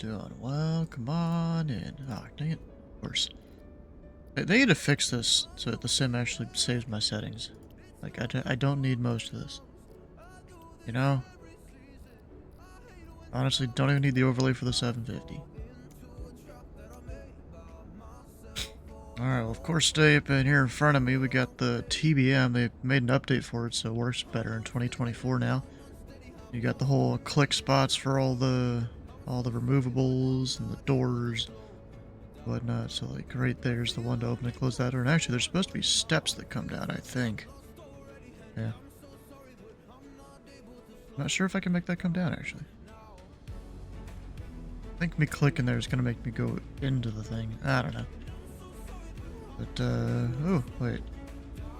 doing? Well, come on in. Oh, dang it. Of course. They need to fix this so that the sim actually saves my settings. Like, I don't need most of this. You know? Honestly, don't even need the overlay for the 750. Alright, well, of course, stay up in here in front of me, we got the TBM. They made an update for it, so it works better in 2024 now. You got the whole click spots for all the removables and the doors, whatnot. So, like, right there's the one to open and close that door. And actually, there's supposed to be steps that come down, I think. Yeah. Not sure if I can make that come down, actually. I think me clicking there is going to make me go into the thing. I don't know. But, oh, wait.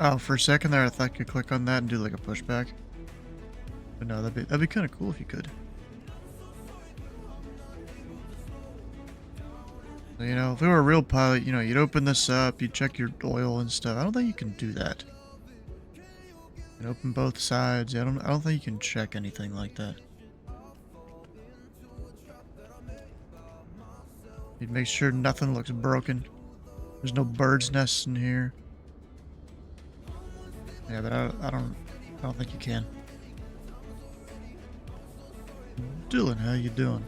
Oh, for a second there, I thought I could click on that and do, like, a pushback. But no, that'd be kind of cool if you could. So, you know, if we were a real pilot, you know, you'd open this up, you'd check your oil and stuff. I don't think you can do that. You can open both sides. I don't think you can check anything like that. You'd make sure nothing looks broken. There's no bird's nests in here. Yeah, but I don't think you can. Dylan, how you doing?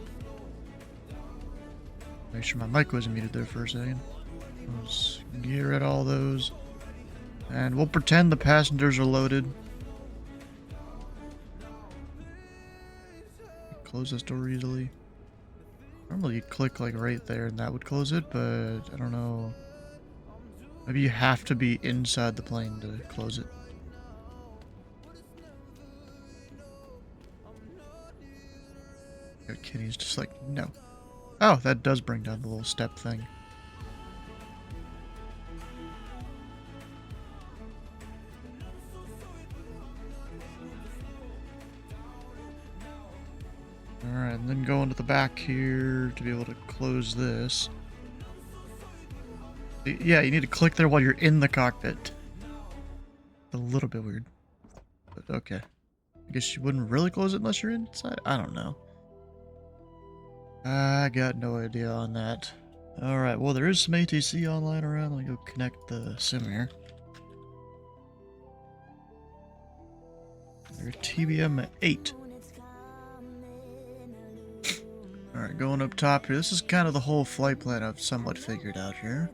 Make sure my mic wasn't muted there for a second. Let's get rid of all those. And we'll pretend the passengers are loaded. Close this door easily. Normally you'd click like right there and that would close it, but I don't know. Maybe you have to be inside the plane to close it. Kitty's just like, no. Oh, that does bring down the little step thing. Alright, and then go into the back here to be able to close this. Yeah, you need to click there while you're in the cockpit. A little bit weird. But okay. I guess you wouldn't really close it unless you're inside? I don't know. I got no idea on that. Alright, well there is some ATC online around. Let me go connect the sim here. There's TBM 8. Alright, going up top here. This is kind of the whole flight plan I've somewhat figured out here.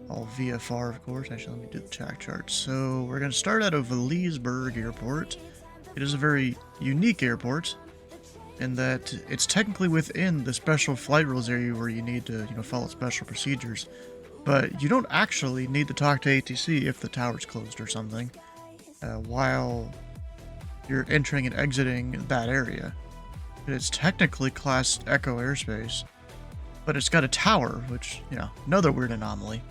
All VFR, of course. Actually, let me do the track chart. So, we're going to start out of Leesburg Airport. It is a very unique airport in that it's technically within the special flight rules area where you need to, you know, follow special procedures. But you don't actually need to talk to ATC if the tower's closed or something while you're entering and exiting that area. It's technically classed Echo airspace, but it's got a tower, which, you know, another weird anomaly.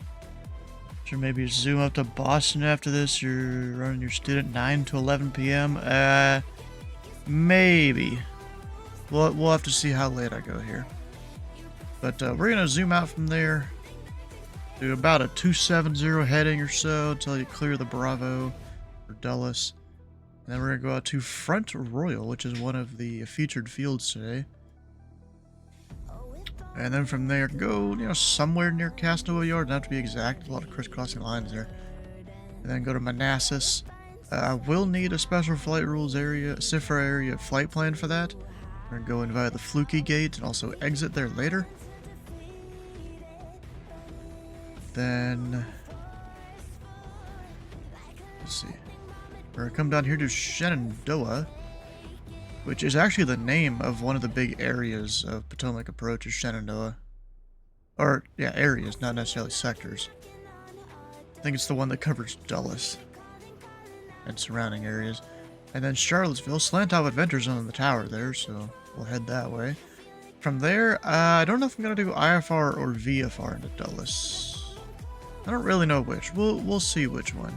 Sure, maybe zoom up to Boston after this. You're running your student 9 to 11 p.m. Maybe. We'll have to see how late I go here. But we're gonna zoom out from there to about a 270 heading or so until you clear the Bravo or Dulles. And then we're going to go out to Front Royal, which is one of the featured fields today. And then from there, go, you know, somewhere near Castaway Yard. Not to be exact, a lot of crisscrossing lines there. And then go to Manassas. I will need a special flight rules area, CIFRA area flight plan for that. We're going to go in via the Fluky Gate and also exit there later. Then, let's see. We're going to come down here to Shenandoah, which is actually the name of one of the big areas of Potomac Approach, is Shenandoah. Or, yeah, areas, not necessarily sectors. I think it's the one that covers Dulles and surrounding areas. And then Charlottesville, Slant Top Adventure Zone in the tower there, so we'll head that way. From there, I don't know if I'm going to do IFR or VFR into Dulles. I don't really know which. We'll see which one.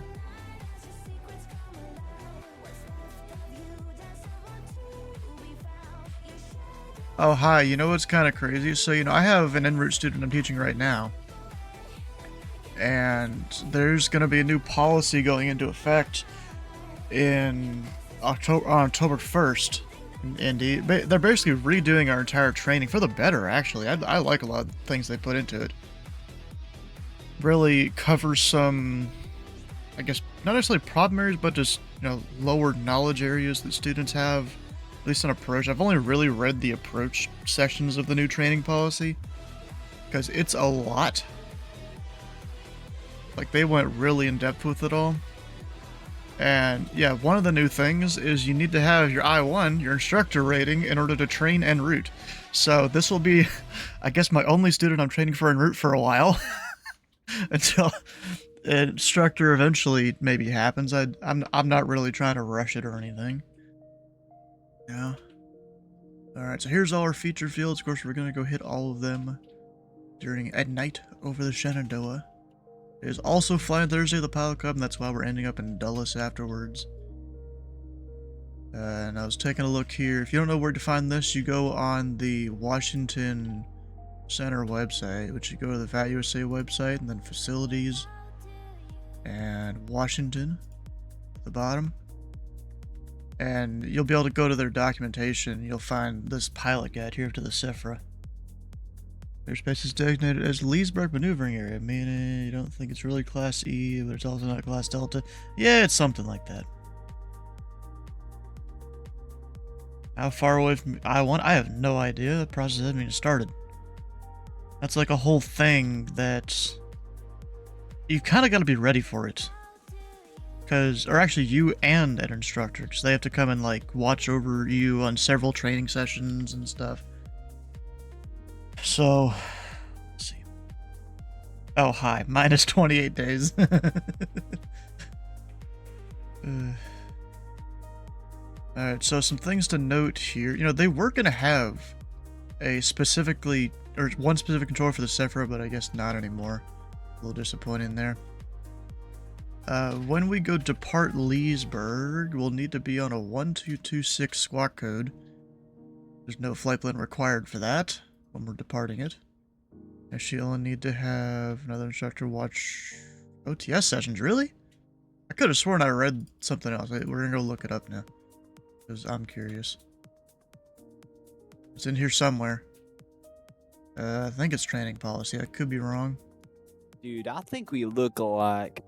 Oh, hi. You know what's kind of crazy? So, you know, I have an en route student I'm teaching right now. And there's going to be a new policy going into effect in October 1st. Indeed. They're basically redoing our entire training for the better, actually. I like a lot of things they put into it. Really covers some, I guess, not necessarily problem areas, but just, you know, lower knowledge areas that students have, at least on approach. I've only really read the approach sections of the new training policy, because it's a lot. Like, they went really in depth with it all. And yeah, one of the new things is you need to have your I-1, your instructor rating, in order to train en route. So this will be, I guess, my only student I'm training for en route for a while. Until an instructor eventually maybe happens. I'm not really trying to rush it or anything. Yeah. Alright, so here's all our feature fields. Of course, we're going to go hit all of them at night over the Shenandoah. It is also Flying Thursday, the Pilot Club, and that's why we're ending up in Dulles afterwards. And I was taking a look here. If you don't know where to find this, you go on the Washington Center website, which you go to the VAT USA website, and then Facilities, and Washington at the bottom. And you'll be able to go to their documentation. You'll find this pilot guide here to the CIFRA. Airspace is designated as Leesburg Maneuvering Area, meaning you don't think it's really Class E, but it's also not Class Delta. Yeah, it's something like that. How far away from I-1? I have no idea. The process hasn't even started. That's like a whole thing that you kind of got to be ready for it. Or actually you and an instructor, because they have to come and like watch over you on several training sessions and stuff. So, let's see. Oh, hi. Minus 28 days. Alright, so some things to note here. You know, they were going to have one specific controller for the CIFRA, but I guess not anymore. A little disappointing there. When we go depart Leesburg, we'll need to be on a 1226 squawk code. There's no flight plan required for that when we're departing it. And she'll need to have another instructor watch OTS sessions. Really? I could have sworn I read something else. We're gonna go look it up now, because I'm curious. It's in here somewhere. I think it's training policy. I could be wrong. Dude, I think we look alike.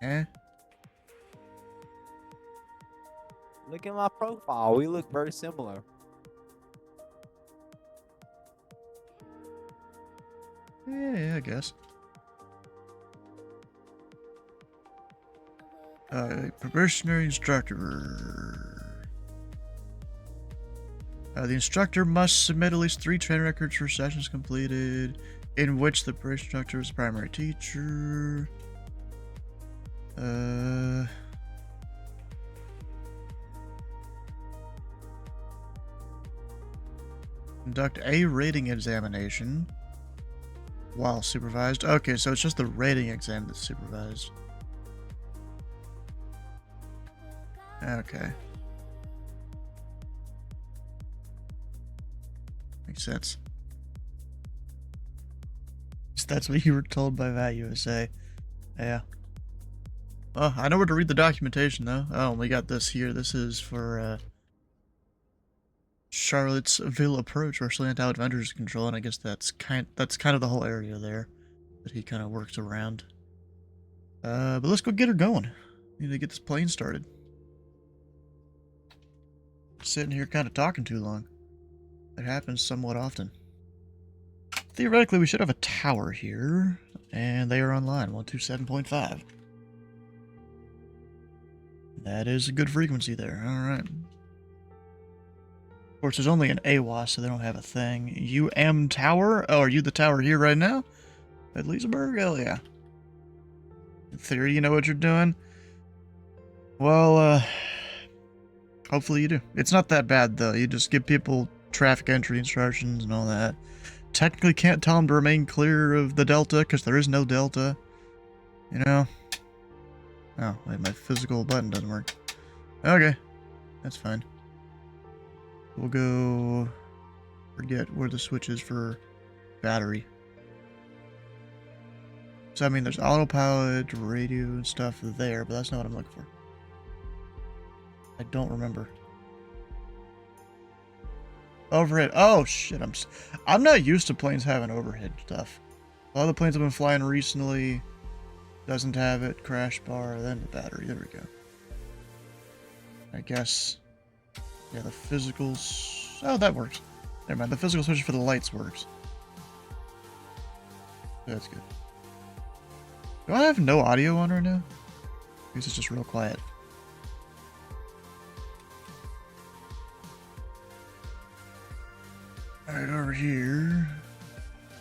Eh? Look at my profile. We look very similar. Yeah, I guess. Probationary instructor. The instructor must submit at least 3 training records for sessions completed, in which the instructor is the primary teacher. Conduct a rating examination while supervised. Okay, so it's just the rating exam that's supervised. Okay. Makes sense. That's what you were told by VAT USA. Yeah. Well, I know where to read the documentation, though. Oh, we got this here. This is for, Charlottesville approach, where Shenandoah Adventures control, and I guess that's kind of the whole area there that he kind of works around. But let's go get her going. Need to get this plane started. Sitting here kind of talking too long. It happens somewhat often. Theoretically, we should have a tower here, and they are online, 127.5. That is a good frequency there. Alright. Of course, there's only an AWAS, so they don't have a thing. UM Tower? Oh, are you the tower here right now? At Leesburg? Hell yeah. In theory, you know what you're doing. Well, hopefully you do. It's not that bad, though. You just give people traffic entry instructions and all that. Technically can't tell them to remain clear of the delta, because there is no delta. You know? Oh, wait, my physical button doesn't work. Okay. That's fine. We'll go... forget where the switch is for battery. So, I mean, there's autopilot, radio, and stuff there, but that's not what I'm looking for. I don't remember. Overhead. Oh shit! I'm not used to planes having overhead stuff. A lot of the planes I've been flying recently doesn't have it. Crash bar, then the battery. There we go. I guess. Yeah, the physicals. Oh, that works. Never mind. The physical switch for the lights works. That's good. Do I have no audio on right now? Because it's just real quiet. Alright, over here.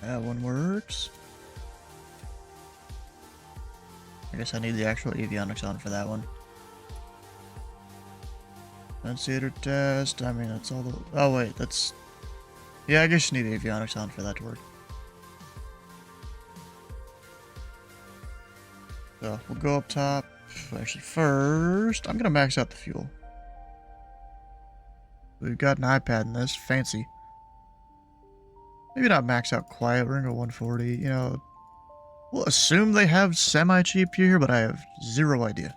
That one works. I guess I need the actual avionics on for that one. Annunciator test. I mean, that's all the... Oh, wait, that's... Yeah, I guess you need avionics on for that to work. So, we'll go up top. Actually, first, I'm going to max out the fuel. We've got an iPad in this. Fancy. Maybe not max out quiet. We're going to go 140. You know, we'll assume they have semi-cheap here, but I have zero idea.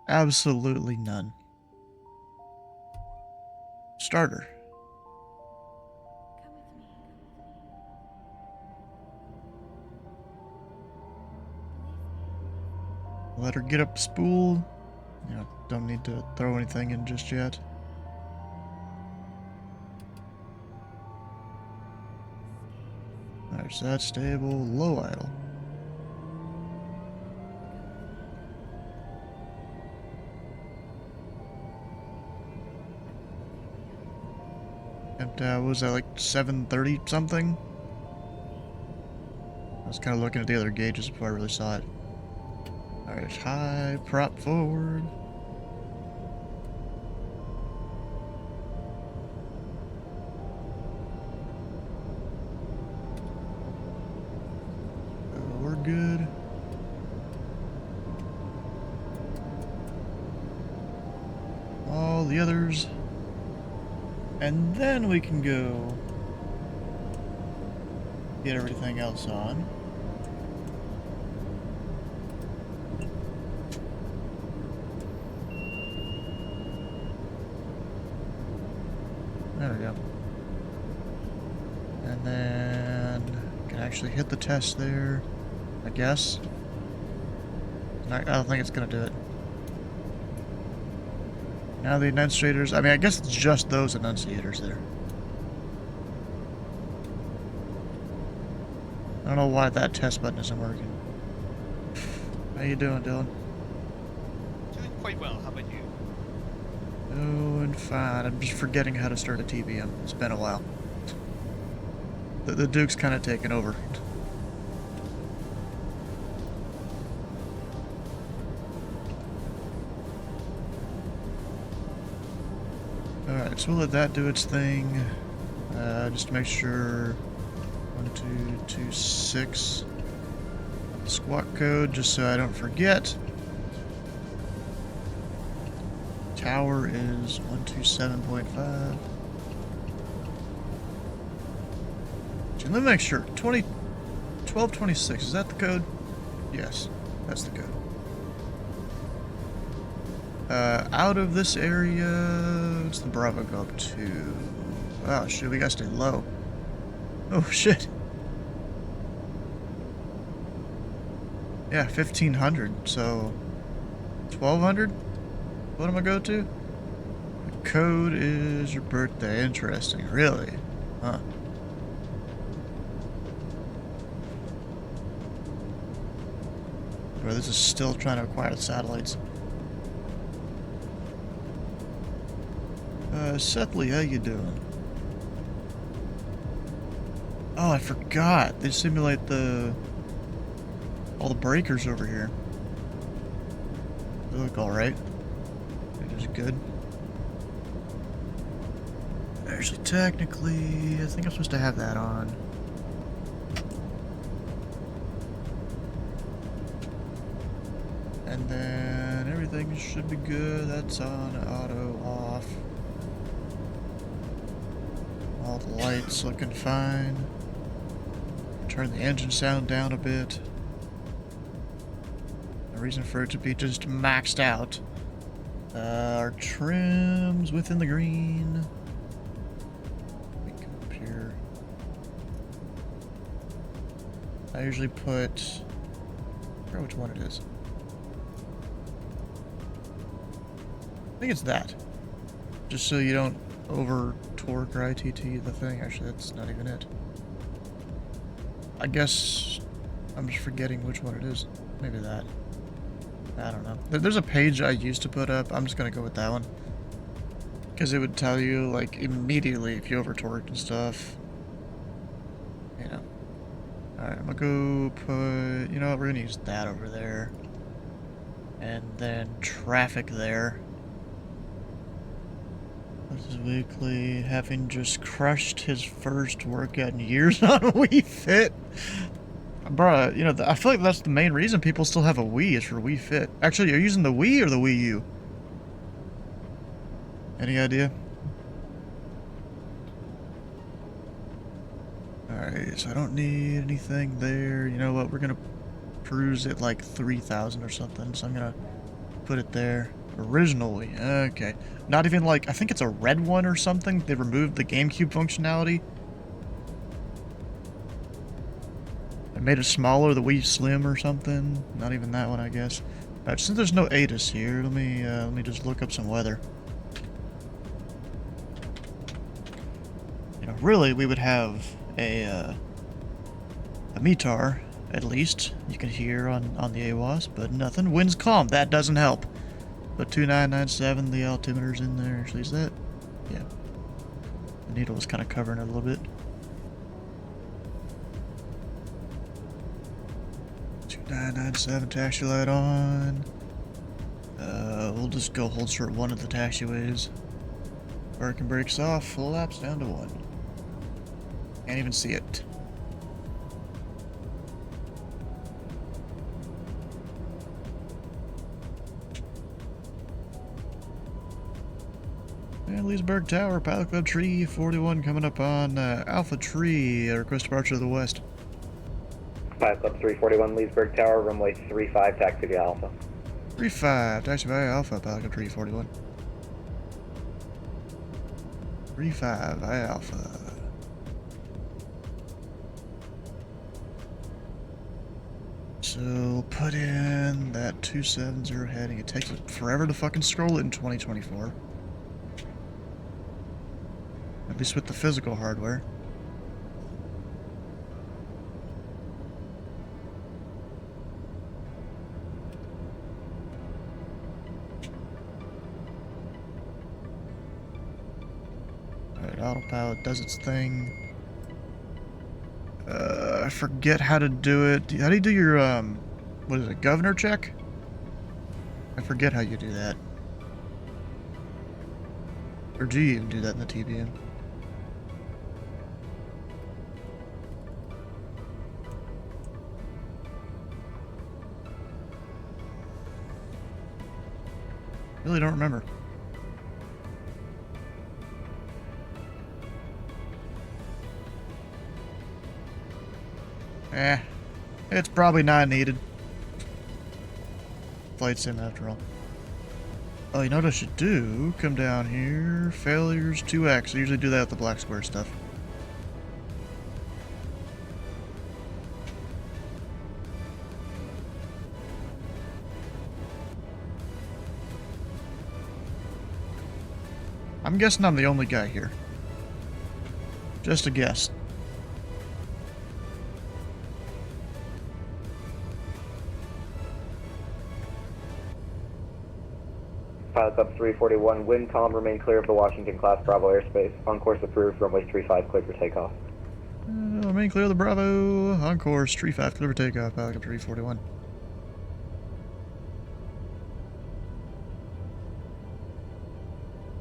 Absolutely none. Starter. Let her get up spool. You know, don't need to throw anything in just yet. Alright, so that's stable. Low idle. And what was that, like 730 something? I was kind of looking at the other gauges before I really saw it. Alright, high, prop forward. We're good. All the others. And then we can go get everything else on. There we go. And then can actually hit the test there, I guess. I don't think it's gonna do it. Now the enunciators, I mean, I guess it's just those enunciators there. I don't know why that test button isn't working. How you doing, Dylan? Doing quite well. How about you? Doing fine. I'm just forgetting how to start a TBM. It's been a while. The Duke's kind of taken over. Alright, so we'll let that do its thing. Just to make sure. 1226. Squawk code, just so I don't forget. Tower is 127.5. Let me make sure. 1226, is that the code? Yes, that's the code. Out of this area, what's the Bravo go up to? Oh shit, we gotta stay low. Oh shit. Yeah, 1500, so 1200? What am I go to? The code is your birthday. Interesting, really? Huh. Bro, this is still trying to acquire the satellites. Sethley, how you doing? Oh, I forgot. They simulate all the breakers over here. They look alright. It is good. Actually, technically, I think I'm supposed to have that on. And then everything should be good. That's on, auto, off. All the lights looking fine. Turn the engine sound down a bit. No reason for it to be just maxed out. Our trim's within the green. Let me come up here. I usually put... I forget which one it is. I think it's that. Just so you don't over torque or ITT the thing. Actually, that's not even it. I guess I'm just forgetting which one it is. Maybe that. I don't know. There's a page I used to put up. I'm just gonna go with that one. Because it would tell you, like, immediately if you over torqued and stuff. You know. Alright, I'm gonna go put... You know what? We're gonna use that over there. And then traffic there. This is weekly. Having just crushed his first workout in years on Wii Fit. Bruh, you know, I feel like that's the main reason people still have a Wii is for Wii Fit. Actually, are you using the Wii or the Wii U? Any idea? Alright, so I don't need anything there. You know what? We're gonna cruise at like 3,000 or something, so I'm gonna put it there. Original Wii. Okay. Not even like, I think it's a red one or something. They removed the GameCube functionality. I made it smaller, the Wii Slim or something. Not even that one, I guess. Alright, since there's no ATIS here, let me just look up some weather. You know, really, we would have a METAR, at least, you can hear on the AWAS, but nothing. Wind's calm, that doesn't help. But 2997, the altimeter's in there. Actually, is that? Yeah. The needle was kind of covering it a little bit. 2997, taxi light on. We'll just go hold short one of the taxiways. Parking brakes off, full laps down to 1. Can't even see it. And Leesburg Tower, Pilot Club Tree 41 coming up on Alpha Tree, request departure to the west. Pilot Club 341, Leesburg Tower, runway 35, taxi via Alpha. 35, taxi via Alpha, Pilot Club Tree 41. 35 via Alpha. So put in that 270 heading. It takes forever to fucking scroll it in 2024. At least with the physical hardware. Alright, autopilot does its thing. I forget how to do it. How do you do your, what is it, governor check? I forget how you do that. Or do you even do that in the TBM? Really don't remember. It's probably not needed. Flight sim after all. Oh, you know what I should do? Come down here. Failures 2x. I usually do that with the black square stuff. I'm guessing I'm the only guy here. Just a guess. Pilot Club 341, wind calm, remain clear of the Washington class Bravo airspace. On course approved, runway 35, clear for takeoff. Remain clear of the Bravo. On course, 35, clear for takeoff. Pilot Club 341.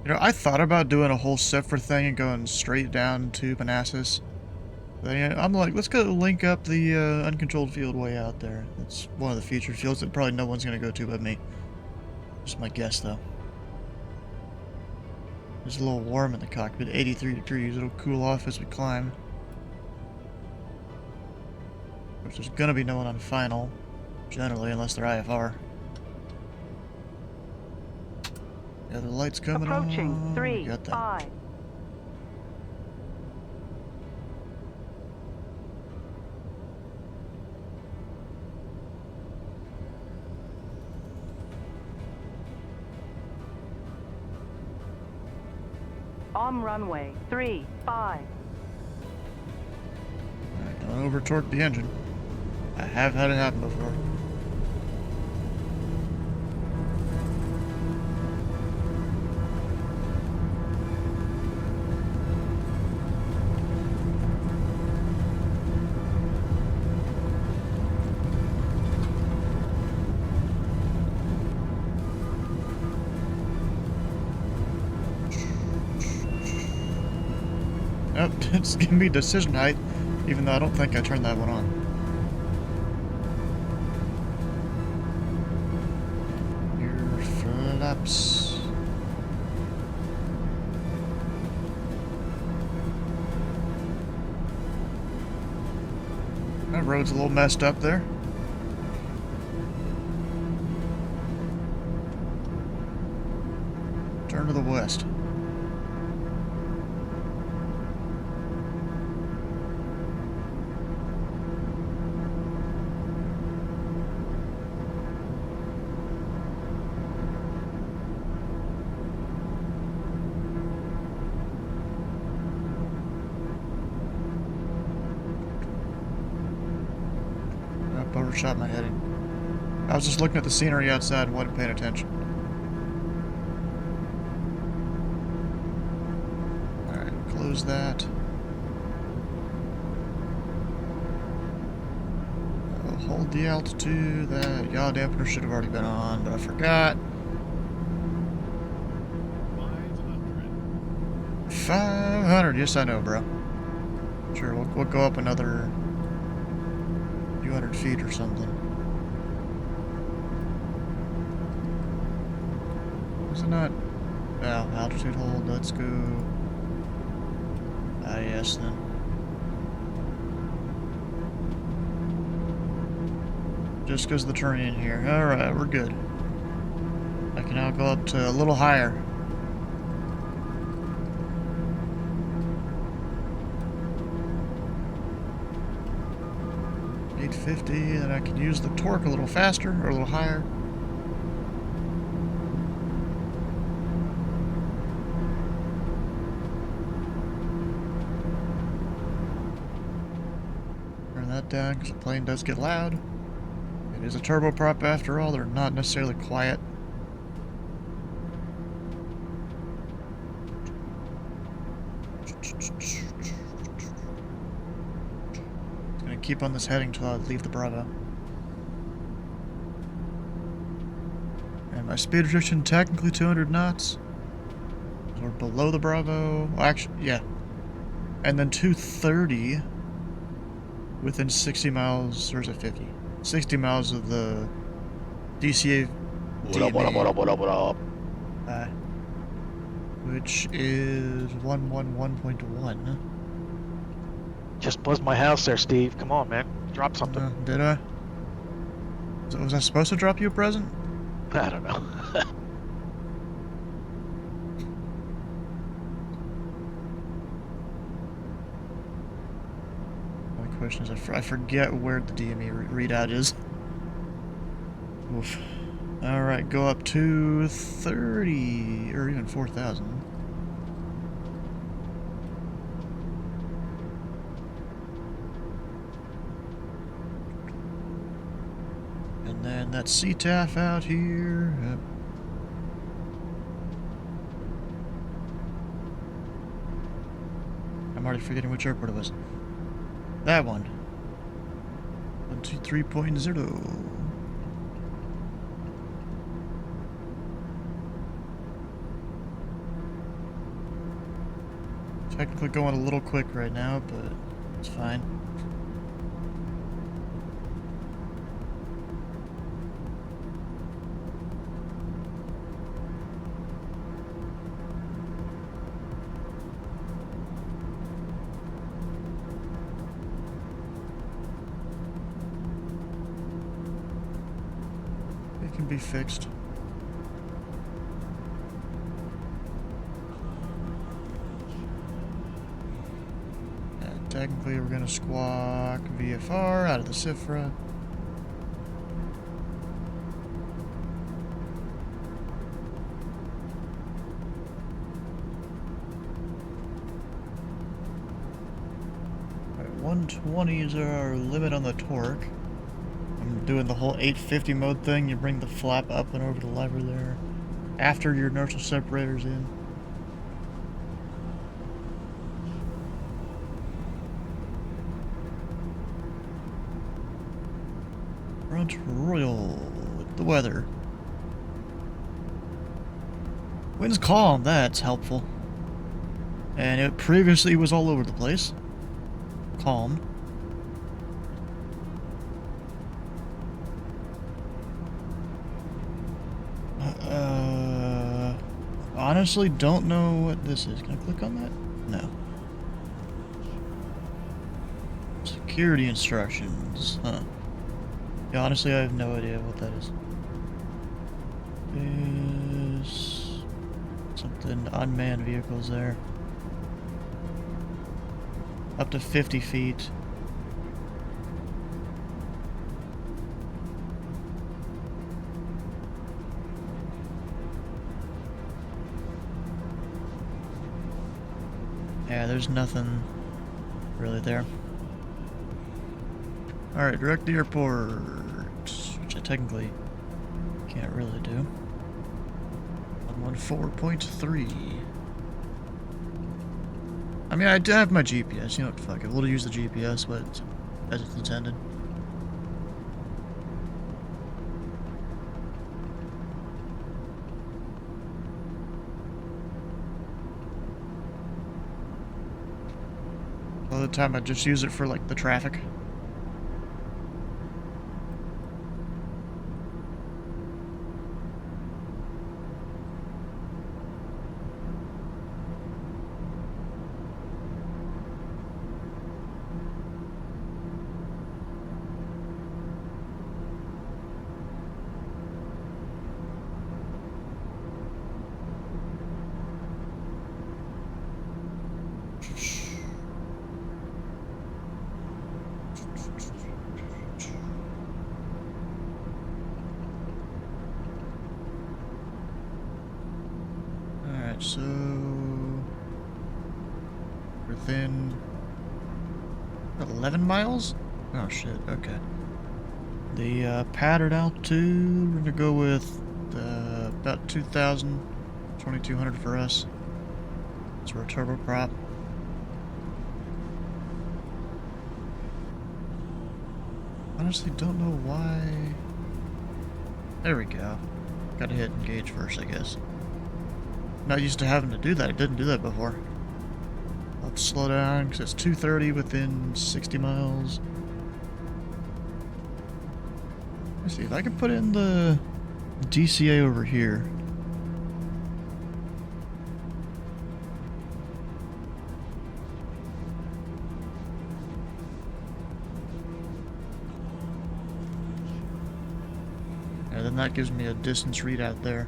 You know, I thought about doing a whole Sepher thing and going straight down to Manassas. But, yeah, I'm like, let's go link up the uncontrolled field way out there. That's one of the featured fields that probably no one's going to go to but me. Just my guess, though. It's a little warm in the cockpit, 83 degrees. It'll cool off as we climb. Which there's gonna be no one on final, generally, unless they're IFR. Yeah, the light's coming Approaching on. 3, Got that. 5. On runway 3, 5. Alright, don't over torque the engine. I have had it happen before. Nope, it's giving me decision height, even though I don't think I turned that one on. Here flaps. That road's a little messed up there. Turn to the west. Overshot my heading. I was just looking at the scenery outside and wasn't paying attention. Alright, close that. I'll hold the altitude. That yaw dampener should have already been on, but I forgot. 500. Yes, I know, bro. Sure, we'll go up another 200 feet or something. Is it not? Oh, altitude hold. Let's go. Ah, yes, then. Just because of the terrain here. Alright, we're good. I can now go up to a little higher. .50, then I can use the torque a little faster or a little higher. Turn that down because the plane does get loud. It is a turboprop after all, they're not necessarily quiet. Keep on this heading till I leave the Bravo. And my speed restriction technically 200 knots. We're below the Bravo. Well, actually, yeah. And then 230 within 60 miles, or is it 50? 60 miles of the DCA DMA, which is 111.1. Just buzzed my house there, Steve. Come on, man. Drop something. Did I? Was I supposed to drop you a present? I don't know. My question is, I forget where the DME readout is. Oof. Alright, go up to 30, or even 4,000. And then that CTAF out here. Yep. I'm already forgetting which airport it was. That one. 123.0. Technically going a little quick right now, but it's fine. It can be fixed. technically we're gonna squawk VFR out of the Sifra. Alright, 120 is our limit on the torque. I'm doing the whole 850 mode thing. You bring the flap up and over the lever there after your inertial separator's in. Front Royal with the weather. Wind's calm, that's helpful. And it previously was all over the place. Calm. Honestly, don't know what this is. Can I click on that? No. Security instructions. Huh. Yeah, honestly, I have no idea what that is. Is something unmanned vehicles there. Up to 50 feet. Yeah, there's nothing really there. Alright, direct to airport, which I technically can't really do. 114.3. I mean, I do have my GPS, you know what, fuck it. We'll use the GPS, but as it's intended. All the time I just use it for, like, the traffic. So within 11 miles? Oh shit, okay. The pattern altitude, we're gonna go with about 2,000, 2,200 for us. So we're a turboprop. Honestly, don't know why. There we go. Gotta hit engage first, I guess. Not used to having to do that. I didn't do that before. I'll have to slow down because it's 230 within 60 miles. Let's see if I can put in the DCA over here. And then that gives me a distance readout there.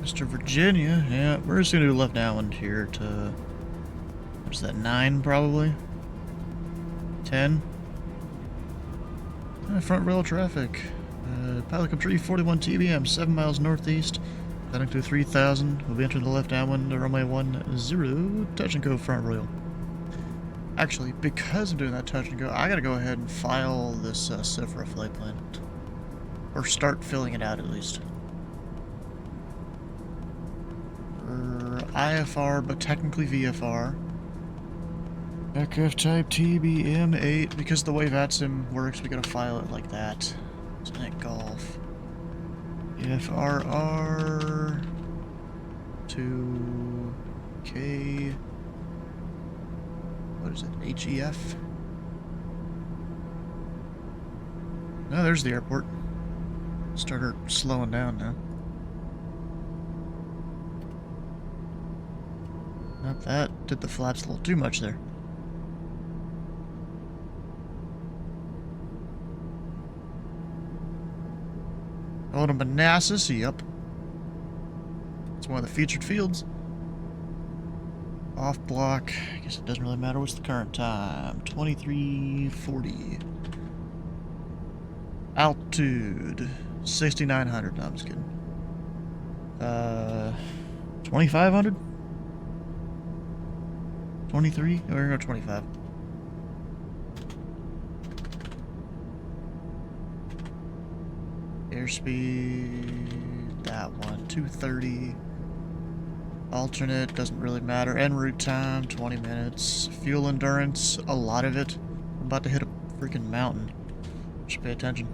Mr. Virginia, yeah, we're just gonna do left downwind here to, what's that, 9 probably? 10? Front rail traffic. Pilot come 341 TBM, 7 miles northeast, heading to 3,000. We'll be entering the left downwind, runway 10, touch and go front rail. Actually, because I'm doing that touch and go, I gotta go ahead and file this Sifra flight plan. Or start filling it out at least. IFR, but technically VFR. Aircraft type TBM8, because the way VATSIM works, we gotta file it like that. Senate Golf. FRR to K. What is it? HEF? Oh, there's the airport. Start her slowing down now. Not that. Did the flaps a little too much there. Going to Manassas, yep. It's one of the featured fields. Off block. I guess it doesn't really matter. What's the current time? 2340. Altitude 6,900. No, I'm just kidding. 2,500? 23? We're gonna go 25. Airspeed, that one, 230. Alternate, doesn't really matter. En route time, 20 minutes. Fuel endurance, a lot of it. I'm about to hit a freaking mountain. Should pay attention.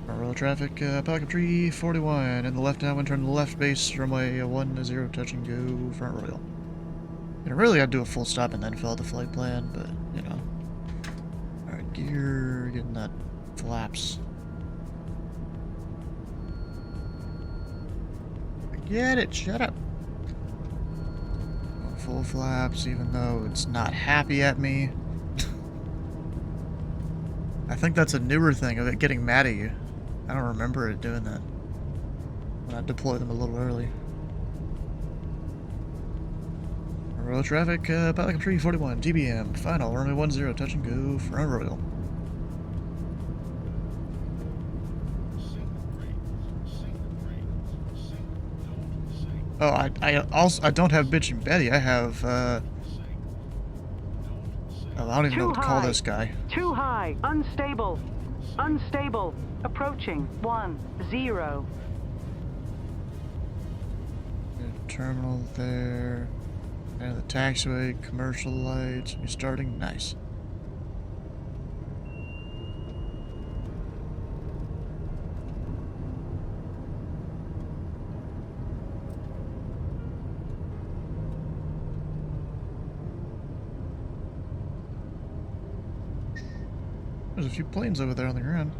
Road traffic, Pelican Tree 41. In the left downwind, turn to the left base, runway 10, touch and go, front royal. You know, really I'd do a full stop and then fill out the flight plan, but, you know. Alright, gear, getting that flaps. Get it, shut up. Full flaps, even though it's not happy at me. I think that's a newer thing of it getting mad at you. I don't remember it doing that when I deploy them a little early. Royal traffic, Pelican Tree 41, TBM, final, runway 10, touch and go, front royal. Oh, I don't have Bitchin' Betty. I have, oh, I don't even know what to call this guy. Too high. Unstable. Unstable. Approaching. 10. Terminal there. And the taxiway, commercial lights. You're starting. Nice. There's a few planes over there on the ground.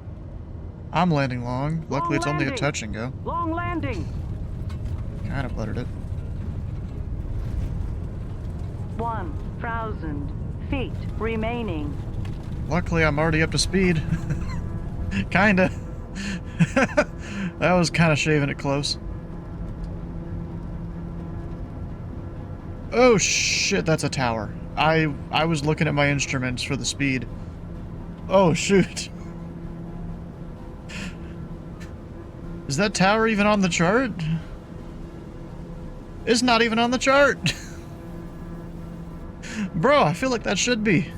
I'm landing long. Luckily, it's only a touch and go. Long landing. Kind of buttered it. 1,000 feet remaining. Luckily, I'm already up to speed. Kinda. That was kind of shaving it close. Oh shit, that's a tower. I was looking at my instruments for the speed. Oh shoot. Is that tower even on the chart? It's not even on the chart. Bro, I feel like that should be.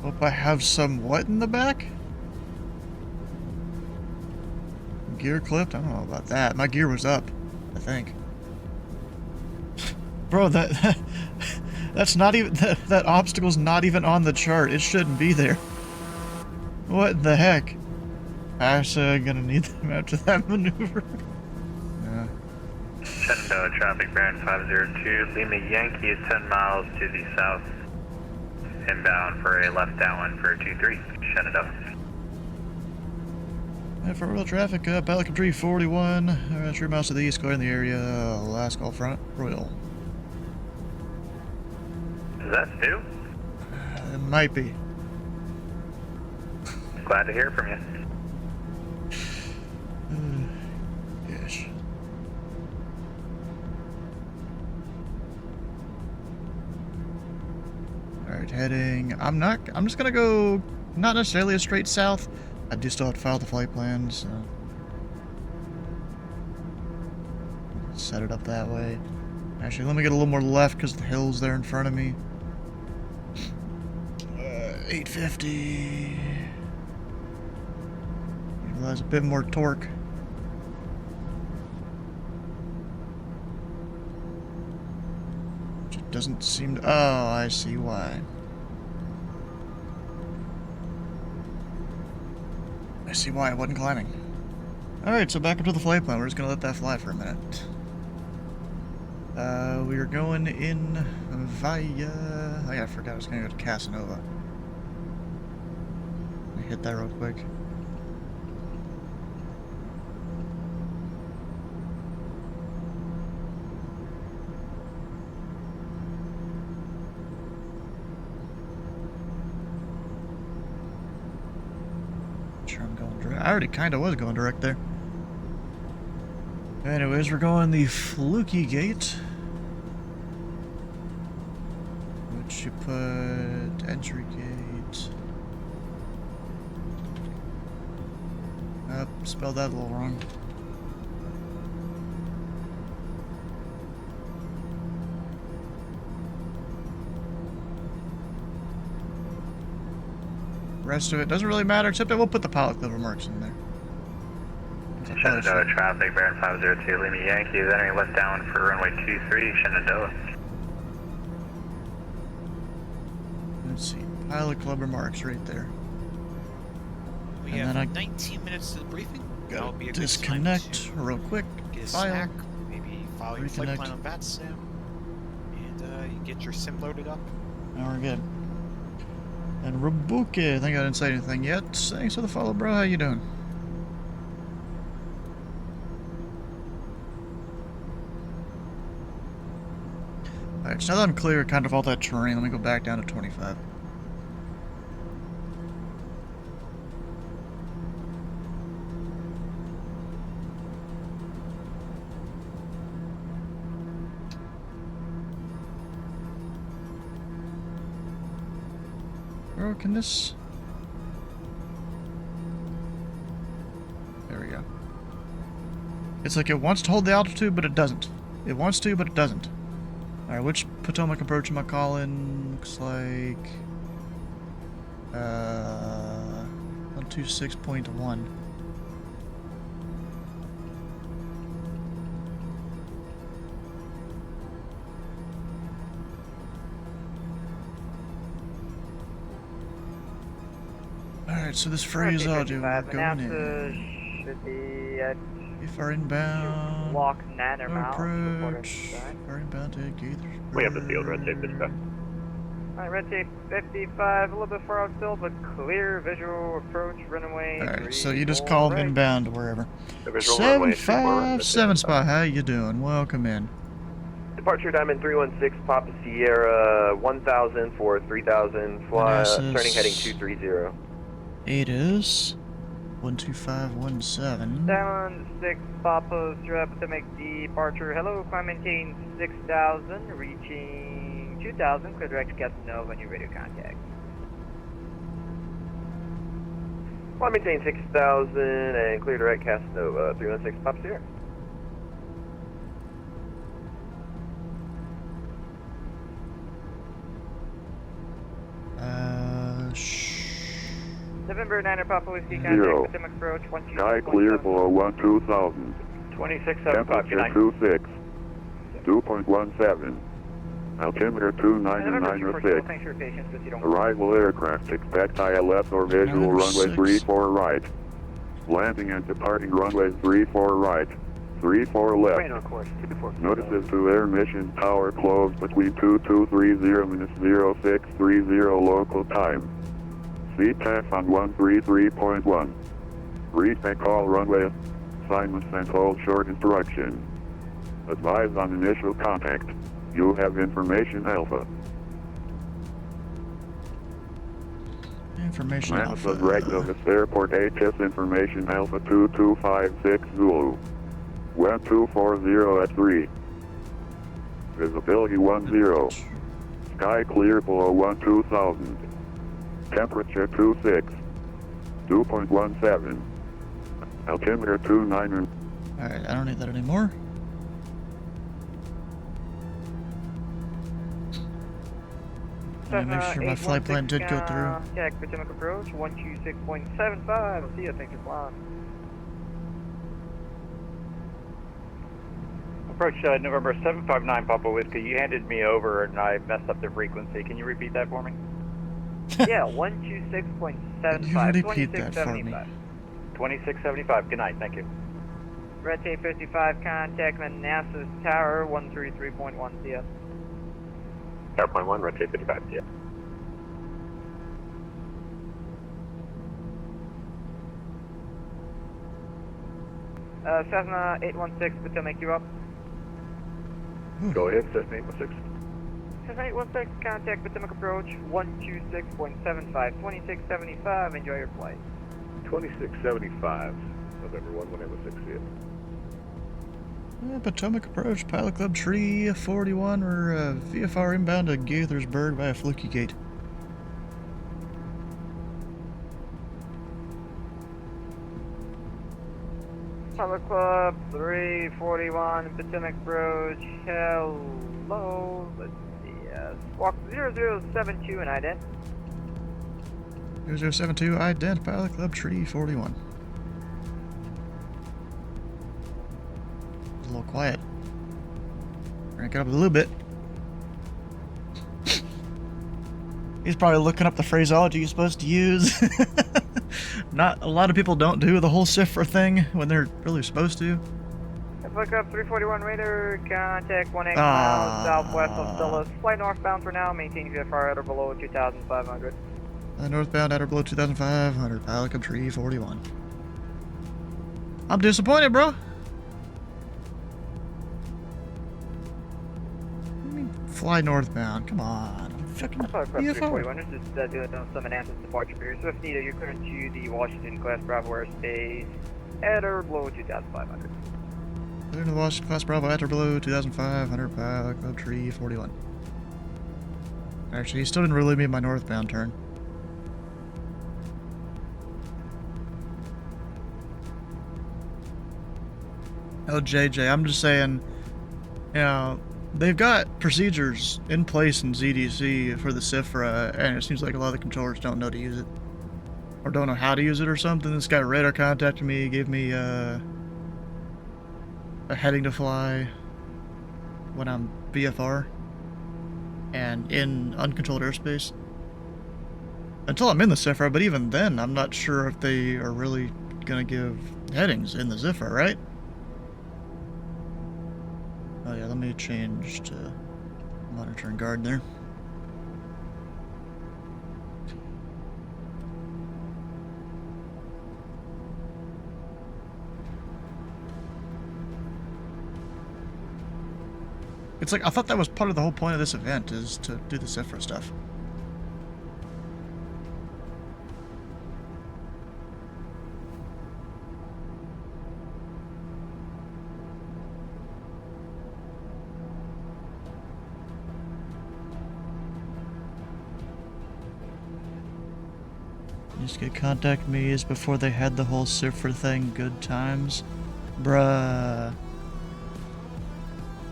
Hope I have some what in the back? Gear clipped? I don't know about that. My gear was up, I think. Bro, that's not even that obstacle's not even on the chart. It shouldn't be there. What the heck? Actually, gonna need them after that maneuver. Yeah. Shenandoah traffic bearing 502, Lima Yankee is 10 miles to the south. Inbound for a left downwind for 23, Shenandoah. And for real traffic, Pelican Tree 41, 3 miles to the east, clear in the area, last call front, royal. Is that Stu? It might be. Glad to hear from you. Yes. Alright, heading. I'm just gonna go not necessarily a straight south. I do still have to file the flight plans, so set it up that way. Actually, let me get a little more left because the hill's there in front of me. 850. Realize a bit more torque. Which it doesn't seem to. Oh, I see why. I see why I wasn't climbing. Alright, so back up to the flight plan. We're just gonna let that fly for a minute. We are going in via... Oh yeah, I forgot I was gonna go to Casanova. Let me hit that real quick. I already kind of was going direct there. Anyways, we're going the Fluky Gate. Which you put entry gate. Spelled that a little wrong. Rest of it doesn't really matter, except that we'll put the pilot clever marks in there. Shenandoah traffic, Baron 502, Lima Yankee is entering left down for runway 23, Shenandoah. Let's see, pilot club remarks right there. We And have then 19 minutes to the briefing. That'll be a good time Disconnect to real quick. get a File. snack, maybe file your flight Reconnect. plan on VATSIM, and you get your sim loaded up. Now we're good. And Rabuke, I think I didn't say anything yet. Thanks for the follow, bro. How you doing? Alright, so now that I'm clear kind of all that terrain, let me go back down to 25. Oh, can this... There we go. It's like it wants to hold the altitude, but it doesn't. It wants to, but it doesn't. Alright, which Potomac approach am I calling? Looks like... 126.1. Alright, so this phraseology we're going in. Should be at If our inbound walk 9 or miles. approach, our inbound to Gathersburg. We have the field, red tape 55. Alright, red tape 55, a little bit far out still, but clear visual approach, runaway. Alright, so you just call them right. inbound to wherever. The visual runway 757 spot, how you doing? Welcome in. Departure Diamond 316, Papa Sierra 1000 for 3000, fly, turning heading 230. 8 is 12517. Diamond 6, Papa Sierra to make departure. Hello, climb maintain 6000, reaching 2000, clear direct Casanova on your radio contact. Climb maintain 6000 and clear direct Casanova, 316, Papa Sierra. November 9er Papa Whiskey contact Potomac approach 126. Sky clear for 12000. 2675, good night. Temperature 26. 2.17. Altimeter 29906. Thanks for your patience, but you don't... Arrival aircraft expect ILS or visual runway 34 right. Landing and departing runway 34 right. 34 left. Train on course, 224. Notices to air mission tower closed between 2230 minutes 0630 local time. CTAF on 133.1. Retake all runway assignments and hold short instruction. Advise on initial contact. You have information Alpha. Information Alpha. Manifest Regnovis Airport HS Information Alpha 2256 Zulu. Wind 240 at 3. Visibility 10. Sky clear below 12000. Temperature 26. 2.17. Altimeter 29. Alright, I don't need that anymore. Let me make sure my flight plan did go through. Contact Potomac approach 126.75. I'll see you. Thanks for flying. Approach November 759 Papa Whiskey. You handed me over and I messed up the frequency. Can you repeat that for me? Yeah, 126.75. You repeat that for me. 2675. Good night. Thank you. Red tape 55. Contact Manassas Tower 133.1. See ya. Tower point 1. Red tape 55. See ya. Cessna 816. Potomac, you up? Go ahead, Cessna 816. Cessna 816. Contact Potomac approach 126.75. 2675. Enjoy your flight. 2675, November 11868. Potomac approach, Pilot Club Tree 41, or VFR inbound to Gaithersburg via Fluky Gate. Pilot Club 341, Potomac approach. Hello. Let's see. Walk 0072 and ident. 0072, ident, Pilot Club Tree 41. A little quiet. Crank it up a little bit. He's probably looking up the phraseology you're supposed to use. Not a lot of people don't do the whole cipher thing when they're really supposed to. Look up 341 radar, contact 18 miles southwest of Dulles. Flight northbound for now, maintain VFR at or below 2,500. Northbound at or below 2,500, Pilot Club Tree 41. I'm disappointed, bro. Fly northbound, come on. I'm fucking Pilot Club VFR. 341, this is doing some enhanced departure period. So if needed, you're cleared to the Washington class Bravo airspace at or below 2,500. Clear to the Washington class Bravo at or below 2,500, Pilot Club Tree 41. Actually, he still didn't really mean my northbound turn. Oh, JJ, I'm just saying, you know, they've got procedures in place in ZDC for the CIFRA, and it seems like a lot of the controllers don't know to use it. Or don't know how to use it or something. This guy radar contacted me, gave me a heading to fly when I'm VFR and in uncontrolled airspace. Until I'm in the CIFRA, but even then, I'm not sure if they are really going to give headings in the CIFRA, right? Oh yeah, let me change to monitor and guard there. It's like, I thought that was part of the whole point of this event, is to do the CIFRA stuff. Used to get contact me is before they had the whole CIFRA thing, good times. Bruh.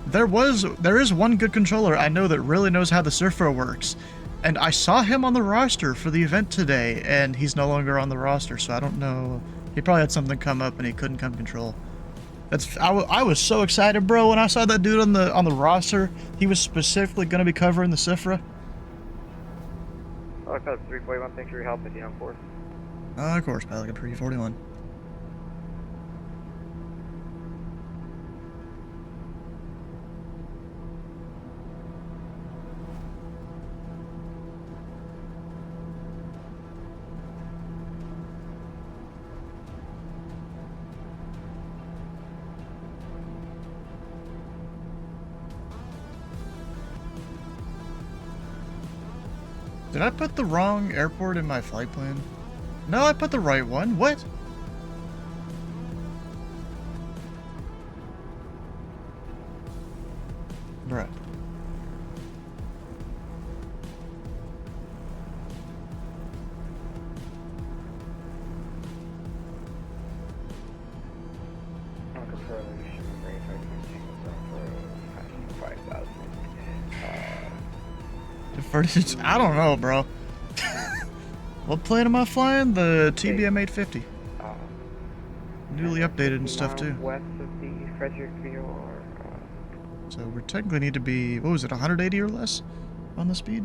There is one good controller I know that really knows how the CIFRA works. And I saw him on the roster for the event today, and he's no longer on the roster, so I don't know. He probably had something come up and he couldn't come control. I was so excited, bro, when I saw that dude on the roster. He was specifically going to be covering the CIFRA. Pilot Club 341, thanks for your help with the on-course. Of course, Pilot Club 341. Did I put the wrong airport in my flight plan? No, I put the right one. What? Bruh. I don't know, bro. What plane am I flying? The TBM 850. Newly updated and stuff too. West of the Frederick VR. So we technically need to be, what was it, 180 or less on the speed?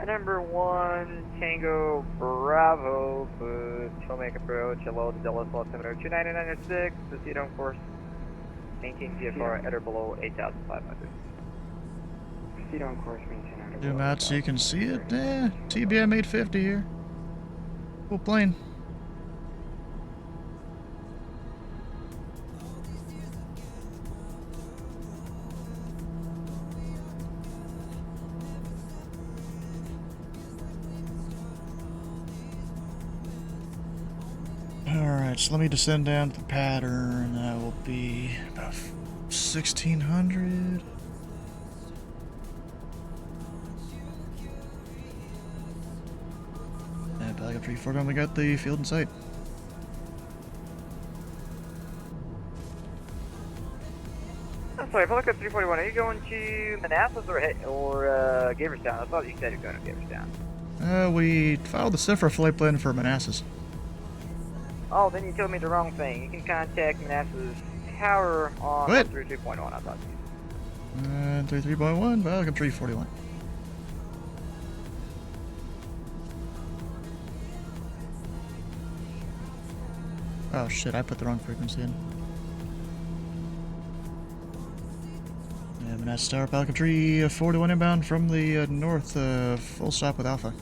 Number 1, Tango Bravo, Potomac approach, hello to Dulles, altimeter 29906, proceed on course, maintain VFR at or below 8,500. Proceed on course, maintain at or below. Zoom out so you can see it. Yeah, TBM 850 here. Cool plane. Alright, so let me descend down to the pattern. That will be about 1600. And back up 341, we got the field in sight. I'm sorry, if I look at 341, are you going to Manassas or Gaverstown? I thought you said you're going to Gaverstown. We filed the CIFRA flight plan for Manassas. Oh, then you told me the wrong thing. You can contact Manassas Tower on What? 33.1, I thought you. 33.1, back up 341. Oh shit, I put the wrong frequency in. Yeah, Manassas Tower, Pelican Tree, 41 inbound from the north, full stop with Alpha.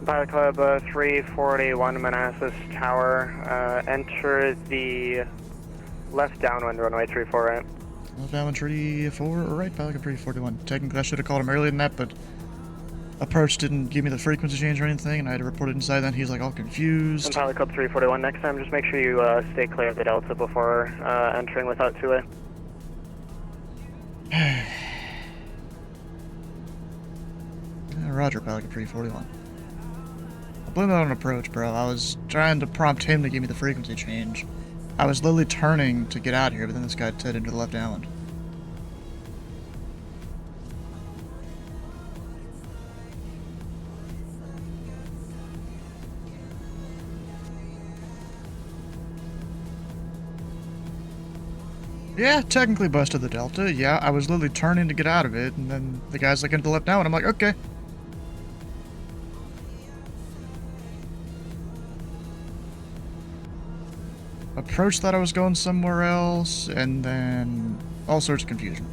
Pilot Club 341 Manassas Tower, enter the left downwind runway 34 right. Left downwind tree 4 or right, Pelican Tree 41. Technically I should have called him earlier than that, but approach didn't give me the frequency change or anything, and I had to report it inside then. He's like all confused. And Pilot Club 341, next time just make sure you stay clear of the Delta before entering without two-way. Roger, Pelican Tree 41. I blame that on approach, bro. I was trying to prompt him to give me the frequency change. I was literally turning to get out of here, but then this guy headed into the left downwind. Yeah, technically busted the Delta. Yeah, I was literally turning to get out of it, and then the guy's like into the left downwind. I'm like, okay. Approach thought I was going somewhere else, and then all sorts of confusion.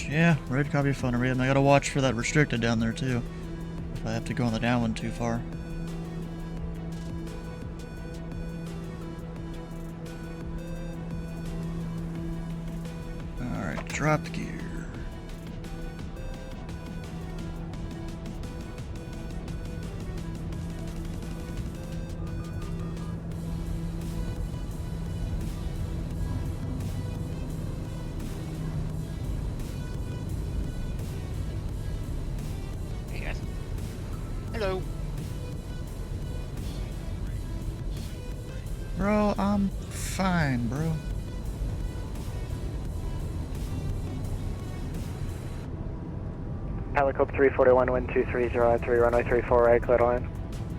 Yeah, red copy of phone read, and I gotta watch for that restricted down there too. If I have to go on the downwind too far. Alright, drop the gear. Hello. Bro, I'm fine, bro. Pilot Club 341, wind 2303, runway 34 right, clear to land.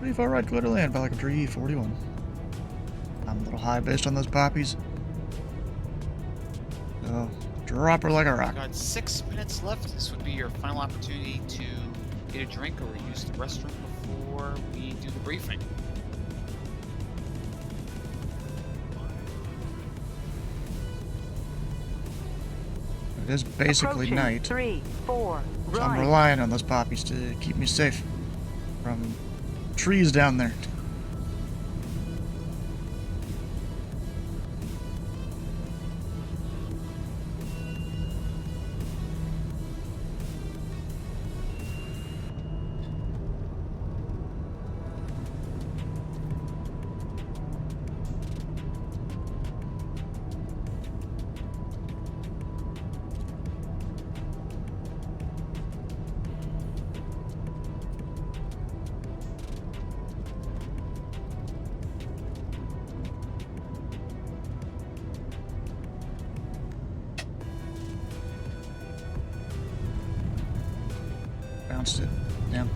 34 right, clear to land, Pelican Tree 41. I'm a little high based on those poppies. So, drop her like a rock. Got 6 minutes left. This would be your final opportunity to get a drink or use the restroom before we do the briefing. It is basically Approaching. night. 3, 4, So I'm right. relying on those poppies to keep me safe from trees down there. Bounced it. Damn.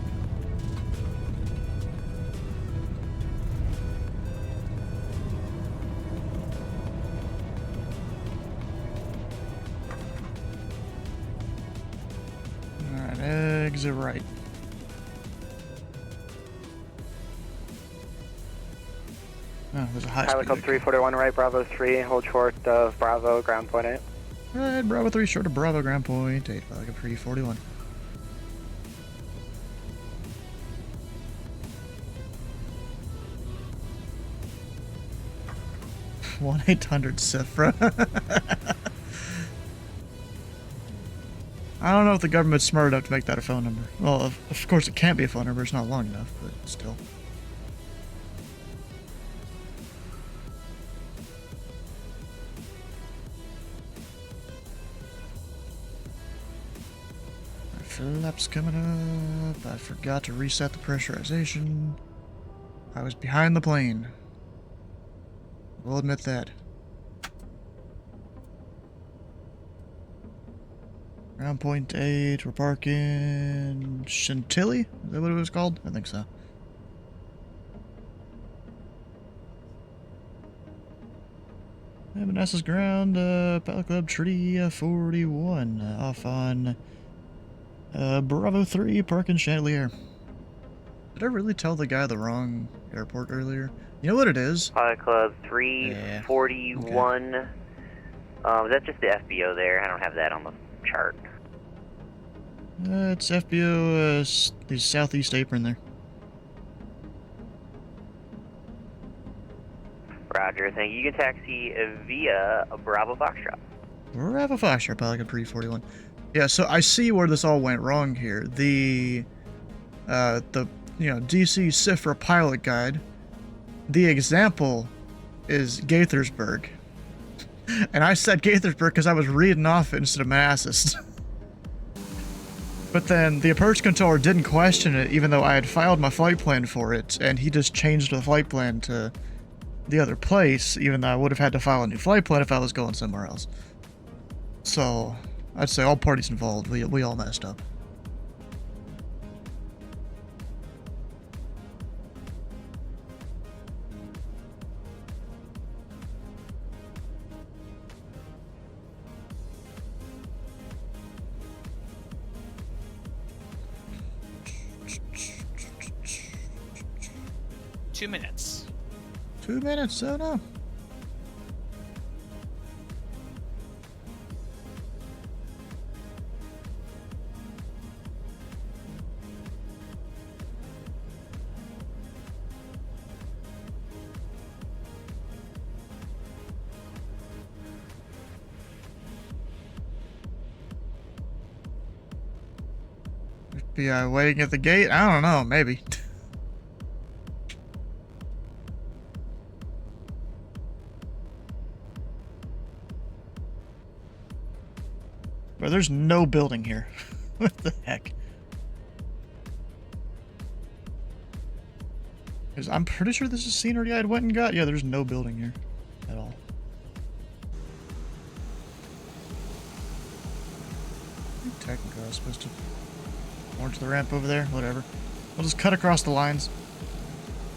exit right. Oh, there's a high Pilot speed. code 341 right, Bravo 3, hold short of Bravo, ground point 8. Right, Bravo 3 short of Bravo, ground point 8, like a 341. One 800 Sifra. I don't know if the government's smart enough to make that a phone number. Well, of course it can't be a phone number, it's not long enough, but still. My flaps coming up. I forgot to reset the pressurization. I was behind the plane. We'll admit that. Ground point 8, we're parking Chantilly? Is that what it was called? I think so. Vanessa's ground, Pilot Club Treaty 41, off on Bravo 3, parking Chandelier. Did I really tell the guy the wrong airport earlier? You know what it is? Pilot Club 341. Yeah. Okay. That's just the FBO there. I don't have that on the chart. It's FBO, the southeast apron there. Roger, thank you. You can taxi via Bravo Foxtrot. Bravo Foxtrot, Pilot Club 341. Yeah, so I see where this all went wrong here. The DC Cifra pilot guide, the example is Gaithersburg. And I said Gaithersburg because I was reading off it instead of Manassas. But then the approach controller didn't question it, even though I had filed my flight plan for it, and he just changed the flight plan to the other place, even though I would have had to file a new flight plan if I was going somewhere else. So, I'd say all parties involved, we all messed up. Two minutes. 2 minutes, oh no. FBI waiting at the gate? I don't know, maybe. But there's no building here. What the heck? Because I'm pretty sure this is scenery I went and got. Yeah, there's no building here at all. Technically, I was supposed to orange the ramp over there. Whatever. We'll just cut across the lines.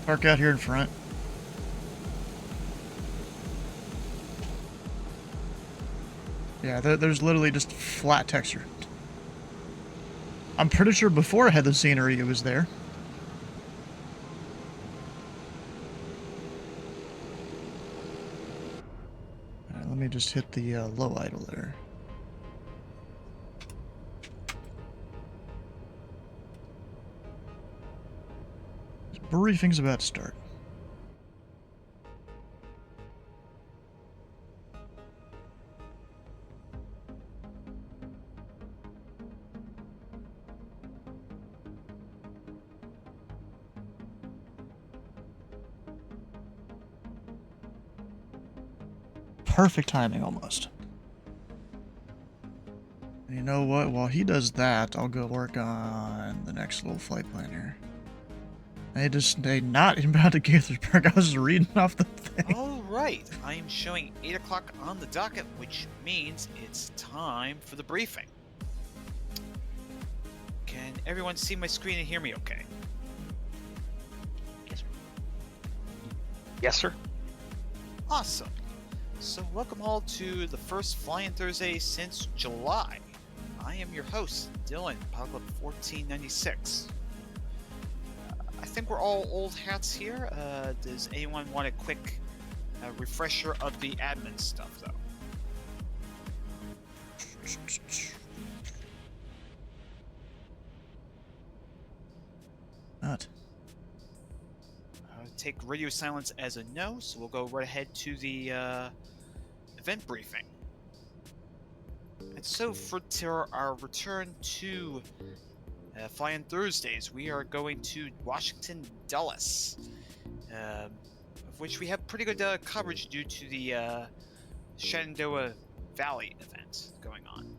Park out here in front. Yeah, there's literally just flat texture. I'm pretty sure before I had the scenery, it was there. Alright, let me just hit the low idle there. This briefing's about to start. Perfect timing, almost. And you know what? While he does that, I'll go work on the next little flight plan here. They not inbound to Gaithersburg. I was just reading off the thing. All right, I am showing 8 o'clock on the docket, which means it's time for the briefing. Can everyone see my screen and hear me okay? Yes, sir. Yes, sir. Awesome. So welcome all to the first Flying Thursday since July. I am your host, Dylan, Pilot Club 1496. I think we're all old hats here. Does anyone want a quick refresher of the admin stuff, though? Not. Take radio silence as a no, so we'll go right ahead to the event briefing. And so for our return to Flying Thursdays, we are going to Washington Dulles, of which we have pretty good coverage due to the Shenandoah Valley event going on.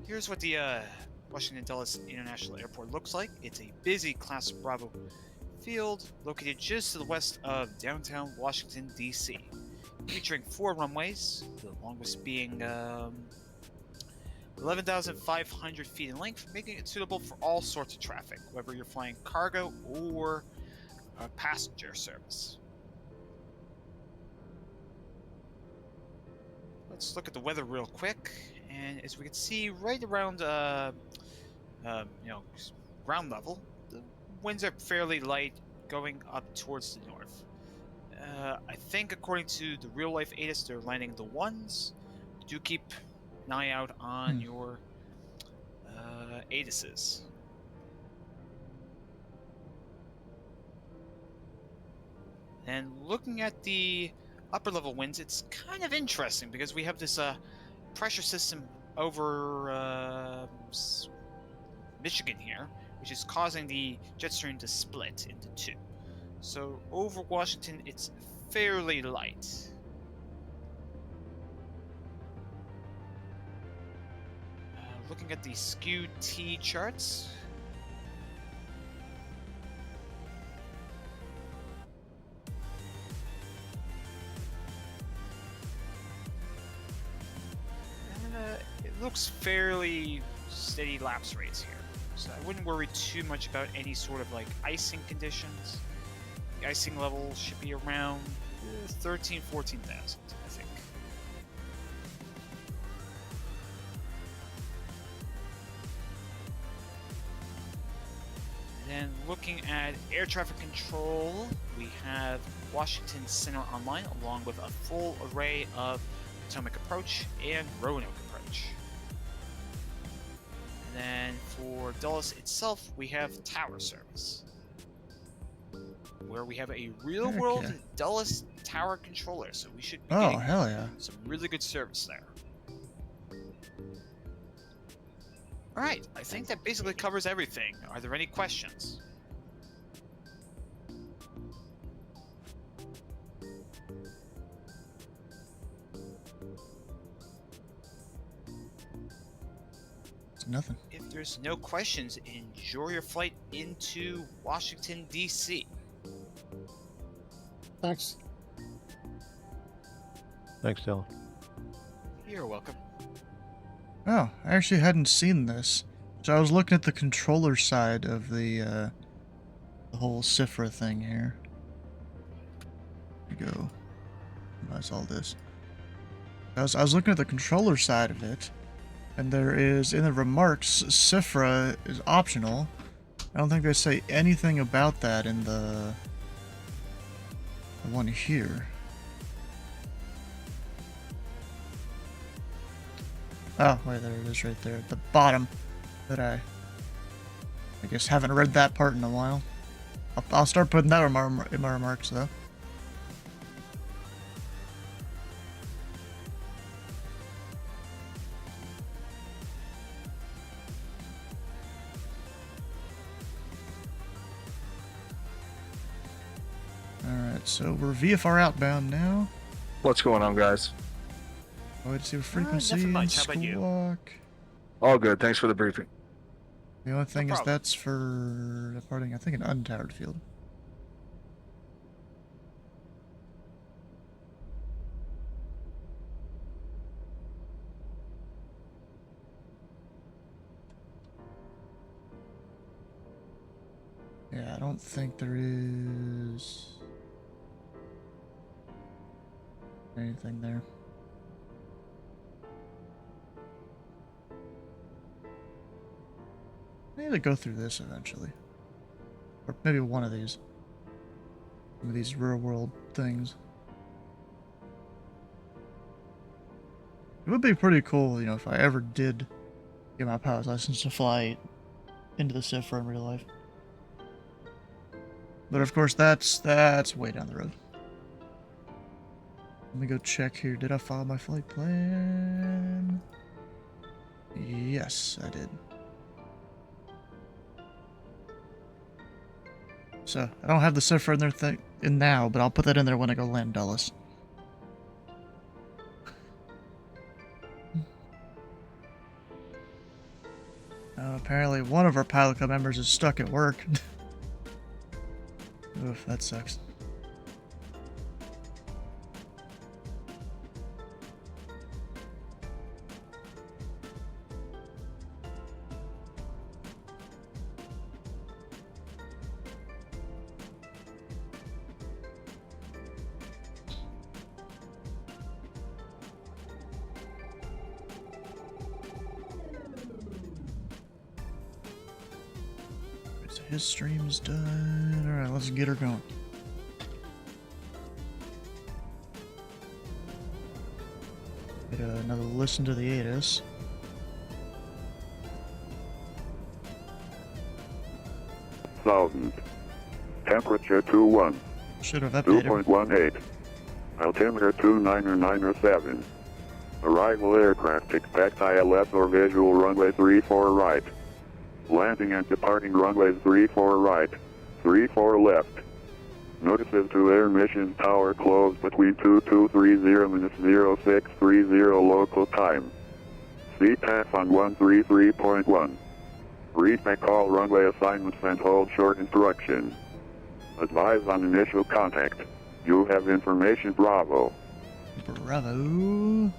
Here's what the Washington Dulles International Airport looks like. It's a busy Class Bravo field located just to the west of downtown Washington, D.C., featuring 4 runways, the longest being 11,500 feet in length, making it suitable for all sorts of traffic, whether you're flying cargo or passenger service. Let's look at the weather real quick, and as we can see, right around ground level, the winds are fairly light, going up towards the north. I think according to the real life ATIS, they're landing the 1s. Do keep an eye out on your ATISes. And looking at the upper level winds, it's kind of interesting because we have this pressure system over Michigan here, which is causing the jet stream to split into 2. So over Washington, it's fairly light. Looking at the skewed T charts. It looks fairly steady lapse rates here. So I wouldn't worry too much about any sort of like icing conditions. The icing level should be around 13,000, 14,000, I think. Then looking at air traffic control, we have Washington Center online along with a full array of Potomac approach and Roanoke approach. And then for Dulles itself, we have tower service, where we have a real-world Dulles tower controller, so we should be getting hell yeah. some really good service there. Alright, I think that basically covers everything. Are there any questions? It's nothing. If there's no questions, enjoy your flight into Washington, D.C. Thanks. Thanks, Dylan. You're welcome. Oh, I actually hadn't seen this. So I was looking at the controller side of the whole Cifra thing here. There we go. That's all this. I was looking at the controller side of it, and there is, in the remarks, Cifra is optional. I don't think they say anything about that in the one here. Oh, wait, there it is right there at the bottom. That I guess haven't read that part in a while. I'll start putting that in my remarks, though. Alright, so we're VFR outbound now. What's going on, guys? Wait to see frequency nothing and much. How about you? squawk. All good. Thanks for the briefing. The only thing is problem. that's for departing, I think, an untowered field. Yeah, I don't think there is anything there. need to go through this eventually. Or maybe one of these. Some of these real world things. It would be pretty cool, you know, if I ever did get my pilot's license to fly into the Cipher in real life. But of course, that's way down the road. Let me go check here. Did I follow my flight plan? Yes, I did. So, I don't have the Cipher in there in now, but I'll put that in there when I go land Dulles. Apparently one of our pilot club members is stuck at work. Oof, that sucks. His stream's done. Alright, let's get her going. Get another listen to the ATIS. Thousand. Temperature 21. Should have updated. 2.18. Altimeter 2997. Arrival aircraft expect ILS or visual runway 34 right. Landing and departing runways 34 right, 34 left. Notices to air mission tower closed between 2230 minutes 0630 local time. CTAF on 133.1. Read and call runway assignments and hold short instructions. Advise on initial contact. You have information Bravo. Bravo.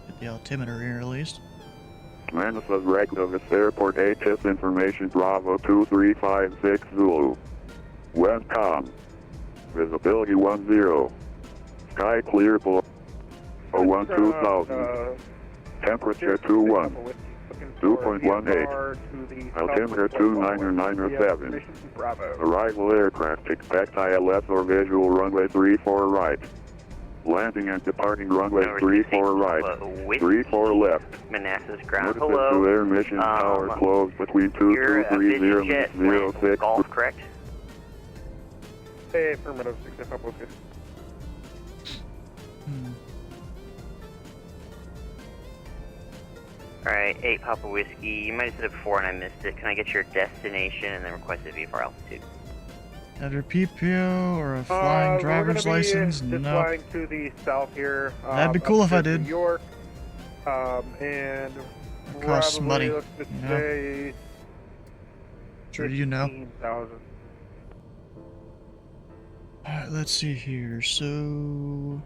Get the altimeter here at least. Manasas Reykjavik Airport ATIS information Bravo 2356 Zulu. Westcom. Visibility 10. Sky clear below 2000. Temperature 21. 2.18. Altimeter 2997. Arrival aircraft expect ILS or visual runway 34 right. Landing and departing runway 34 right, 34 left. Manassas ground. Notices to air mission tower closed between 2230 and 06. Golf, correct? Hey, affirmative, 6 Papa Whiskey. Alright, 8 Papa Whiskey. You might have said it before and I missed it. Can I get your destination and then request a VFR altitude? Have your PPO or a flying driver's license? Just No. flying to the south here. That'd be cool if I did. New York. And It costs money, looks to you know? say Sure, you know. 15,000. Alright, let's see here. So,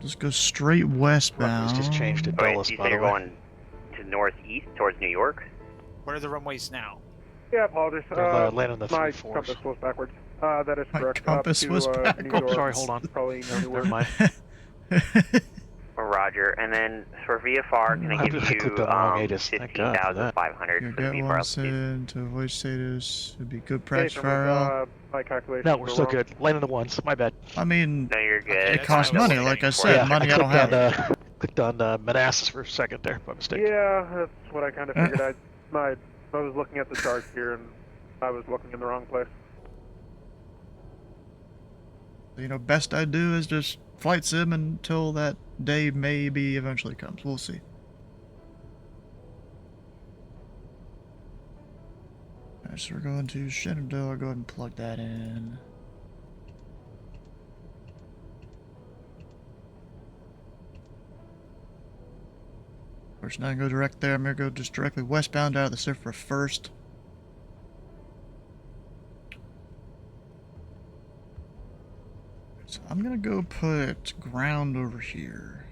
just go straight westbound. Runways just changed to Alright, Dulles, so you by said the you're way. going to northeast towards New York? What are the runways now? Yeah, apologies. They're landing the My 3-4s. compass was backwards. That is My correct. compass Up to, was New backwards. York. Sorry, hold on. Probably Never Newark. mind. Roger. And then for VFR, can I give I clicked you on the wrong ATIS. Thank God for that. 15,500 Your for the get VFR one altitude? sent to avoid status would be good Hey, practice from, for RL. my calculations No, we're were still wrong. good. Landing the ones. My bad. I mean, No, you're good. it That's costs fine. money, Double like I checking for said. you. Money I don't have. Clicked on Manassas for a second there by mistake. Yeah, that's what I kind of figured. I was looking at the charts here and I was looking in the wrong place. You know, best I do is just flight sim until that day maybe eventually comes. We'll see. Alright, so we're going to Shenandoah. I'll go ahead and plug that in. Of course, not gonna go direct there. I'm gonna go just directly westbound out of the Cipher first. So I'm gonna go put ground over here.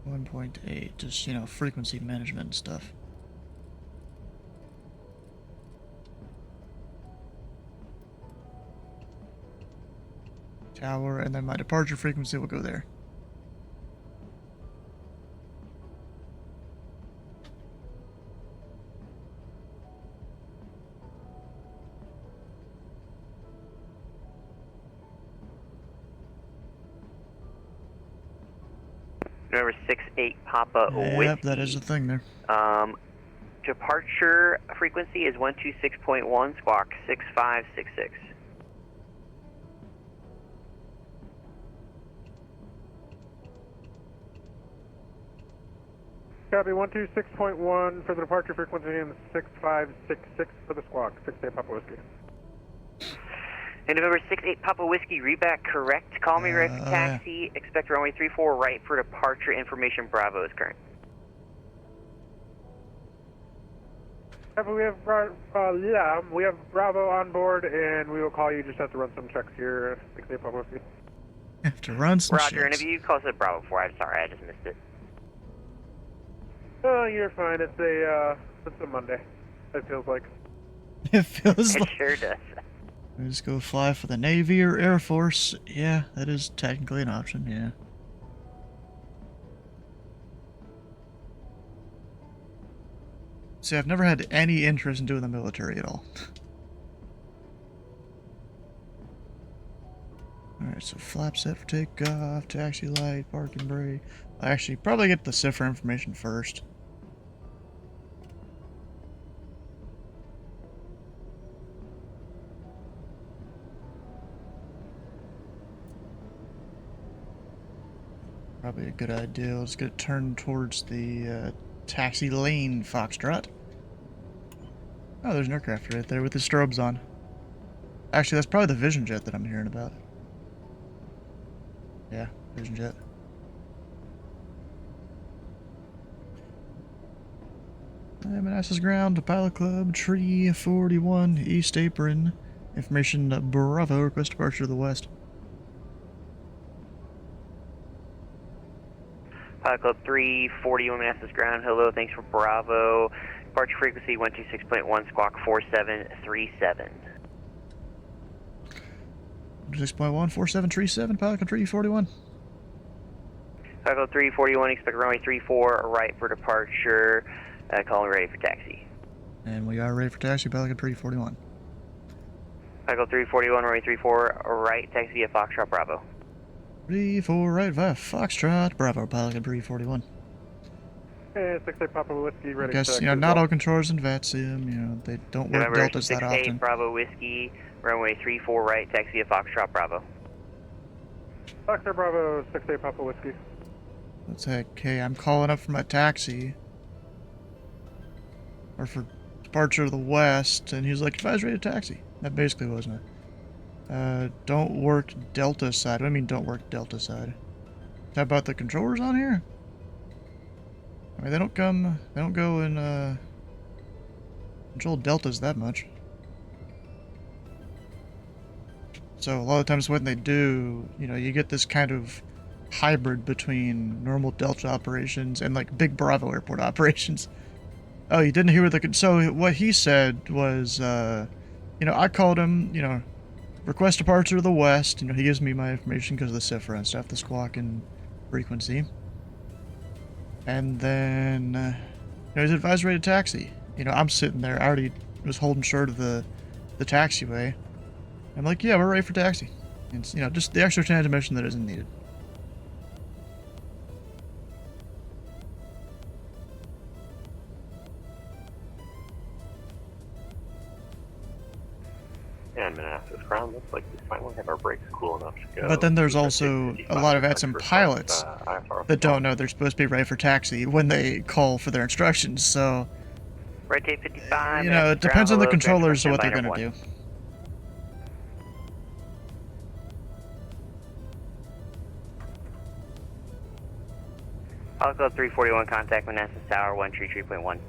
1.8, just, you know, frequency management and stuff. Tower, and then my departure frequency will go there. November 6-8 Papa Whiskey. Yep, that is a thing there. Departure frequency is 126.1, squawk 6566. Copy 126.1 for the departure frequency and 6566 for the squawk. 6-8 Papa Whiskey. And November 6-8 Papa Whiskey, read back correct. Call me right for taxi. Expect runway 34 right for departure. Information Bravo is current. We have Bravo on board, and we will call you. Just have to run some checks here. 6-8 Papa Whiskey. Have to run some Roger, and checks. if you call it Bravo 4, I'm sorry, I just missed it. Oh, you're fine. It's a Monday. It feels like. It feels It like. sure does. Just go fly for the Navy or Air Force. Yeah, that is technically an option, yeah. See, I've never had any interest in doing the military at all. Alright, so flap set for takeoff, taxi light, parking brake. I actually probably get the cipher information first. Probably a good idea. Let's get it turned towards the taxi lane, Foxtrot. Oh, there's an aircraft right there with the strobes on. Actually, that's probably the Vision Jet that I'm hearing about. Yeah, Vision Jet. Manassas ground to Pilot Club, Tree 41, East Apron. Information Bravo, request departure to the west. Pilot Club 341 Manassas ground, hello, thanks for Bravo. Departure frequency 126.1, squawk 4737. 6.1, 4737, Pilot Club 341. Pilot Club 341, expect runway 34 right for departure. Calling ready for taxi. And we are ready for taxi, Pilot Club 341. Pilot Club 341, runway 34 right, taxi via Foxtrot Bravo. 34 right via Foxtrot, Bravo, Pilot Club 341. And 6-8 Papa Whiskey, ready I guess, to you know, not all controllers in VATSIM, you know, they don't work November deltas that 6-8 often. Bravo Whiskey, runway 34 right, taxi via Foxtrot Bravo. Foxtrot Bravo, 6-8 Papa Whiskey. Let's say, okay, I'm calling up for my taxi. Or for departure to the west, and he's like, advisory to taxi. That basically wasn't it. Don't work Delta side. What do I mean don't work Delta side? How about the controllers on here? I mean, they don't go in, control deltas that much. So a lot of times when they do, you know, you get this kind of hybrid between normal Delta operations and like big Bravo airport operations. Oh, you didn't hear what so what he said was, you know, I called him, you know, request departure to the west. You know, he gives me my information because of the cipher and stuff, the squawk and frequency. And then, you know, he's advisory to taxi. You know, I'm sitting there, I already was holding short of the taxiway. I'm like, yeah, we're ready for taxi. And it's, you know, just the extra transmission that isn't needed. And Manassas ground looks like we finally have our brakes cool enough to go. But then there's also a lot of VATSIM pilots that don't know they're supposed to be ready for taxi when they call for their instructions, so... Right, Tape 55. You know, it depends on the controllers of what they're going to do. Pilot Club 341, contact Manassas Tower 133.1.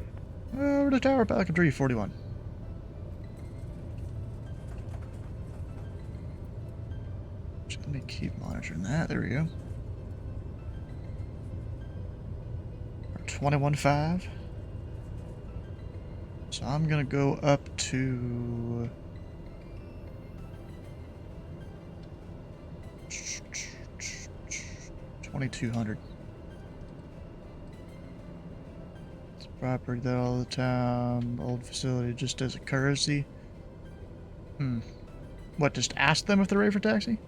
Over to Tower, Pilot Club 341. Let me keep monitoring that. There we go. 21.5. So I'm gonna go up to 2200. It's property that all the time. Old facility just as a courtesy. What, just ask them if they're ready for taxi?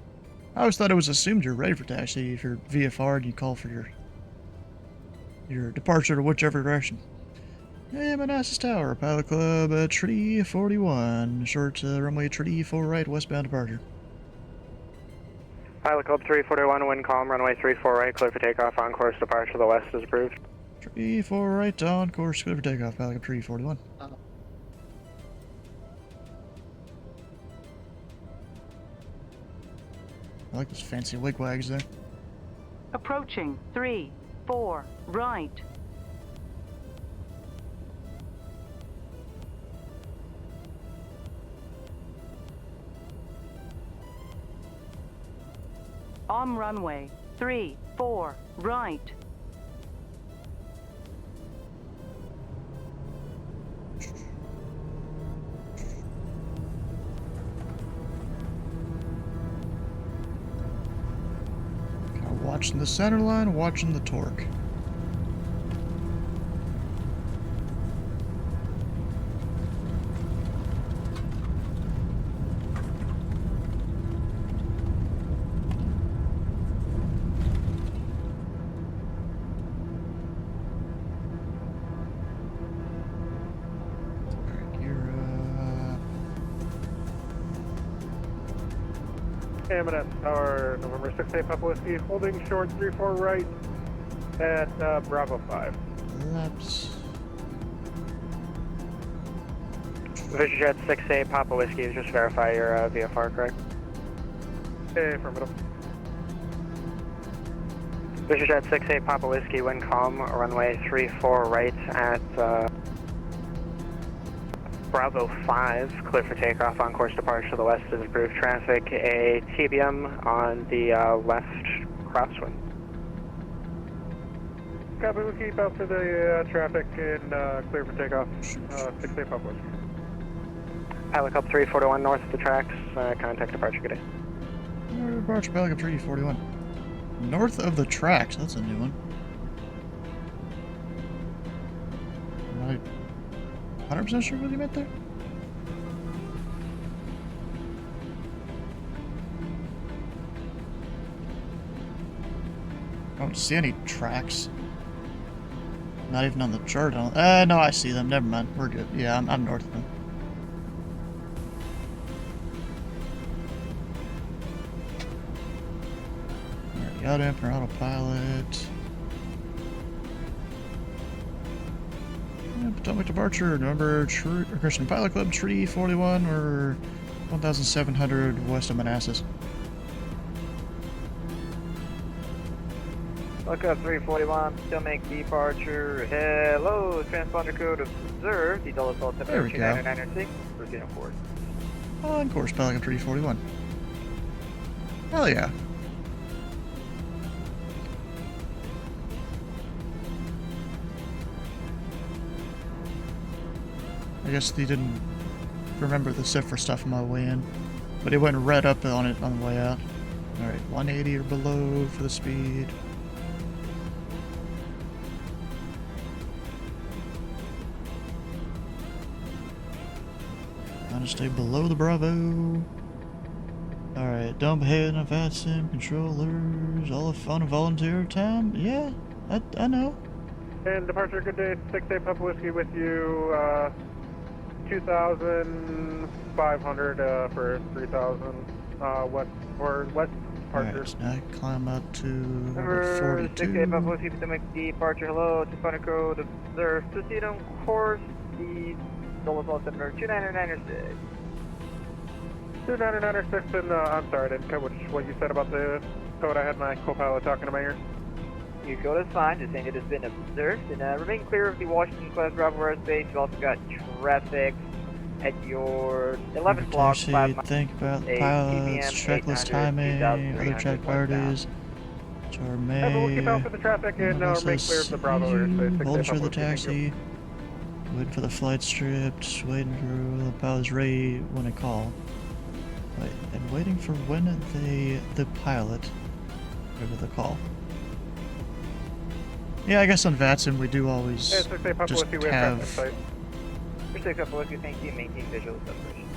I always thought it was assumed you're ready for taxi if you're VFR and you call for your your departure to whichever direction. Hey, Manassas Tower, Pilot Club, Tree 41. Short runway Tree 4 right, westbound departure. Pilot Club 341, wind calm, runway 34 right, clear for takeoff, on course departure to the west is approved. Tree 4 right, on course, clear for takeoff, Pilot Club Tree 41. I like those fancy wigwags there. Approaching 3, 4, right. On runway 3, 4, right. Kind of watching the center line, watching the torque. Ammonite Tower, November 6-8 Papa Whiskey, holding short 3-4 right at Bravo 5. Laps. VisionJet 6-8 Papa Whiskey, just verify your VFR correct. Affirmative. VisionJet 6-8 Papa Whiskey, wind calm, runway 34 right at Bravo 5, clear for takeoff, on course departure to the west is approved traffic, a TBM on the left crosswind. Copy, we'll keep out for the traffic and clear for takeoff, 6-8 Papa Whiskey. Pilot Club 341 north of the tracks, contact departure, good day. Departure, Pilot Club 341. North of the tracks, that's a new one. Am I 100% sure what you meant there? I don't see any tracks. Not even on the chart. No, I see them. Never mind. We're good. Yeah, I'm north of them. Alright, got him for autopilot. Potomac departure, November, Christian Pilot Club, Tree 41, or 1,700 west of Manassas. Look up 341, still make departure. Hello, transponder code observed. The Dulles Altimeter There we go. 29996. Proceed on course. On course, Pilot Club 341. Hell yeah. I guess they didn't remember the cipher stuff on my way in, but it went red up on it on the way out. Alright, 180 or below for the speed. Trying to stay below the Bravo. Alright, dump head and VATSIM controllers, all on a volunteer time? Yeah, I know. And departure, good day, 6-8 Papa Whiskey with you, 2,500 for 3,000 west or west departure. Alright, so now I climb up to Number 42. 6-8 Papa Whiskey, Potomac departure. Hello, transponder code observed. Proceed on course. The Dulles Altimeter 29996. 29996, and I'm sorry, I didn't catch what you said about the code. I had my co-pilot talking to my ear. Your code is fine, just saying it has been observed. And remain clear of the Washington class Bravo airspace. You've also got traffic at your 11th block. Think about the pilots, checklist timing, other check priorities. We'll keep out for the traffic and remain clear of the Bravo airspace. Holding for the taxi. Waiting for the flight strip. Just waiting for the pilot's ready when I call. Wait, and waiting for when the pilot give the call. Yeah, I guess on VATSIM we do always just have... Thank you, maintain visual separation.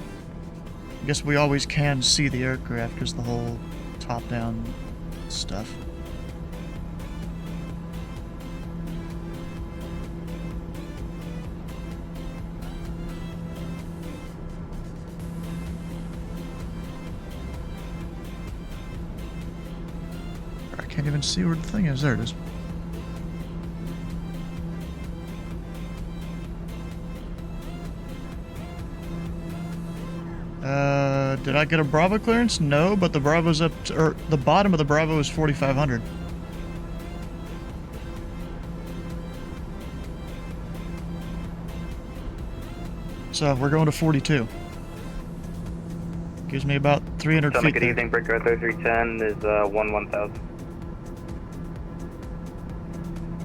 I guess we always can see the aircraft because the whole top-down stuff. Can't even see where the thing is. There it is. Did I get a Bravo clearance? No, but the Bravo's up to, or the bottom of the Bravo is 4,500. So we're going to 42. Gives me about 300 feet. Good evening, Breaker 3310 is 11000.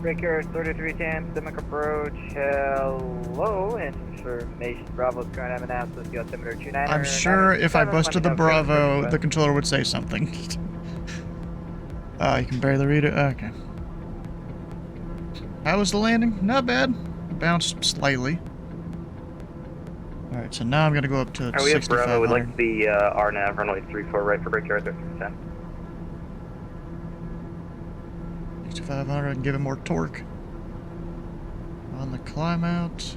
Breaker 3310, Stomach approach, hello, information, Bravo's current M&S with the altimeter 29. I'm sure if I busted the Bravo, the controller would say something. Oh, you can barely read it? Okay. How was the landing? Not bad. Bounced slightly. Alright, so now I'm gonna go up to 6500. We have Bravo, would like to be RNAV, runway 34 right for Breaker 3310. 6500, I can give it more torque. On the climb out.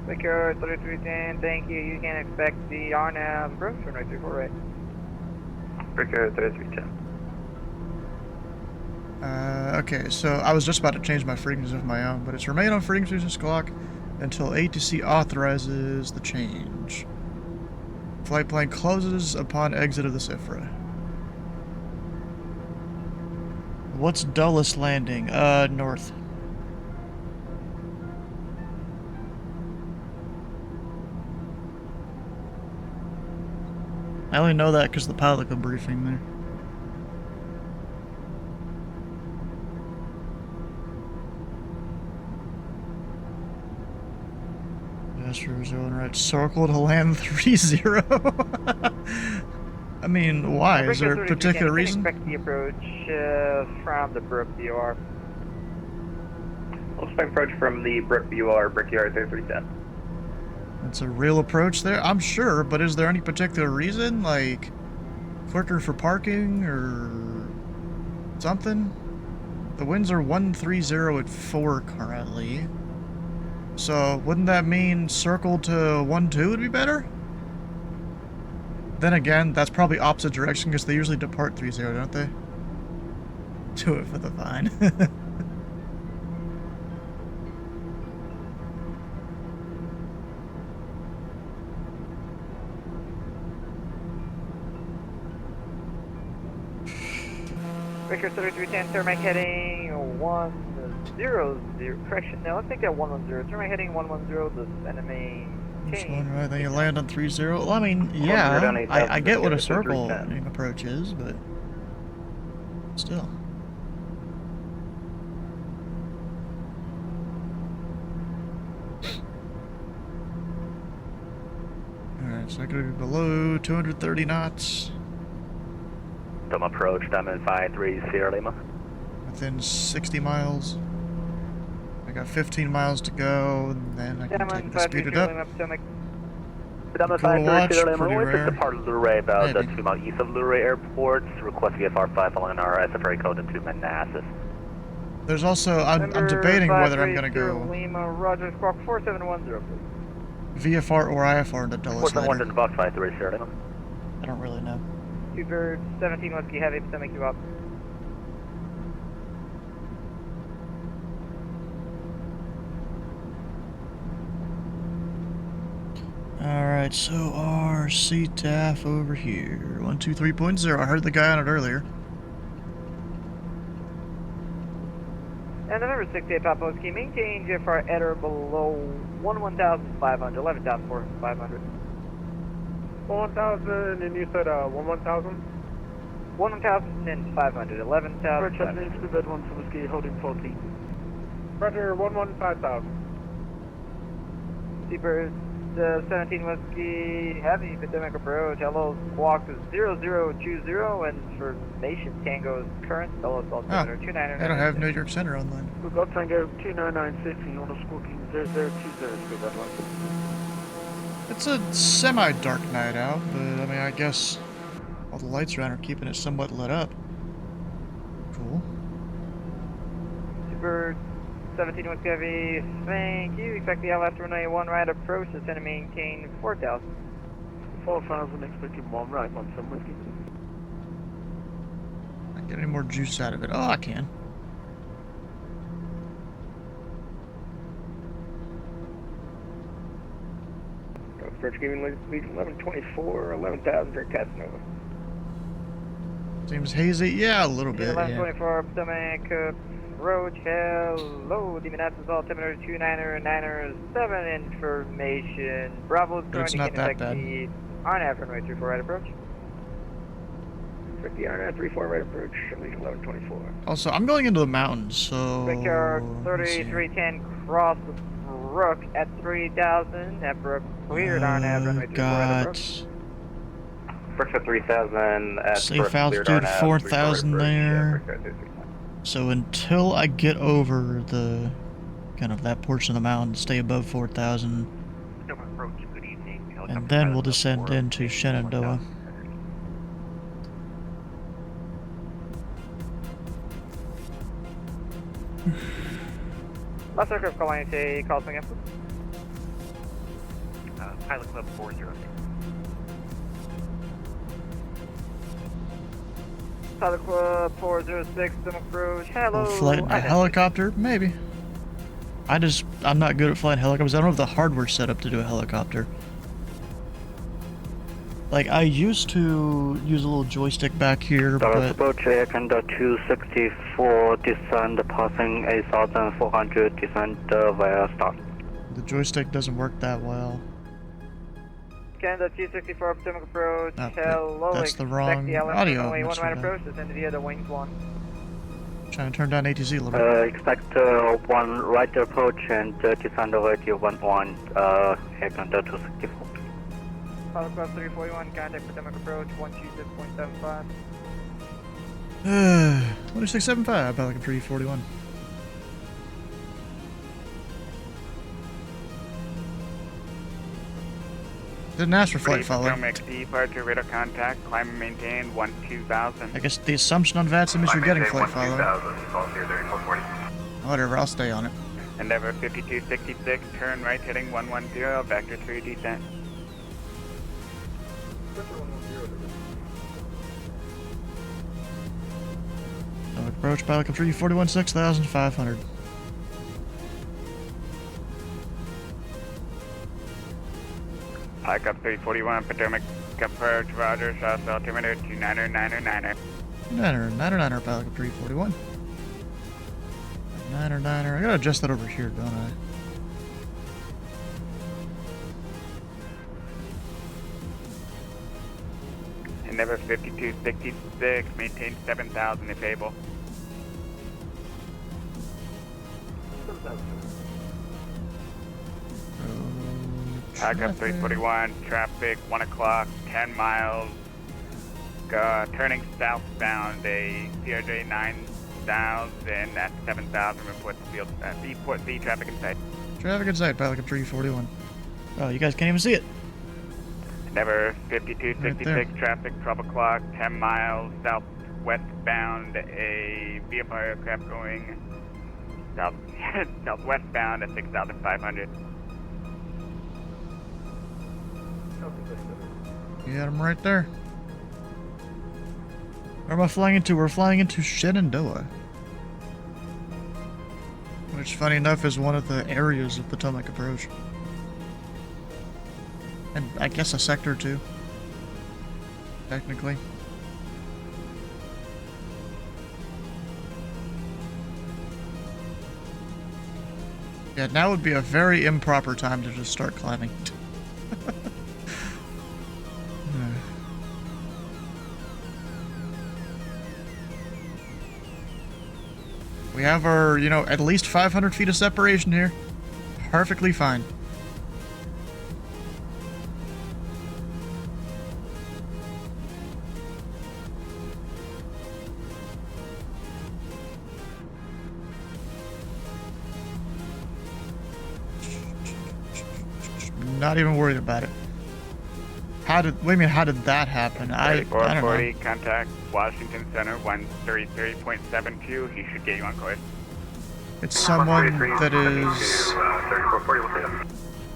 Breaker 3310, thank you. You can expect the RNAV approach, runway 34 right. Breaker 3310. Okay, so I was just about to change my frequencies of my own, but it's remain on frequencies clock until ATC authorizes the change. Flight plan closes upon exit of the CIFRA. What's Dulles landing? North. I only know that because the pilot got briefing there. Zone right circle to land 3-0. I mean, why? Is there a particular reason? Expect the approach from the Brook BUR. We'll expect approach from the Brook BUR, Brickyard 3310. That's a real approach there? I'm sure, but is there any particular reason? Like, quicker for parking or something? The winds are 130 at 4 currently. So, wouldn't that mean circle to 1-2 would be better? Then again, that's probably opposite direction because they usually depart 3-0, don't they? Do it for the fine. Breaker 3310, thermic heading 100, correction, no, let's take that 110, thermic heading 110, the enemy Which one, right? Then you land on 3-0. Well, I mean, yeah, I get what a circle approach is, but still. Alright, so I gotta be below 230 knots. Dumb approach, Diamond 530 Lima. Within 60 miles. I got 15 miles to go, and then I can take the speed it up. Diamond Cool watch, 530 Lima, pretty we rare. took the part of Luray about Maybe. 2 miles east of Luray Airport. Request VFR 5 following our SFRA code into Manassas. There's also, I'm debating whether I'm gonna go Lima, Roger, squawk 4710, please. VFR or IFR into Dulles later. 4710 Box 530 Lima. I don't really know. 2 birds, 17 Whiskey Heavy, Potomac, you up. Alright, so our CTAF over here. 123.0. I heard the guy on it earlier. And November 68 Papa Whiskey, maintain GFR at or below 11,500, 11,500. 1,000, and you said 1,000? 1,500, 11,000. Roger, needs to bed 1 for Whiskey, holding 14. Roger, 1,500. Seabird, 17 Whiskey Heavy, Potomac approach, hello, squawk is 0020, and information Tango's current, Dulles altimeter 299. I don't have New York Center online. We've got Tango 2996, and you're on a squawking 0020, for that one. It's a semi-dark night out, but I mean, I guess all the lights around are keeping it somewhat lit up. Cool. Seabird, 17 Whiskey Heavy, thank you. Expect the LS runway 1 right approach, descend and maintain 4,000. 4,000, expecting 1 right, 1 some whiskey. Not get any more juice out of it. Oh, I can. Approach giving lead 1124, 11,000 for Casanova. Seems hazy. Yeah, a little bit. Yeah. 1124, Potomac Approach, hello, the Manassas altimeter 299er 7 information. Bravo's But going it's to not get that bad. the RNAV runway 34 right approach. For the RNAV 34 right approach, lead 1124. Also, I'm going into the mountains, so... Brickyard let's see. 3310, cross the brook at 3000. That brook cleared RNAV runway 34 right approach. Brooks at 3000 at Safe altitude 4,000 there. So until I get over the kind of that portion of the mountain, stay above 4,000, and then we'll descend into Shenandoah. Last aircraft calling to call again, please. Pilot Club 406. Pilot Club 406, some approach, hello. Flying a helicopter? Maybe. I'm not good at flying helicopters. I don't have the hardware set up to do a helicopter. Like, I used to use a little joystick back here, but... Approach and 264, descend passing 8,400, descend via start. The joystick doesn't work that well. Canada 264, Potomac approach, Oh, hello. that's the Expect wrong the LM audio. runway 1 Must right be approach, descend via the wings 1. Trying to turn down ATC a little bit. Expect 1 right approach and descend over to 11, Canada 264. Pilot Club 341, contact Potomac approach, 126.75. 2675, Pelican 341. Didn't ask for flight follow. Departure radar contact, climb and maintain 12,000. I guess the assumption on VATSIM is you're getting flight follow. 440. Whatever, I'll stay on it. Endeavor 5266, turn right heading 110, vector 3 descent. Approach Pelican 341, 6,500. Hike up 341, Potomac approach, roger, south altimeter 299er. 9er, Pelican 341. 9er. I gotta adjust that over here, don't I? Endeavor 5266, maintain 7,000 if able. Hike up 341, traffic 1 o'clock, 10 miles. Turning southbound, a CRJ 9000 at 7,000, report the traffic in sight. Traffic in sight, Pelican 341. Oh, you guys can't even see it. Endeavor 5266, Right traffic 12 o'clock, 10 miles, southwestbound, a vehicle aircraft going southwestbound at 6,500. You got him right there. Where am I flying into? We're flying into Shenandoah. Which, funny enough, is one of the areas of Potomac approach. And I guess a sector too. Technically. Yeah, now would be a very improper time to just start climbing. We have our, at least 500 feet of separation here. Perfectly fine. Not even worried about it. What do you mean, how did that happen? I don't know. 440, contact Washington Center 133.72. He should get you on course. It's someone that is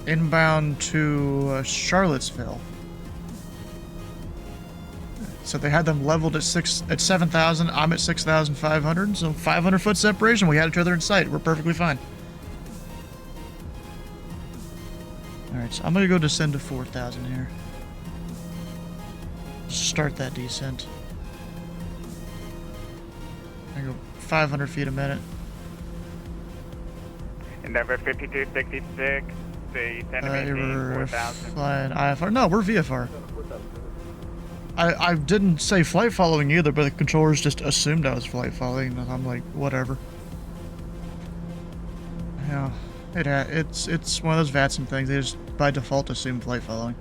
inbound to Charlottesville. So they had them leveled at 7,000. I'm at 6,500. So 500 foot separation. We had each other in sight. We're perfectly fine. All right, so I'm gonna go descend to 4,000 here. Start that descent. I go 500 feet a minute. Endeavor 5266, the 10 to maintain 4,000. Flying IFR. No, we're VFR. I didn't say flight following either, but the controllers just assumed I was flight following, and I'm like, whatever. Yeah, it's one of those VATSIM things. They just by default assume flight following.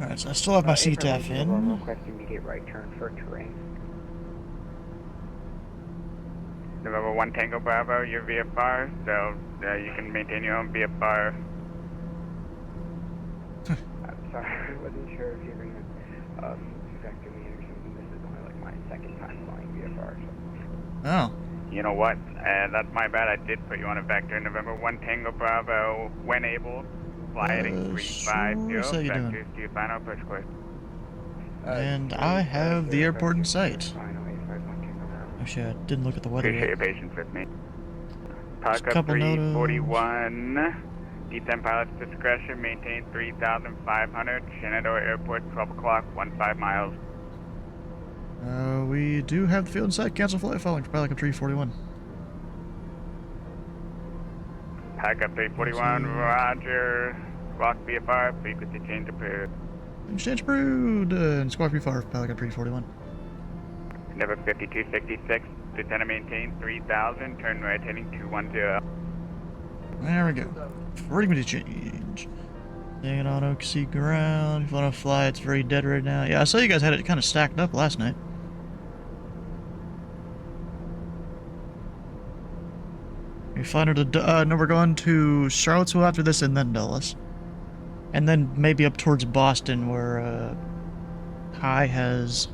Alright, so I still have my CTAF in. Request immediate right turn for terrain. November 1 Tango Bravo, you're VFR, so you can maintain your own VFR. I'm sorry, I wasn't sure if you were going to vector me or something. This is only like my second time flying VFR. So. Oh. You know what? That's my bad. I did put you on a vector. November 1 Tango Bravo, when able, fly heading 350. Vectors to your final push course. And I have the airport in sight. Actually, I didn't look at the weather Appreciate yet. your patience with me. Just Park a up couple 341. D10 pilot's discretion, maintain 3,500. Shenandoah Airport, 12 o'clock, 15 miles. We do have the field in sight. Cancel flight following for Pelican 341. Pack up 341, roger. Rock VFR, frequency change approved. Exchange approved. And squawk VFR for Pelican 341. Endeavor 5266, Lieutenant maintain 3,000, turn right heading 210. There we go. Frequency change. Hanging on OC ground. If you want to fly, it's very dead right now. Yeah, I saw you guys had it kind of stacked up last night. We flying to no, we're going to Charlottesville after this, and then Dulles, and then maybe up towards Boston, where Kai has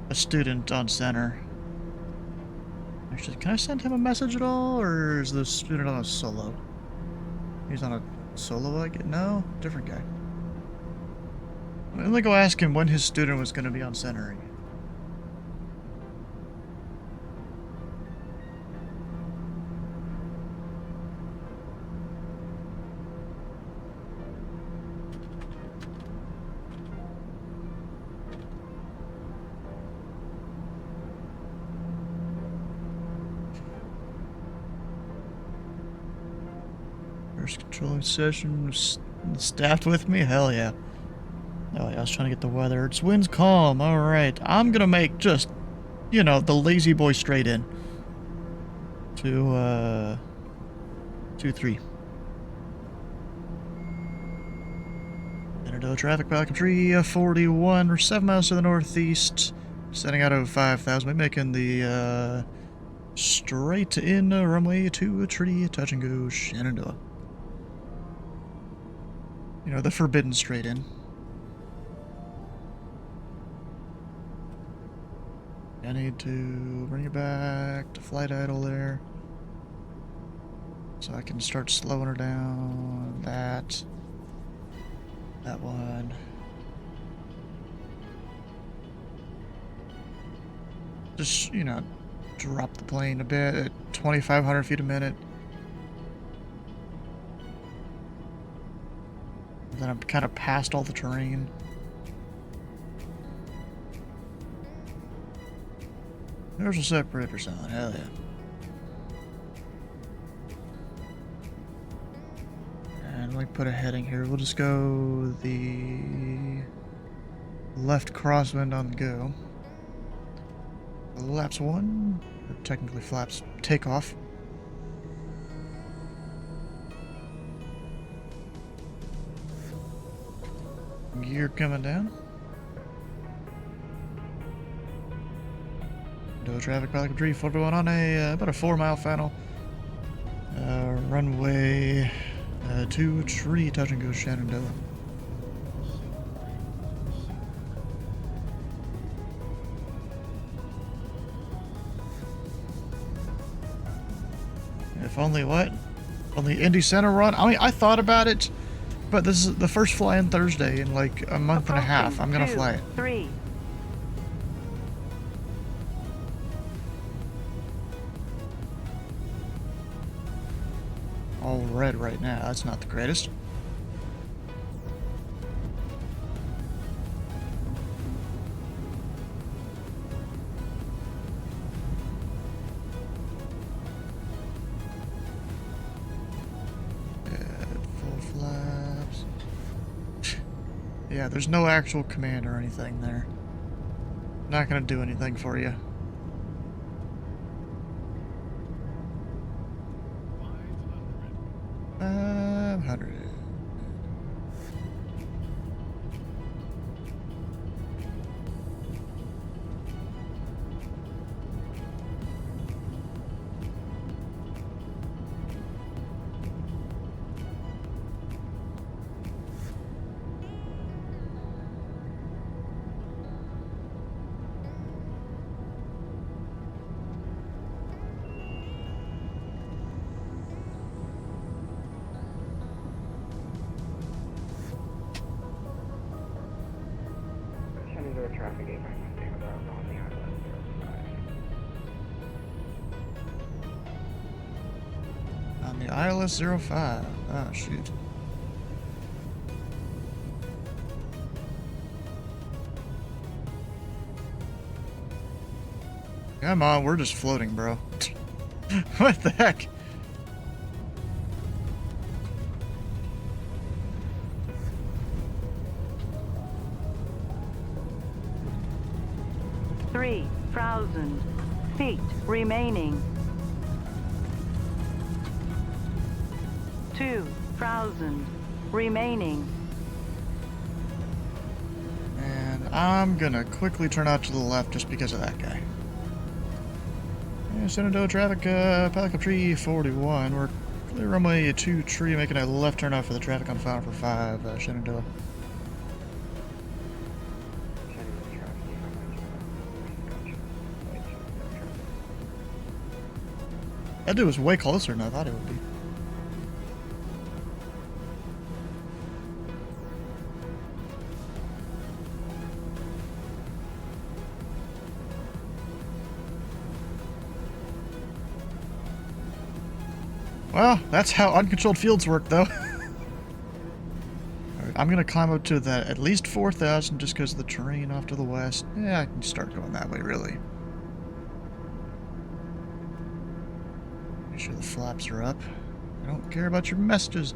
a student on center. Actually, can I send him a message at all, or is the student on a solo? He's on a solo, I get no, different guy. Let me go ask him when his student was going to be on center. First controlling session, staffed with me? Hell yeah. Oh yeah, I was trying to get the weather. It's wind's calm, alright. I'm gonna make just, you know, the lazy boy straight in. To, 2-3. Shenandoah traffic, Pelican 341, we're 7 miles to the northeast. Setting out of 5,000, we're making the, straight in runway 23, touch and go, Shenandoah. You know, the forbidden straight in. I need to bring it back to flight idle there. So I can start slowing her down. That one. Just, you know, drop the plane a bit at 2,500 feet a minute. Then I'm kind of past all the terrain. There's a separator sound, hell yeah. And let me put a heading here. We'll just go the left crosswind on the go. Laps 1, or technically flaps takeoff. Gear coming down. Do traffic, Pelican 341 on a about a 4-mile final. Runway 23, touch and go Shenandoah. If only what? On the Indy Center run? I mean, I thought about it. But this is the first fly-in Thursday in like a month and a half. I'm gonna fly it. 3. All red right now. That's not the greatest. Yeah, there's no actual command or anything there. Not gonna do anything for you. $500. Shenandoah traffic 8 On the ILS 05. Oh, shoot. Come on, we're just floating, bro. What the heck? Three 3,000 feet remaining. 2,000 remaining. And I'm gonna quickly turn out to the left just because of that guy. Yeah, Shenandoah traffic, Pelican Tree 41. We're clear runway 23, making a left turn out for the traffic on final for 5, Shenandoah. That dude was way closer than I thought it would be. Well, that's how uncontrolled fields work, though. Alright, I'm gonna climb up to that at least 4,000 just because of the terrain off to the west. Yeah, I can start going that way, really. Make sure the flaps are up. I don't care about your messages.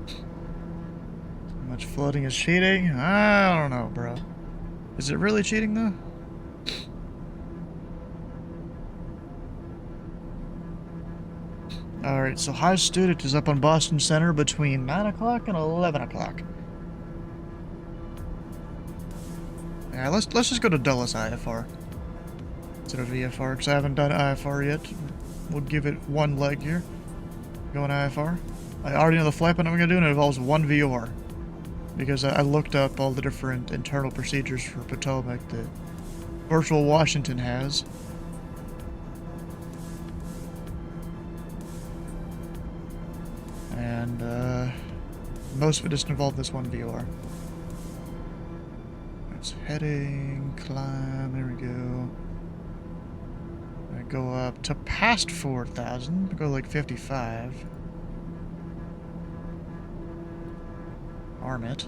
How much floating is cheating? I don't know, bro. Is it really cheating, though? Alright, so High Student is up on Boston Center between 9 o'clock and 11 o'clock. Yeah, let's just go to Dulles IFR instead of VFR, because I haven't done IFR yet. We'll give it one leg here. Going IFR. I already know the flight plan I'm going to do, and it involves one VOR. Because I looked up all the different internal procedures for Potomac that Virtual Washington has. And most of it just involved this one VOR. It's heading, climb, there we go. I go up to past 4,000, go like 55. Arm it.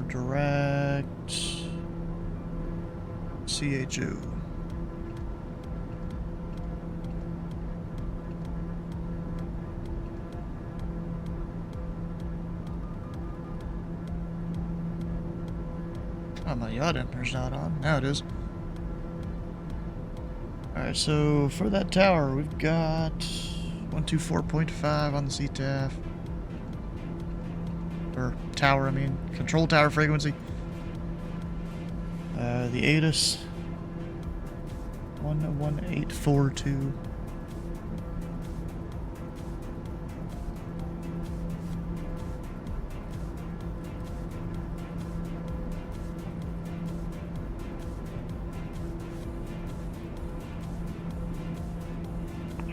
Direct CHO. Oh, my yacht emperor's not on. Now it is. Alright, so for that tower, we've got 124.5 on the CTAF. Or tower, I mean. Control tower frequency. The ATIS 11842.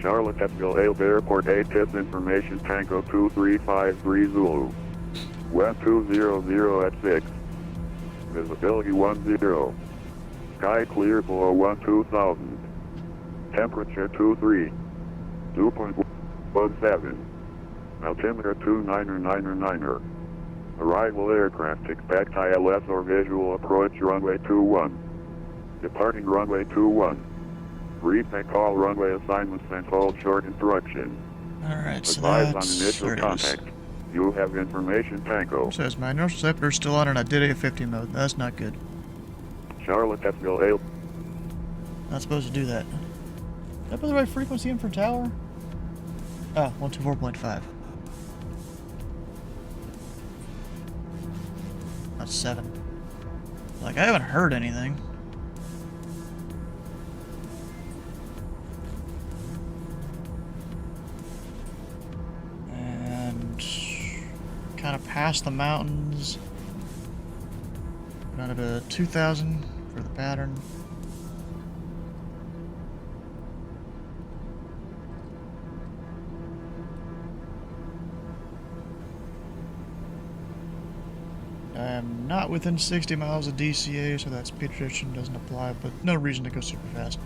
Charlotte Epsville Hale Airport ATIS information Tango 2353 Zulu. Wind 200 at 6. Visibility 10. Sky clear below 2000. Temperature 23. 2.17. Altimeter 2999er. Arrival aircraft expect ILS or visual approach runway 21. Departing runway 21. Repeat call runway assignments and hold short instruction. Alright, so Advise on that's... initial there it is. contact. You have information Tango. It says my inertial receptor is still on and I did A50 mode. That's not good. Charlotte Epsville Hale. Not supposed to do that. Did I put the right frequency in for tower? Oh, 124.5. That's 7. Like, I haven't heard anything. And kind of past the mountains. Down to 2,000 for the pattern. I am not within 60 miles of DCA, so that speed restriction doesn't apply, but no reason to go super fast.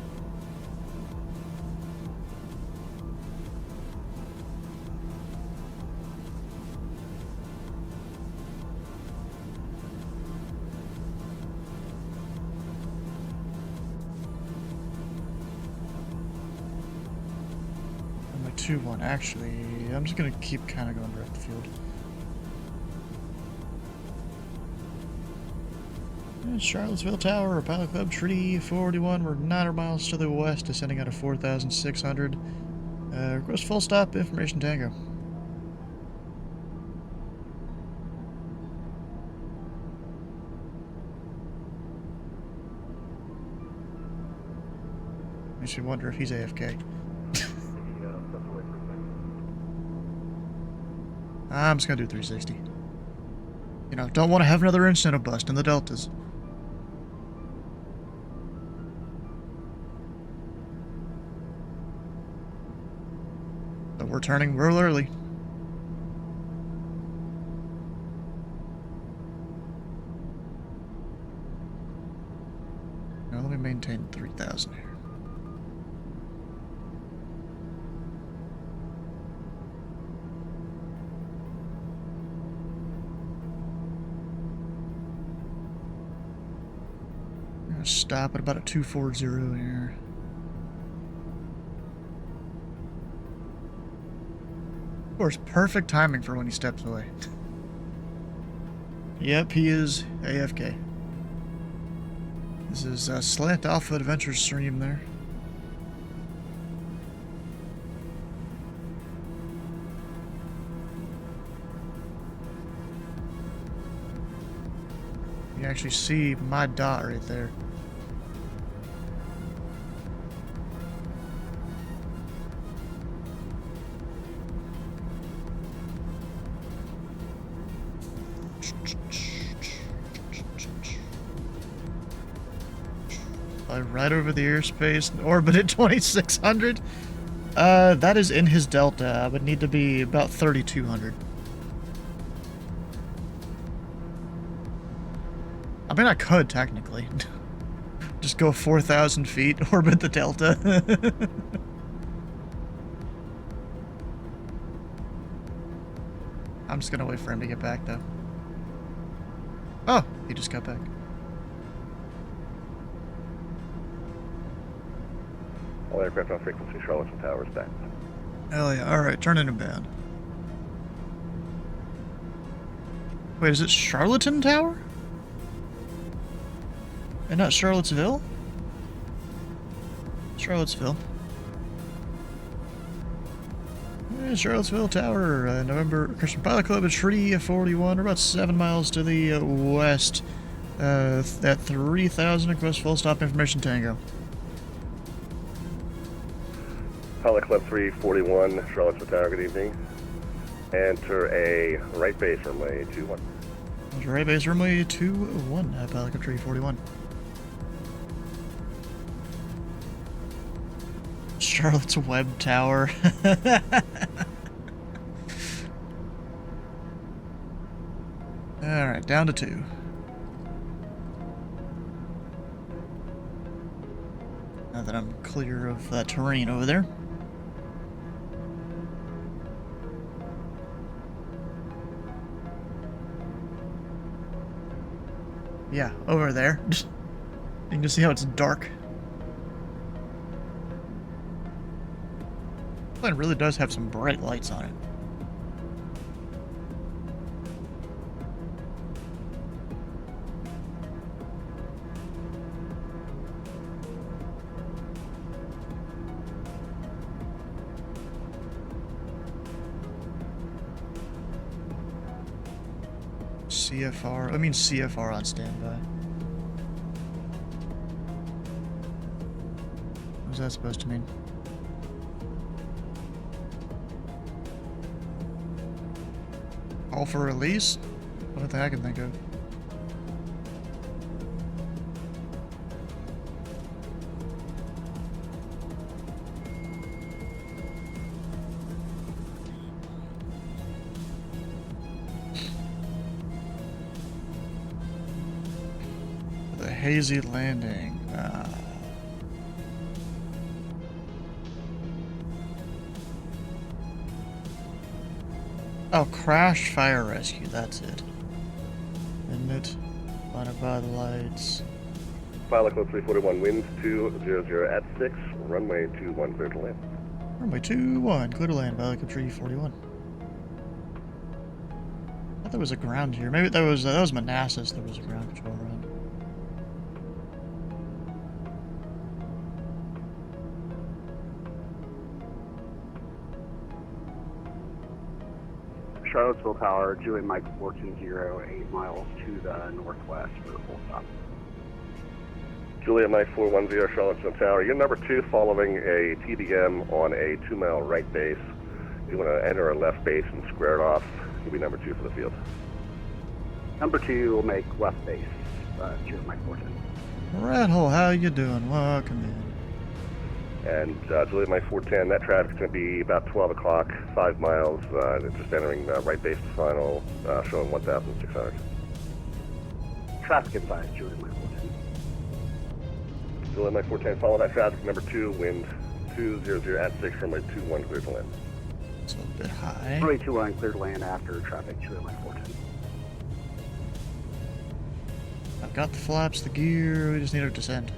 And my 2-1, actually, I'm just gonna keep kind of going direct field. Charlottesville Tower, Pilot Club Tree 41, we're 900 miles to the west, descending out of 4,600. Request full stop, information Tango. Makes me wonder if he's AFK. I'm just gonna do 360. You know, don't want to have another incentive bust in the deltas. But we're turning real early. Now let me maintain 3,000 here. Stop at about a 240 here. Of course, perfect timing for when he steps away. Yep, he is AFK. This is Slant Alpha Adventure stream there. You actually see my dot right there. Right over the airspace, orbit at 2,600. That is in his delta. I would need to be about 3,200. I mean, I could technically just go 4,000 feet, orbit the delta. I'm just gonna wait for him to get back, though. Oh, he just got back. All aircraft on frequency, Charlottesville Tower is back. Hell yeah, alright, turning him down. Wait, is it Charlatan Tower? And not Charlottesville? Charlottesville. Yeah, Charlottesville Tower, November, Christian Pilot Club at Tree 41, we're about 7 miles to the west. At 3,000, request full stop information Tango. Pilot Club 341, Charlottesville Tower, good evening. Enter a right base runway 21. Right base runway 21, Pilot Club 341. Charlotte's Web Tower. Alright, down to 2. Now that I'm clear of that terrain over there. Yeah, over there. You can just see how it's dark. The plane really does have some bright lights on it. CFR on standby. What's that supposed to mean? Call for release? What the heck I can think of? Hazy landing. Oh, crash fire rescue. That's it. Isn't it? Blinded by the lights. Pilot code 341, winds 200 at 6, runway 21, clear to land. Runway 21, clear to land, pilot code 341. I thought there was a ground here. Maybe that was Manassas. There was a ground control run. Charlottesville Tower, Juliet Mike 14-0, 8 miles to the northwest for a full stop. Juliet Mike 410, Charlottesville Tower. You're number 2 following a TDM on a 2-mile right base. You want to enter a left base and square it off. You'll be number 2 for the field. Number 2 will make left base, Juliet Mike 410. Rat Hole, how you doing? Welcome in. And Juliet Mike 410, that traffic's going to be about 12 o'clock, 5 miles, just entering right base to final, showing 1,600. Traffic advised, Juliet Mike 410. Juliet Mike 410, follow that traffic, number 2, wind 200 at 6, runway 21, clear to land. It's a little bit high. Runway 21, clear to land after traffic, Juliet Mike 410. I've got the flaps, the gear, we just need to descend.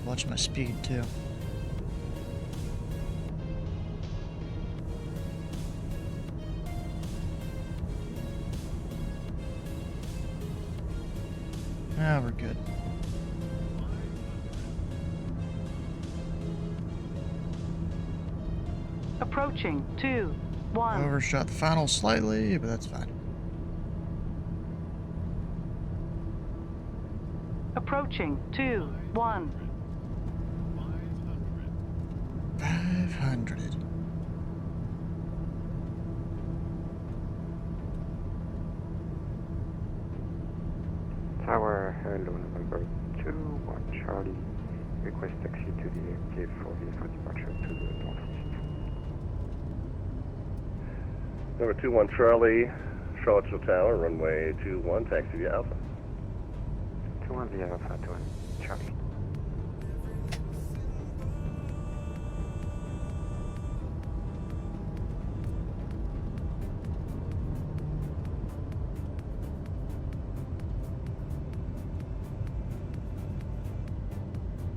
Watch my speed too. Ah, we're good. Approaching 2, 1. Overshot the final slightly, but that's fine. Approaching 2, 1. 500. Tower, hello, November 2, 1 Charlie. Request taxi to the MK for departure to the northeast. Number 21 Charlie, Charlottesville Tower, runway 21, taxi via Alpha. 21 via Alpha, 21 Charlie.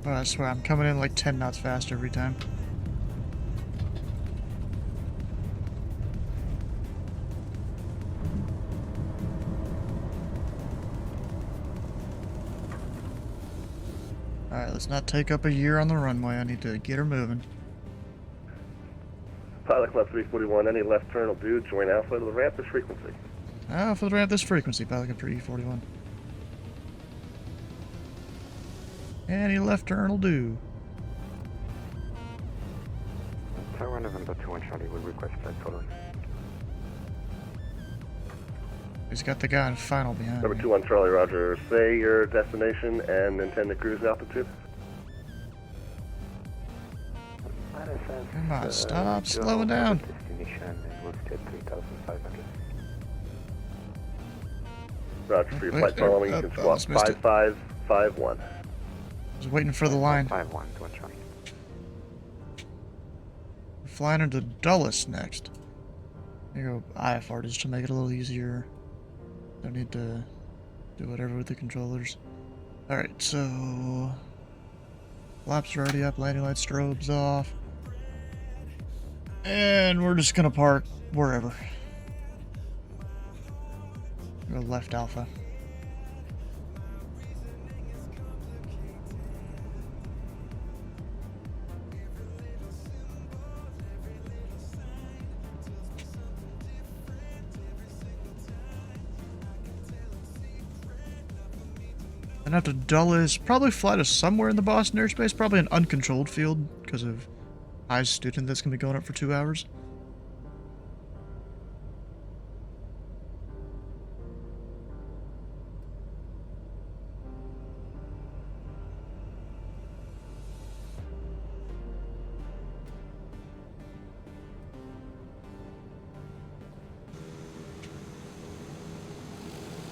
Oh, I swear, I'm coming in like 10 knots faster every time. Alright, let's not take up a year on the runway. I need to get her moving. Pilot Club 341, any left turn will do. Join Alpha to the ramp this frequency. Alpha to the ramp this frequency, pilot Club 341. Any left turn will do. Tower November 2 1 Charlie will request flight following. He's got the guy on final behind Number me. 2 on Charlie, roger. Say your destination and intended cruise altitude. Come on, stop slowing down. Roger, for your flight following, you can squawk 5551. I was waiting for the line. 51 to 1 Charlie. We're flying into Dulles next. There you go, IFR just to make it a little easier. Don't need to do whatever with the controllers. Alright, so... Flaps are already up, landing light strobes off. And we're just gonna park wherever. Go left alpha. And after Dulles, probably fly to somewhere in the Boston airspace, probably an uncontrolled field because of high student that's gonna be going up for 2 hours.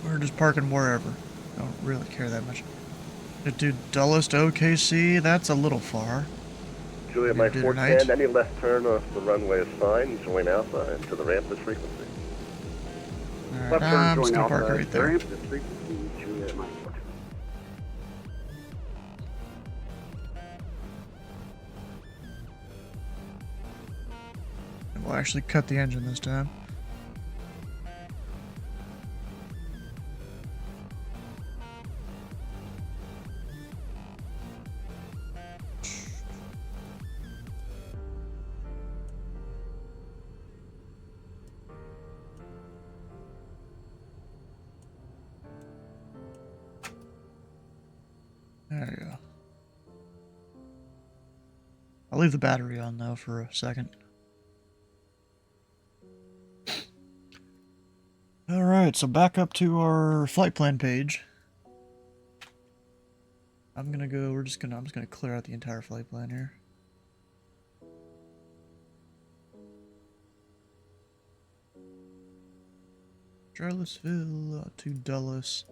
We're just parking wherever. Don't really care that much. To do Dulles to OKC, that's a little far. Juliet, Mike 410, any left turn off the runway is fine. Join Alpha into the ramp this frequency. Alright, Left I'm turn, just join gonna park Alpha, right there. ramp, this frequency, Juliet, Mike 410. And we'll actually cut the engine this time. There you go. I'll leave the battery on though for a second. Alright, so back up to our flight plan page. I'm just gonna clear out the entire flight plan here. Charlottesville to Dulles.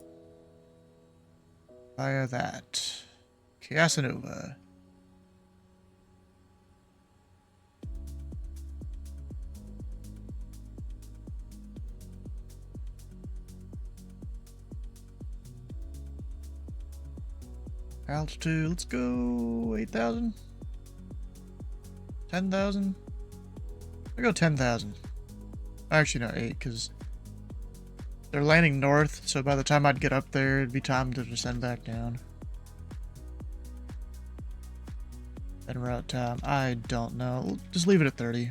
Via that. Casanova. Altitude, let's go 8,000? 10,000? I'll go 10,000. Actually, no, 8, because they're landing north, so by the time I'd get up there, it'd be time to descend back down. And route time, I don't know. Just leave it at 30.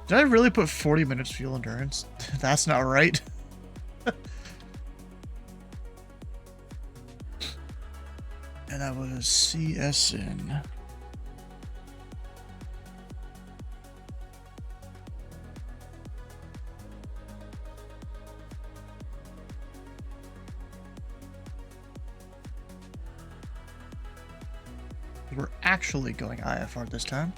Did I really put 40 minutes fuel endurance? That's not right. And that was CSN. We're actually going IFR this time.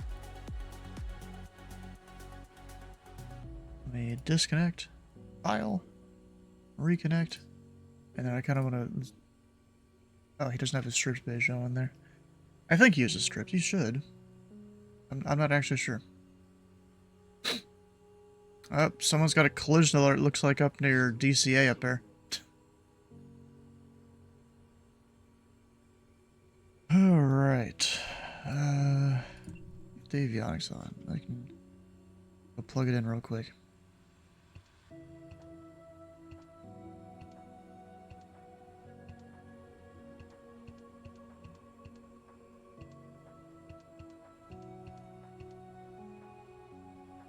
Let me disconnect, file, reconnect, and then I kind of want to... Oh, he doesn't have his strips page on there. I think he uses strips. He should. I'm not actually sure. Oh, someone's got a collision alert, looks like up near DCA up there. Alright. The avionics on. I can go plug it in real quick.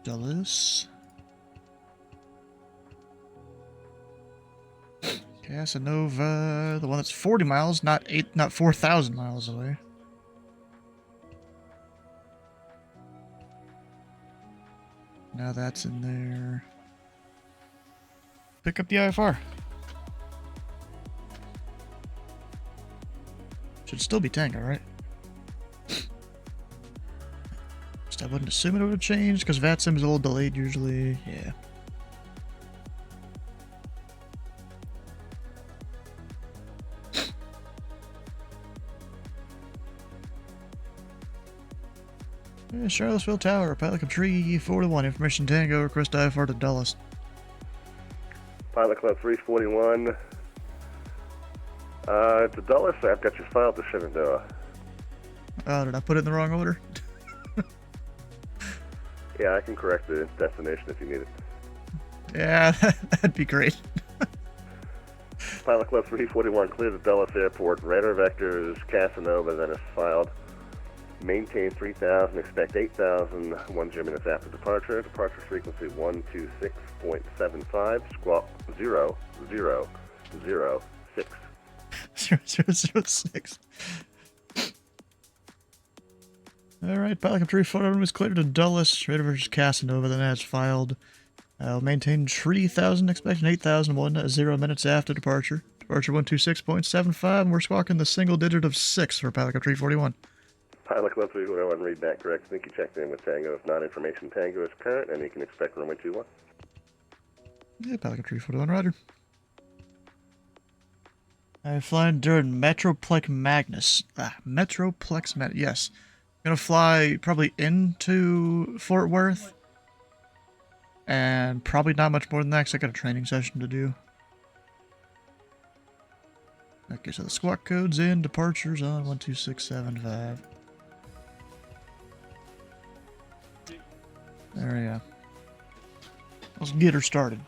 Dulles. Casanova, the one that's 40 miles, not 4,000 miles away. Now that's in there. pick up the IFR. Should still be Tango, right? Just I wouldn't assume it would have changed because VATSIM is a little delayed usually. Yeah. Charlottesville Tower, Pilot Club 341, information Tango, request IFR to Dulles. Pilot Club 341. To Dulles, I've got your file to Shenandoah. Oh, did I put it in the wrong order? Yeah, I can correct the destination if you need it. Yeah, that'd be great. Pilot Club 341, clear the Dulles Airport. Radar vectors, Casanova, then is filed. Maintain 3,000, expect 8,000, 10 minutes after departure. Departure frequency 126.75, squawk 0006. 0006. Alright, Pilot Club 341 was cleared to Dulles. Radar vectors Casanova, then as filed. I'll maintain 3,000, expecting 8,000, 0 minutes after departure. Departure 126.75, and we're squawking the single digit of 6 for Pilot Club 341. Pilot Club 341, read back correct. I think you checked in with Tango. If not, information Tango is current, and you can expect runway 21. Yeah, Pilot Club 341, roger. I'm flying during Metroplex Magnus. Metroplex Magnus, yes. Gonna fly probably into Fort Worth. And probably not much more than that because I got a training session to do. Okay, so the squawk code's in, departure's on 12675. There we go. Let's get her started.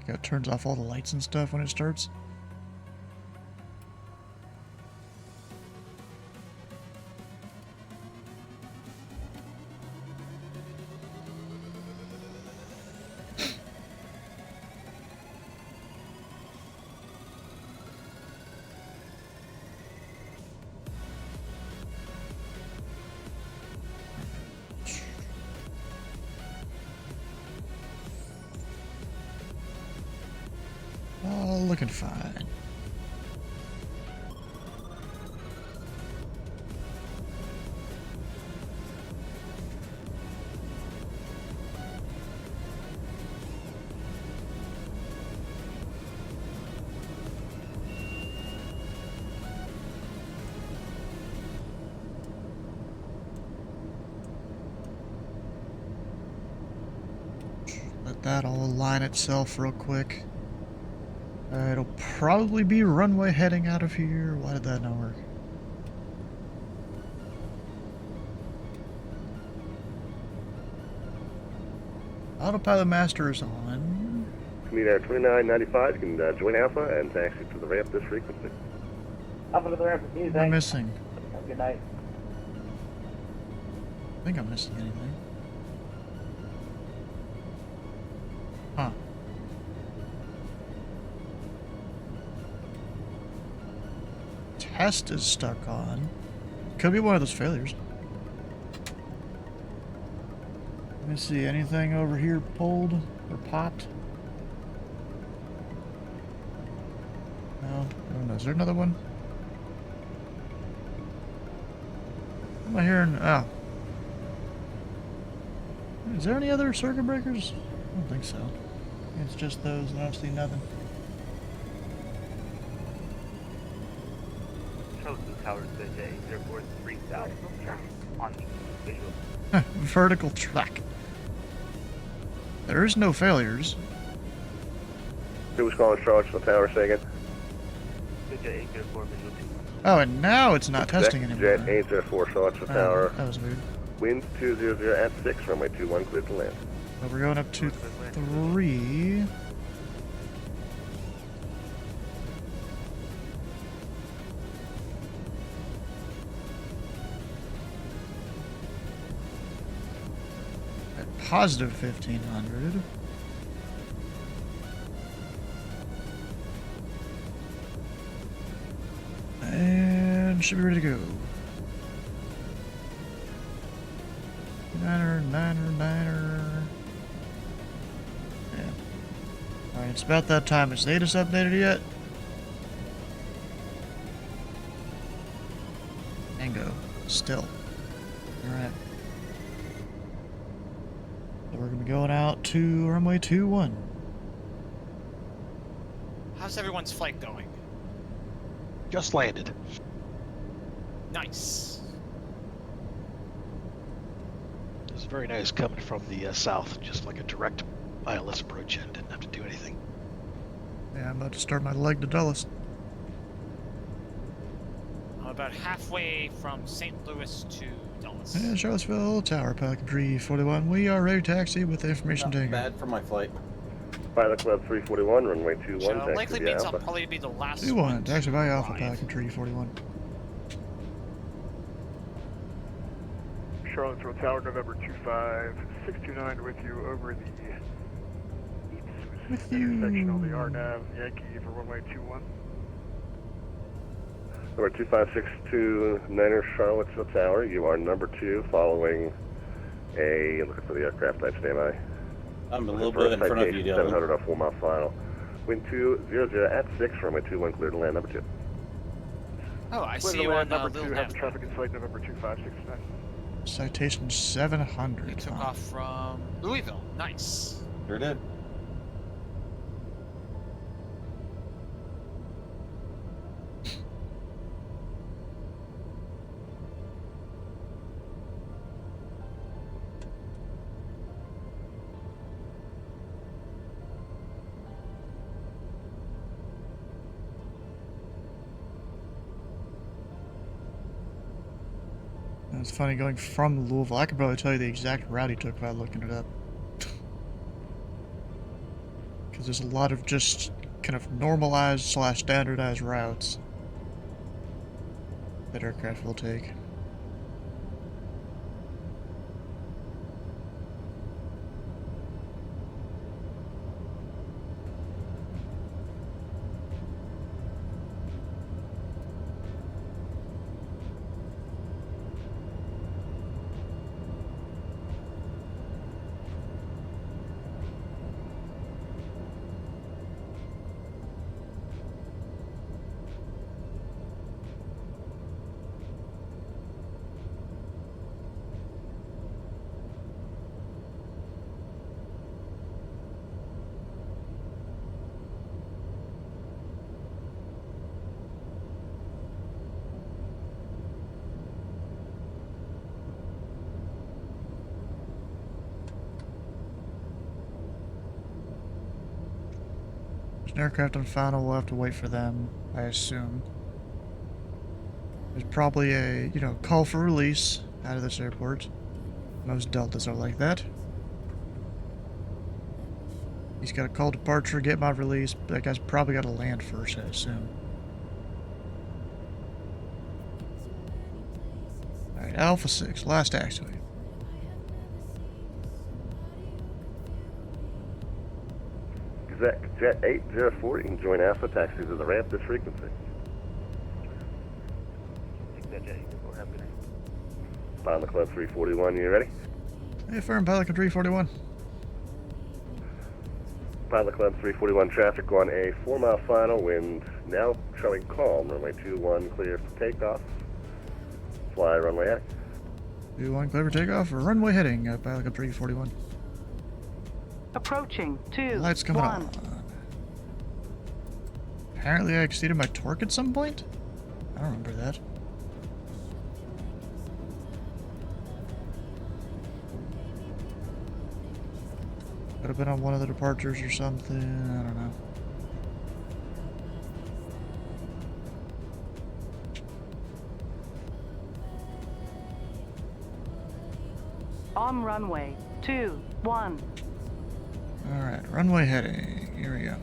It turns off all the lights and stuff when it starts. All looking fine. Let that all align itself real quick. It'll probably be runway heading out of here. Why did that not work? Autopilot Master is on. Meet at 2995, you can join Alpha and taxi to the ramp this frequency. Alpha to the ramp, What am I missing? Have a good night. I think I'm missing anything. Huh. Test is stuck on. Could be one of those failures. Let me see, anything over here pulled or popped? No, I don't know. Is there another one? What am I hearing? Oh. Is there any other circuit breakers? I don't think so. It's just those, and I don't see nothing. Tower today, airport 3000 on the visual. Vertical track. There is no failures. Who was calling Charlottesville Tower, say again? Oh, and now it's not testing anymore. Jet 804 Charlottesville Tower. That was weird. Wind 200 at 6, runway 21, cleared to land. Well, we're going up to 3. positive 1500. And should be ready to go. Niner. Yeah. Alright, it's about that time. Is status updated yet? Tango. Still. Alright. So we're gonna be going out to runway 21. How's everyone's flight going? Just landed. Nice. It was very nice coming from the south, just like a direct ILS approach and didn't have to do anything. Yeah, I'm about to start my leg to Dulles. I'm about halfway from St. Louis to Dulles. Yeah, Charlottesville, Tower, Pelican 341. We are ready to taxi with the information tanker. Bad for my flight. Pilot Club 341, runway 21, So taxi likely via means I'll Alpha. probably be the last 21, one. taxi via Alpha, arrive. Pelican 341. Charlottesville Tower, November 25, 629 with you over the With intersection on the you. RNAV Yankee for runway 21. Number 2562 Niner Charlottesville Tower, you are number 2 following a, looking for the aircraft type, stand by. I'm a little bit in front of you, Dylan. 700 off 4 mile final. Wind 200 at 6, runway 21, clear to land number 2. Oh, I Clear see to you on land number 2, Little have Nav. traffic in sight, November 2569. Citation 700. You took off from Louisville. Nice. Sure did. It's funny going from Louisville. I could probably tell you the exact route he took without looking it up. Because there's a lot of just kind of normalized / standardized routes that aircraft will take. There's an aircraft on final, we'll have to wait for them, I assume. There's probably a, call for release out of this airport. Most Deltas are like that. He's got a call departure, get my release. That guy's probably got to land first, I assume. Alright, Alpha 6, last taxiway. Jet 804, you can join Alpha taxis at the ramp this frequency. Pilot Club 341, you ready? Hey, firm, Pelican 341. Pilot Club 341 traffic on a 4 mile final, wind now showing calm, runway 21 clear for takeoff. Fly runway X. 21 clear for takeoff, runway heading, Pelican 341. Approaching 2, Lights coming 1. on. Apparently I exceeded my torque at some point? I don't remember that. Could have been on one of the departures or something, I don't know. On runway 2, 1. Alright, runway heading. Here we go.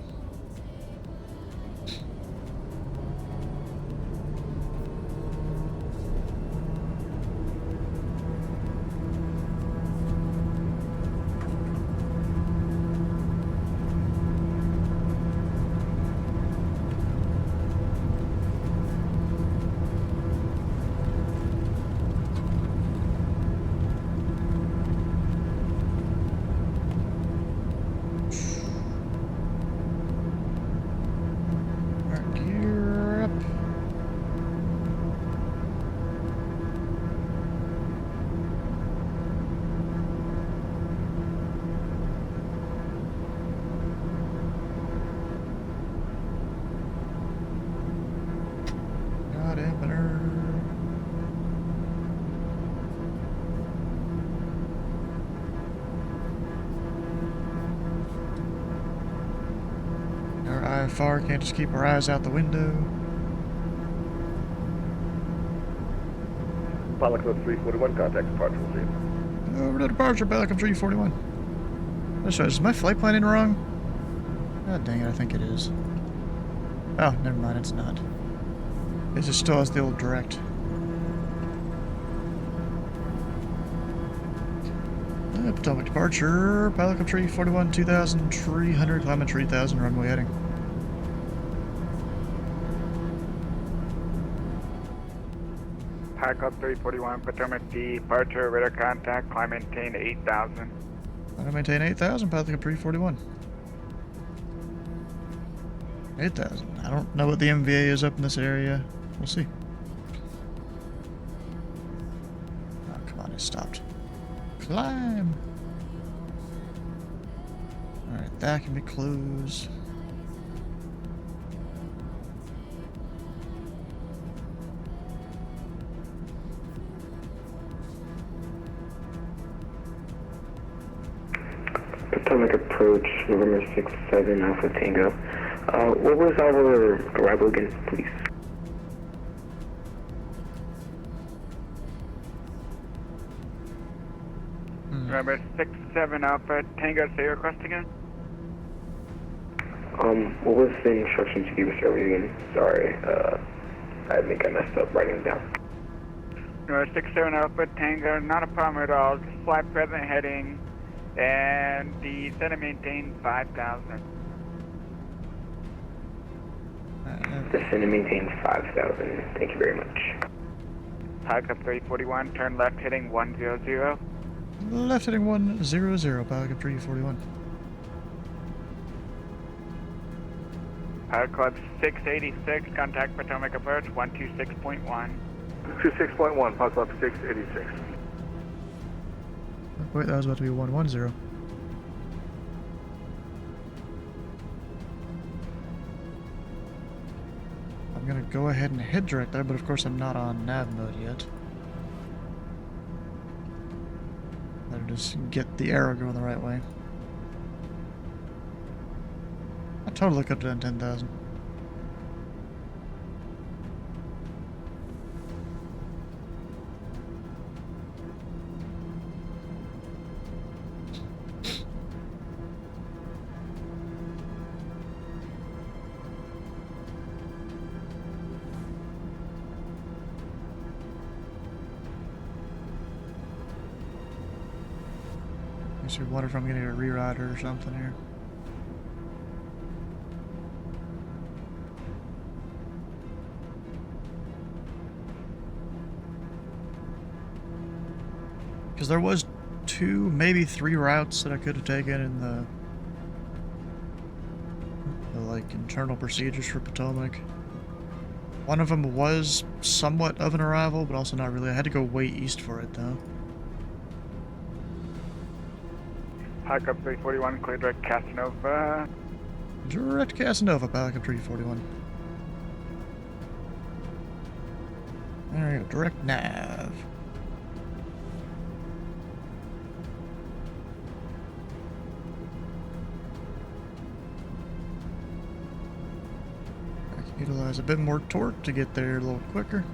Our IFR can't just keep our eyes out the window. Pilot Club 341, contact departure received. Over to departure, Pilot Club 341. That's right, is my flight plan in wrong? God dang it, I think it is. Oh, never mind, it's not. It just still has the old direct. Potomac departure, Pilot Club 341, 2,300, climbing 3,000, runway heading. Pilot Club 341, Potomac departure, radar contact, climb maintain 8,000. Climb maintain 8,000, Pilot Club 341. 8,000. I don't know what the MVA is up in this area. We'll see. Oh, come on, it stopped. Climb! Alright, that can be closed. Potomac approach, November 6-7 Alpha Tango. What was our arrival again, please? November 6-7 Alpha Tango, say your request again? What was the instructions you gave us earlier again? Sorry, I think I messed up writing it down. November 6-7 Alpha Tango, not a problem at all. Just fly present heading, and the center maintain 5,000. Descend and maintain 5,000. Thank you very much. Pilot Club 341, turn left heading 100. Left heading 100, Pilot Club 341. Pilot Club 686, contact Potomac approach 126.1. 26.1, Pilot Club 686. Wait, that was about to be 110. I'm gonna go ahead and head direct there, but of course I'm not on nav mode yet. Better just get the arrow going the right way. I totally could have done 10,000. I wonder if I'm getting a rerider or something here. Because there was 2, maybe 3 routes that I could have taken in the like internal procedures for Potomac. One of them was somewhat of an arrival, but also not really. I had to go way east for it though. Pilot Club 341, clear direct Casanova. Direct Casanova, Pilot Club 341. There you go, direct nav. I can utilize a bit more torque to get there a little quicker.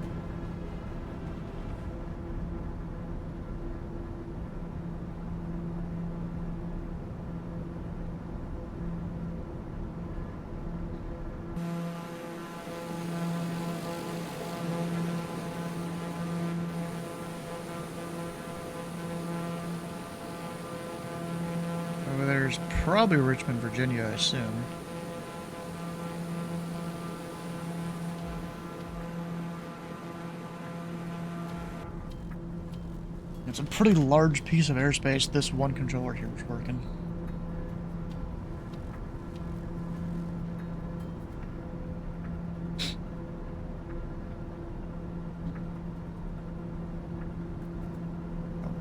There's probably Richmond, Virginia, I assume. It's a pretty large piece of airspace this one controller here is working.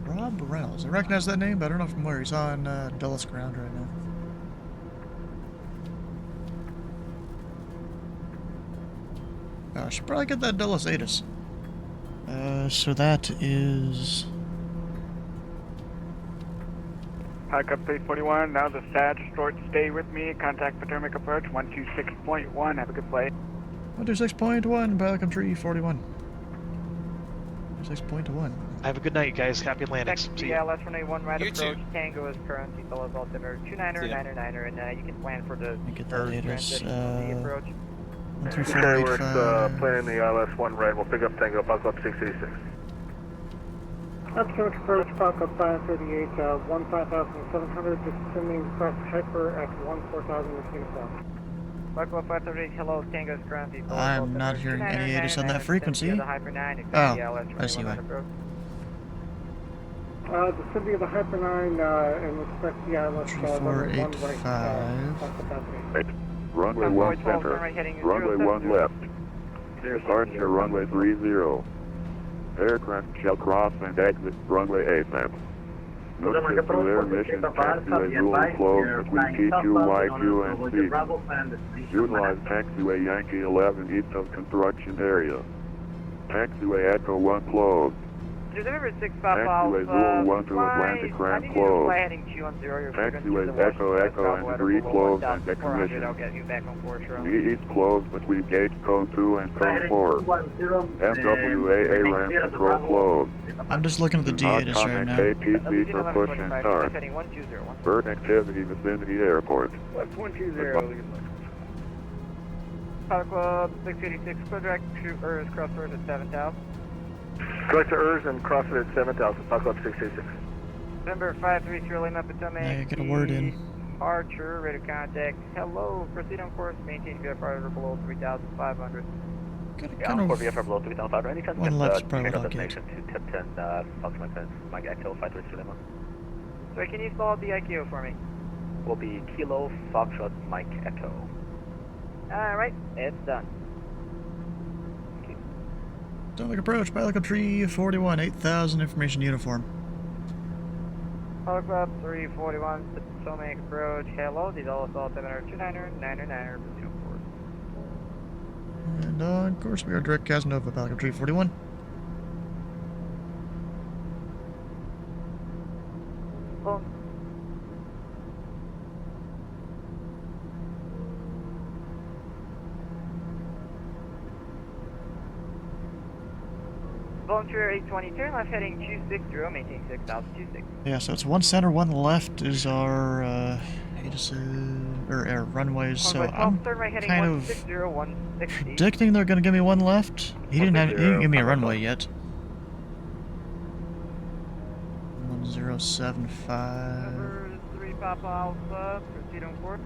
Rob Reynolds. I recognize that name, but I don't know from where. He's on Dulles ground right now. I should probably get that Dulles ATIS. So that is... High Cup 341, now the SAD short stay with me, contact Potomac approach 126.1, have a good flight. 126.1, Pelican Tree 41. 6.1. Have a good night, guys. Happy landings. See ya. LS 181 right You approach. too. Tango is current. Seatbelt is altimeter 29er, and you can plan for the Get that later. transition on the approach. 13485. planning the ILS-1 right. We'll pick up Tango, Buck up 686. Approach approach, Falcon 538, 15,700, descending across Hyper at 14,000 with uniform. Buckle 538, hello, Tango is current. Seatbelt is I'm altimeter not hearing 29er, any ATIS on that 99er, frequency. descend via the Hyper 9, expect Oh, the ILS I see 21 why. right approach. Descending of the Hyper 9 and expect the ILS 13485. Runway 1 center. Runway 1 left. Departure runway 30. Aircraft shall cross and exit runway ASAP. Notice to air mission taxiway rules closed between T2, YQ, and C. Utilize taxiway Yankee 11 east of construction area. Taxiway Echo 1 closed. November 6 Pop Taxiway Zulu 1 to Atlantic Ramp closed. Taxiway Echo Echo and 3 closed and decommissioned. I'll get you back on course, The east closed between gate code 2 and code 4. FWAA ramp control closed. I'm just looking at the D-ATIS right now. ATC for push and start. Bird activity vicinity airport. 120. Pilot Club 686, Quadrant, Urs, crossroads at 7,000. Correct to Urs and cross it at 7,000, Buck up 686. November 530 Lima Potomac. Yeah, get a word in. Departure, radar contact. Hello, proceed on course, maintain VFR below 3,500. Kind of VFR below 3,500. Any chance one left's probably what I'll get. to tip 10, Foxtrot Mike Echo 532 Lima? Sorry, can you spell out the IQ for me? Will be Kilo Foxtrot Mike Echo. Alright, it's done. Stomach approach, Pelican Tree 41, 8,000 information uniform. Pilot Club 341, Potomac approach. Hello, these all assault 729er, 9er, pursue on course. And on course we are direct Casanova, Pelican Tree 41. Phone. Volunteer 820, turn left heading 260, maintain 6,026. Yeah, so it's one center, one left is our ATIS, or air runways. So I'm kind of predicting they're gonna give me one left. He didn't give me a runway yet. 1075. Number 3 Papa Alpha, proceed on course.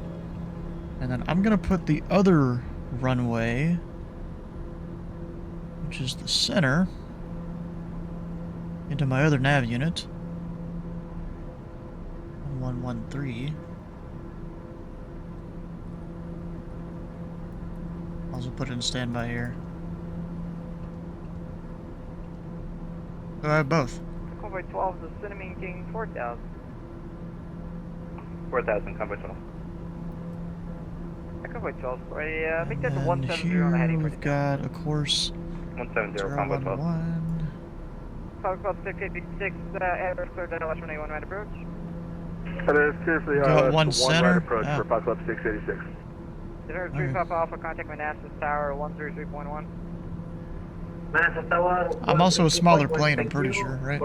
And then I'm gonna put the other runway, which is the center, into my other nav unit. 1113. I'll also put it in standby here. So I have both. Convoy 12 is the maintain 4,000. 4,000, Convoy 12. Convoy 12, sorry, make that the And 170 on the heading. here we've got, of course, 170, Convoy 12. 011. Pilot Club 686, address clear to LS 181 right approach. That is clear for the Got ILS one 1 center? right approach Oh. for Buck up 686. November 3 Papa Alpha, contact Manassas Tower 133.1. I'm also a smaller plane, I'm pretty sure, right?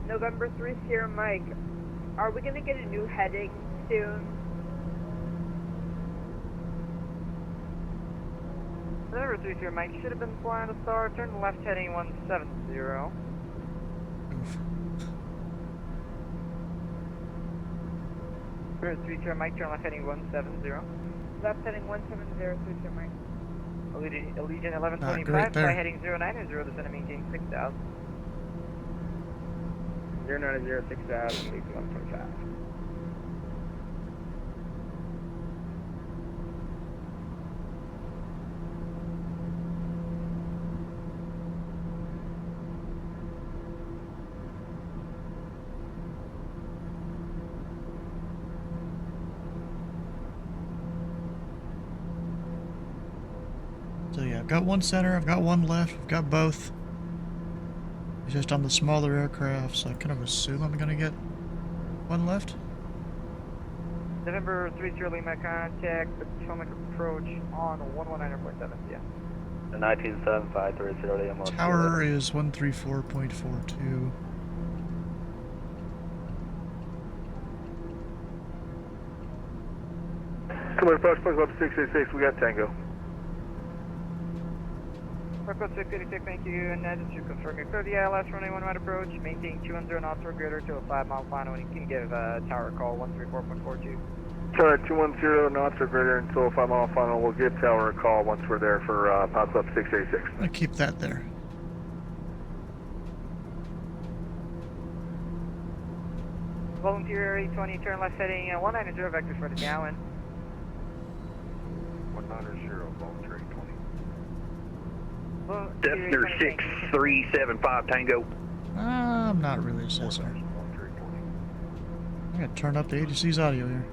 November 3 Sierra Mike, are we going to get a new heading soon? November 3 Sierra Mike, should have been flying to star, turn left heading 170. November 3 Sierra Mike, turn left heading 170. Left heading 170, 3 Sierra Mike. Allegiant 1125, great there. fly heading 090, descend and maintain 6,000. 090, 6,000, 125. So yeah, I've got one center, I've got one left, I've got both. Just on the smaller aircraft, so I kind of assume I'm gonna get one left. November 30 Lima, contact Potomac approach on 119.7, yeah. 197530 Tower is 134.42. Come on, approach, Park Club 686, we got Tango. Park Club 686, thank you, and just to confirm your clear the ILS runway 1 right approach, maintain 210 knots or greater to a 5-mile final, and you can give tower a call 134.42. Tower 210 knots or greater until 5-mile final. We'll give Tower a call once we're there for Park Club 686. I'm gonna keep that there. Volunteer 820, turn left heading 190 vectors for the downwind. 190, volunteer 820. Cessna 6375 Tango. I'm not really a Cessna. I gotta turn up the ADC's audio here.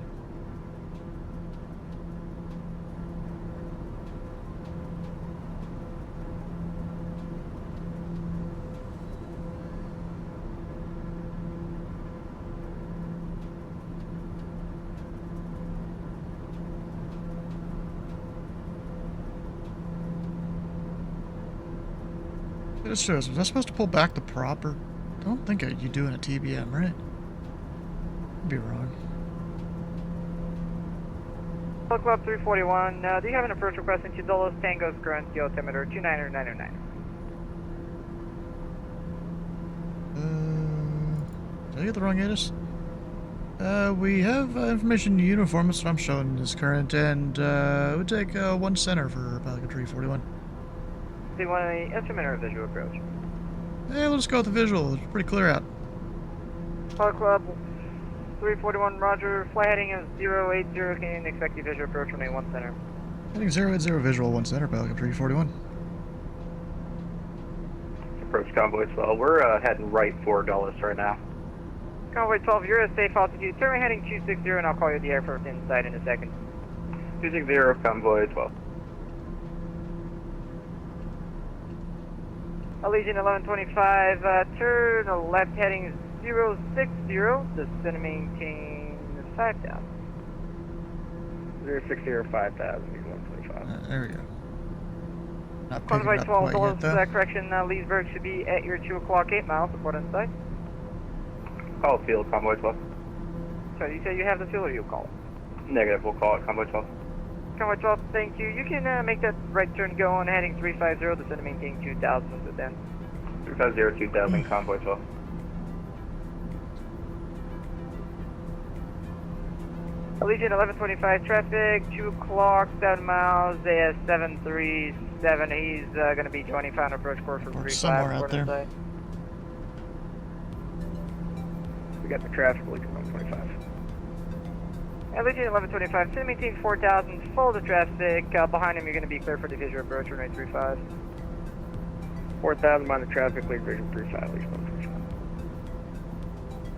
This shows, was I supposed to pull back the prop, or I don't think you do in a TBM, right? I'd be wrong. Club 341, do you have an approach request into Dulles Tango's current altimeter 29909? Did I get the wrong ATIS? We have information uniform, that's what I'm showing is current, and it would take 1 center for Pelican 341. Do you want an instrument or a visual approach? Hey, let's go with the visual. It's pretty clear out. Club 341, roger. Fly heading is 080. Can you expect the visual approach from a 1 center? Heading 080 visual 1 center, Pelican 341. Approach Convoy 12. We're heading right for Dulles right now. Convoy 12, you're at safe altitude. Turn heading 260, and I'll call you the airport inside in a second. 260, Convoy 12. Allegiant 1125, turn left heading 060, descend and maintain 5000. 060 or 5000, 125. There we go. Not picking Convoy it up 12, quite yet, though. correction, Leesburg should be at your 2 o'clock, 8 miles, report on site. Call field, Convoy 12. So you say you have the field or you call it? Negative, we'll call it Convoy 12. Convoy 12, thank you. You can make that right turn go on heading 350, descend and maintain 2000 until then. 350, 2000, Convoy 12. Allegiant 1125, traffic, 2 o'clock, 7 miles, AS 737. He's going to be joining final approach course for 35. Somewhere out there. Site. We got the traffic leak at 125. Allegiant 1125, to maintain 4000, follow the traffic. Behind him, you're going to be clear for the visual approach, runway 35. 4000, mind the traffic leak, vision 35, leak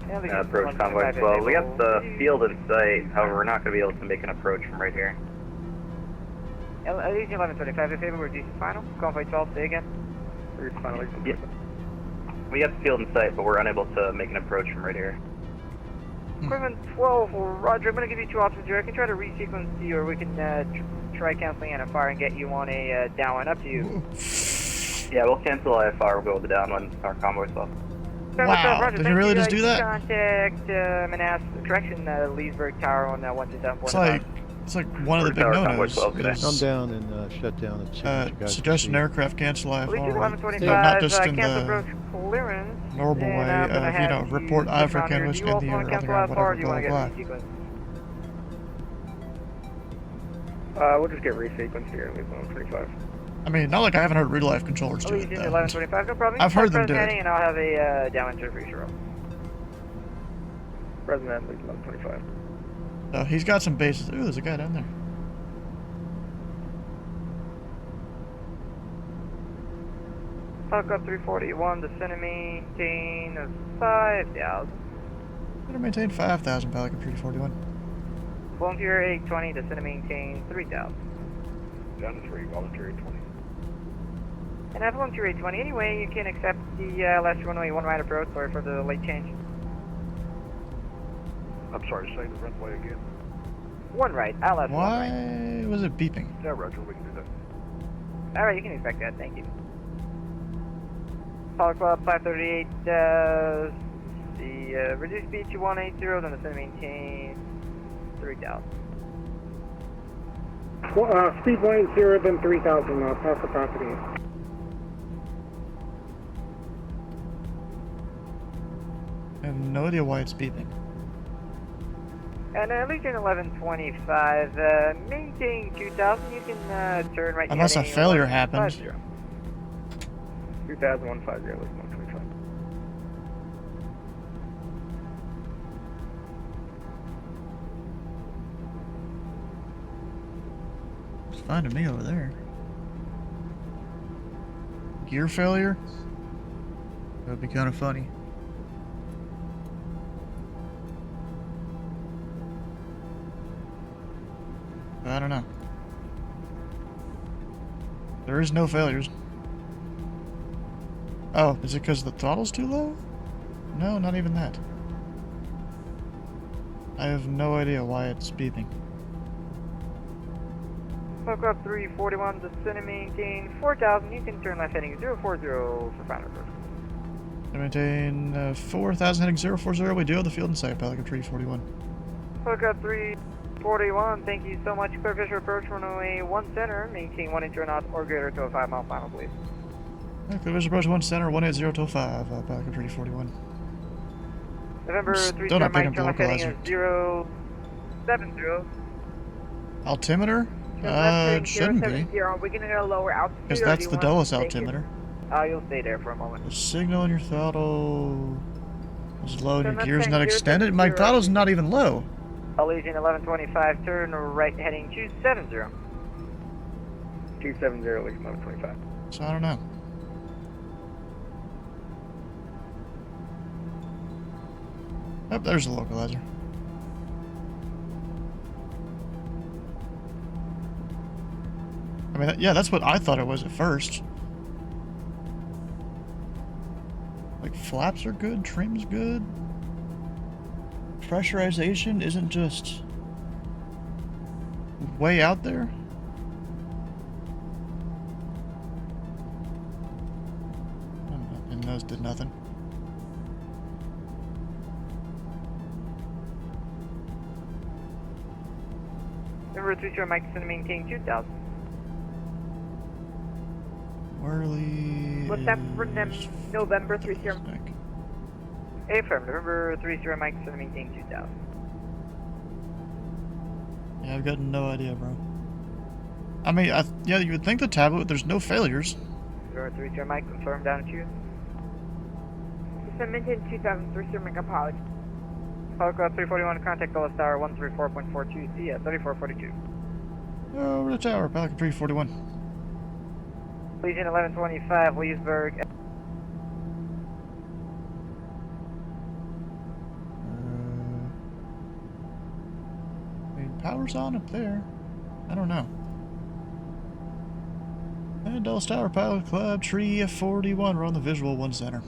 125. Approach Convoy 12. We got the field in sight, however, we're not going to be able to make an approach from right here. Allegiant 1125, if able, we're DC final. Convoy 12, say again. Final, yeah. We got the field in sight, but we're unable to make an approach from right here. Equipment 12, roger. I'm going to give you 2 options here. I can try to resequence you, or we can try canceling NFR and get you on a downwind. Up to you. Yeah, we'll cancel IFR. We'll go with the downwind, our Convoy 12. Wow, Roger, did you really just do that? Contact correction, Leesburg Tower on 12745. It's like one of the big no-nos. Come down and shut down and see what you guys suggestion aircraft cancel IFR. Not just in the normal way of, report IFR can which in the air, other ground, whatever, blah, blah. We'll just get resequenced here and leave 125. I mean, not like I haven't heard real-life controllers do it, though. 1125, no problem. I've heard them do it. And I'll have a downwind turn for you, sure. President, leave 1125. Oh, he's got some bases. Ooh, there's a guy down there. Talk up 341, descend and maintain 5,000. Better maintain 5,000, Pelican 341. Volunteer 820, descend and maintain 3,000. Down to 3, volunteer 820. And F1 to 820, anyway, you can accept the last runway 1 right approach. Sorry for the late change. I'm sorry, say the runway again. 1 right, LS 1 right. Why was it beeping? Yeah, Roger, we can do that. Alright, you can expect that, thank you. Apollo Club 538, reduce speed to 180, then it's maintain 3000. Speed 180, then 3000, pass the property. I have no idea why it's beeping. And Legion 1125, maintain 2000, you can turn right. Unless a failure happened. 2150, Legion 125. It's fine to me over there. Gear failure? That would be kind of funny. I don't know. There is no failures. Oh, is it because the throttle's too low? No, not even that. I have no idea why it's beeping. Hook up 341, descend maintain 4000, you can turn left heading 040 for final approach. I maintain 4000 heading 040, we do have the field in sight, Pelican 341. Hook up 341, thank you so much. Clear visual approach runway 1 center, maintain 1 inch or not or greater to a 5 mile final, please. Clear visual approach 1 center, 180 to 5, Pelican 341. November 3 Still not Mike, picking up turn the left heading localizer. 070. Altimeter? It shouldn't be. Are we going to go lower altitude? Because that's the Dulles altimeter. You'll stay there for a moment. The signal in your throttle is low and your Turn gear's left not heading extended. My 070. throttle's not even low. Legion 1125, turn right heading 270. 270, Legion 1125. So I don't know. Oh, there's the localizer. I mean, yeah, that's what I thought it was at first. Like, flaps are good, trim's good. Pressurization isn't just way out there. And those did nothing. Number 3 Mike, send maintain 2000. Whirly. What's that for November 30? Affirm, November 3 Mike, send maintain 2000. Yeah, I've got no idea, bro. I mean, yeah, you would think the tablet, there's no failures. November 3 Mike, confirm down to you. Send maintain 2000, 3 Mike, apology. Apollo Club 341, contact Dulles Tower 134.42, see ya, 3442. Over the tower, Pelican 341. Legion 1125, Leesburg. I mean, power's on up there. I don't know. And Dulles Tower, Pilot Club, Tree 41. We're on the visual 1 center.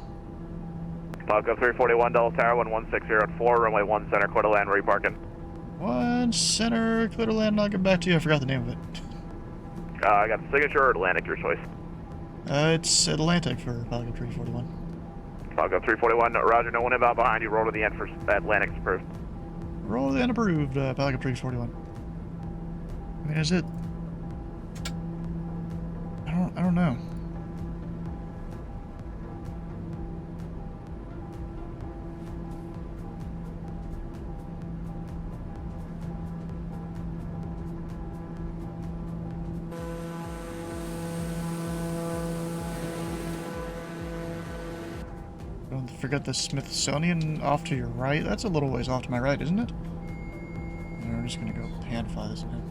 Apollo Club 341, Dulles Tower 11604, runway 1 center, clear to land, where are you parking? 1 center, clear to land. I'll get back to you. I forgot the name of it. I got Signature or Atlantic, your choice. It's Atlantic for Pelican 341. Apollo Club 341, roger, no one inbound behind you, roll to the end for Atlantic's approved. Roll the end approved, Pelican 341. I mean, is it... I don't know. Don't forget the Smithsonian off to your right. That's a little ways off to my right, isn't it? And we're just gonna go hand fly this again.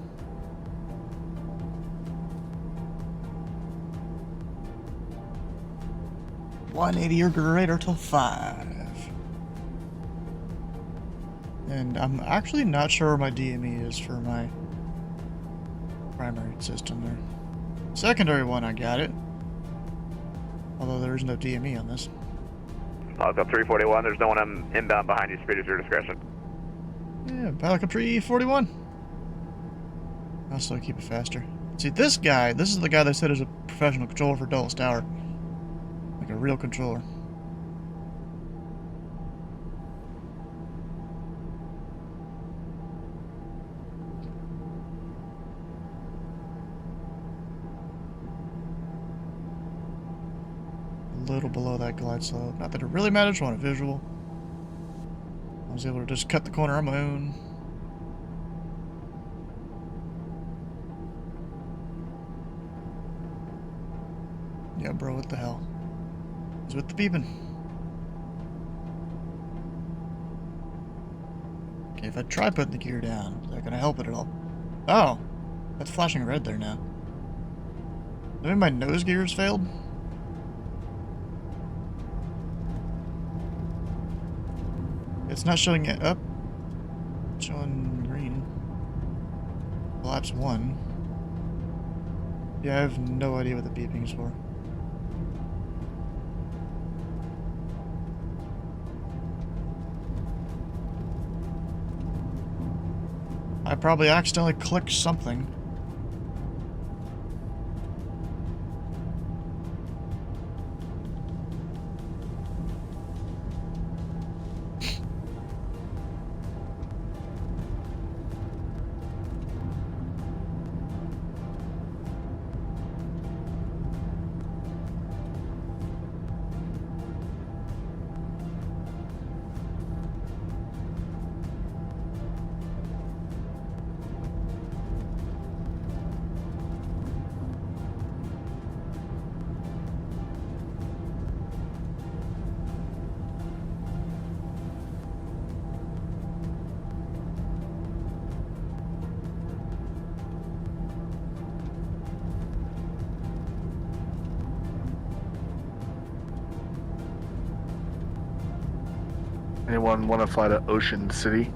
.180 or greater till 5. And I'm actually not sure where my DME is for my primary system there. Secondary one, I got it. Although there is no DME on this. Pilot Cup 341, there's no one inbound behind you, speed is your discretion. Yeah, Pilot Cup 341. I'll still keep it faster. See, this guy, this is the guy that said is a professional controller for Dulles Tower. Like a real controller. A little below that glide slope. Not that it really matters, I want a visual. I was able to just cut the corner on my own. Yeah, bro, what the hell? What's with the beeping? Okay, if I try putting the gear down, is that gonna help it at all? Oh! That's flashing red there now. Maybe my nose gears failed? It's not showing it up. It's showing green. Collapse 1. Yeah, I have no idea what the beeping is for. I probably accidentally clicked something. Anyone want to fly to Ocean City?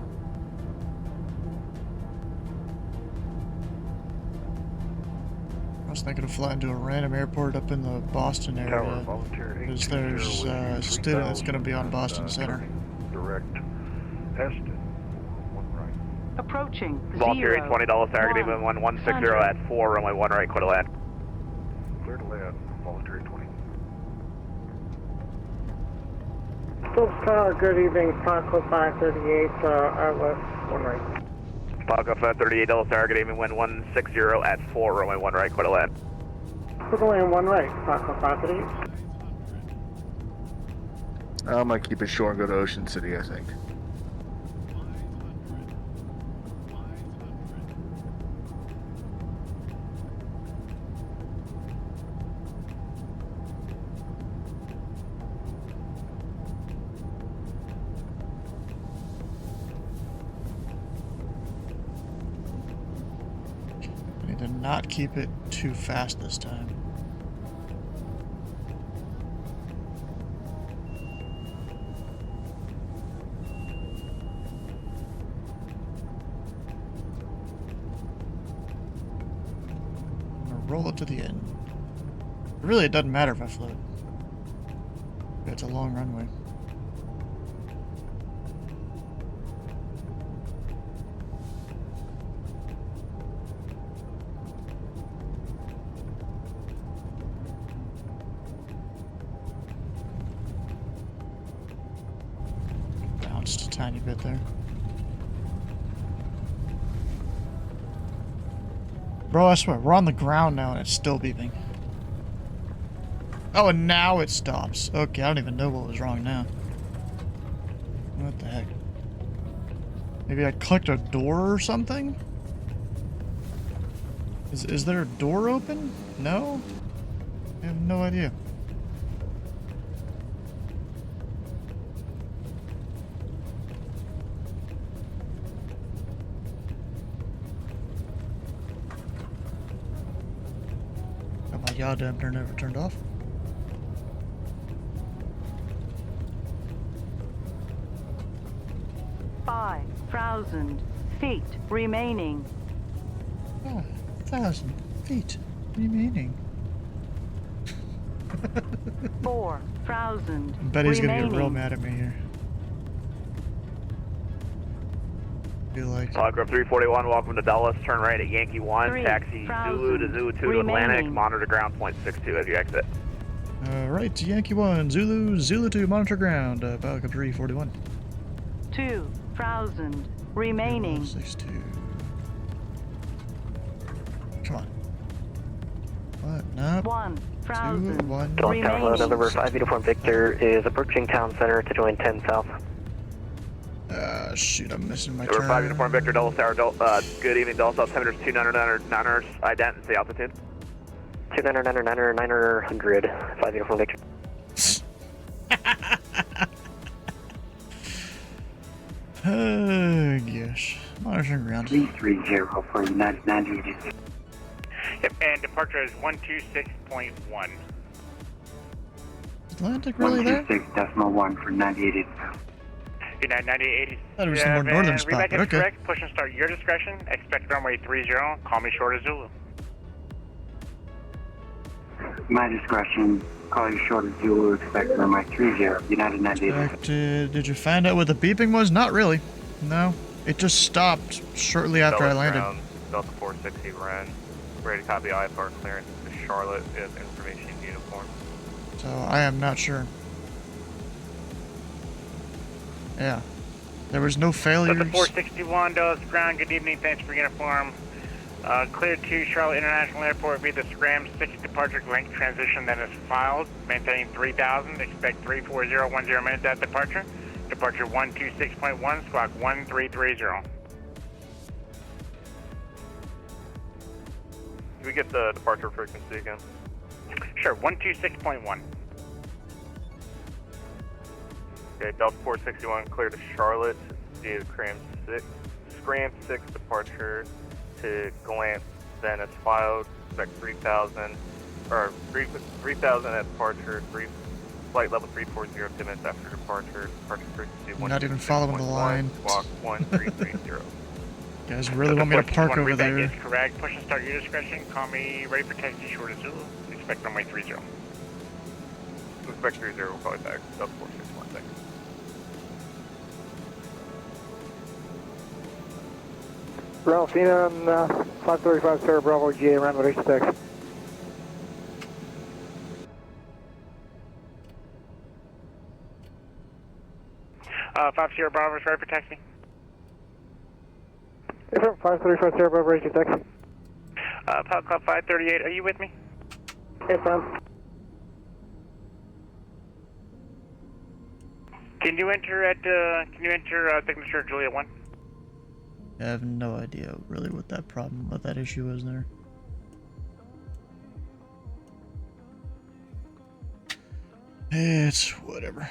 I was thinking of flying to a random airport up in the Boston area. Because there's a student that's going to be on Boston Center. Direct Eston. Approaching. Volunteer zero, $20 target, even 1160 at 4, runway 1 right, clear to land. Clear to land. Voluntary 20. Good evening, Parco 538, Outlet 1 right. Pilot Cup $38 target, even 1160 at 4, runway 1 right, clear to land. Clear to land 1 right, Parco 538. I'm gonna keep it short and go to Ocean City, I think. I need to not keep it too fast this time. Roll it to the end. Really, it doesn't matter if I float. It's a long runway. Bounced a tiny bit there. Bro, I swear, we're on the ground now and it's still beeping. Oh, and now it stops. Okay, I don't even know what was wrong now. What the heck? Maybe I clicked a door or something? Is there a door open? No? I have no idea. Yaw dampener never turned off. Five 1,000 feet remaining. 1,000 feet remaining. 4,000 I bet he's gonna get real remaining. mad at me here. Feel like Group 341, welcome to Dallas. Turn right at Yankee 1. Taxi 3,000 Zulu to Zulu 2 to remaining. Atlantic. Monitor ground point 62 as you exit. right, Yankee 1, Zulu 2, monitor ground, Falcon 341. 2,000 remaining. 62. Come on. What? No. 1,000 Delta November 5 Uniform Victor is approaching town center to join 10 South. Shoot, I'm missing my Number turn. 5 Uniform Victor, Dulles Tower, good evening, Dulles South 10 2999ers, identity, altitude. 2999 5 Uniform Victor. Oh, gosh. Monitoring ground. 330 for United 98. Yep, and departure is 126.1. Atlantic really there? 126.1 for 98. United 9880. Thought it was the more northern spot, Reback but is okay. correct. Push and start your discretion. Expect runway 30. Call me short of Zulu. My discretion. Call you short of Zulu. Expect runway 30. United 98. Did you find out what the beeping was? Not really. No. It just stopped shortly after I landed. Ground, Delta 460 ran. Ready to copy IFR clearance to Charlotte is information uniform. So I am not sure. Yeah. There was no failures. Delta 461, Dallas ground. Good evening. Thanks for uniform. Cleared to Charlotte International Airport via the Scram 6 departure link transition that is filed. Maintaining 3,000. Expect 34010 minutes at departure. Departure 126.1, squawk 1330. Can we get the departure frequency again? Sure, 126.1. Okay, Delta 461 clear to Charlotte via Scram 6 departure to Glance, then as filed, expect 3,000, or 3,000 at departure, flight level 340, 10 minutes after departure frequency Not even following the line. Squawk 1330. You guys really want me to park over there? Is correct. Push and start your discretion. Call me ready for taxi short of Zulu. Expect runway 30. Expect 30, we'll call you back. Delta 461, thanks. Ralphina on 535 Sarah Bravo GA, runway 86. Five Sierra Bravo is ready for taxi. Different 535 Sarah Bravo 86. Pilot Club 538, are you with me? Yes, ma'am. Can you enter signature Juliet 1? I have no idea really what that issue is there. It's whatever.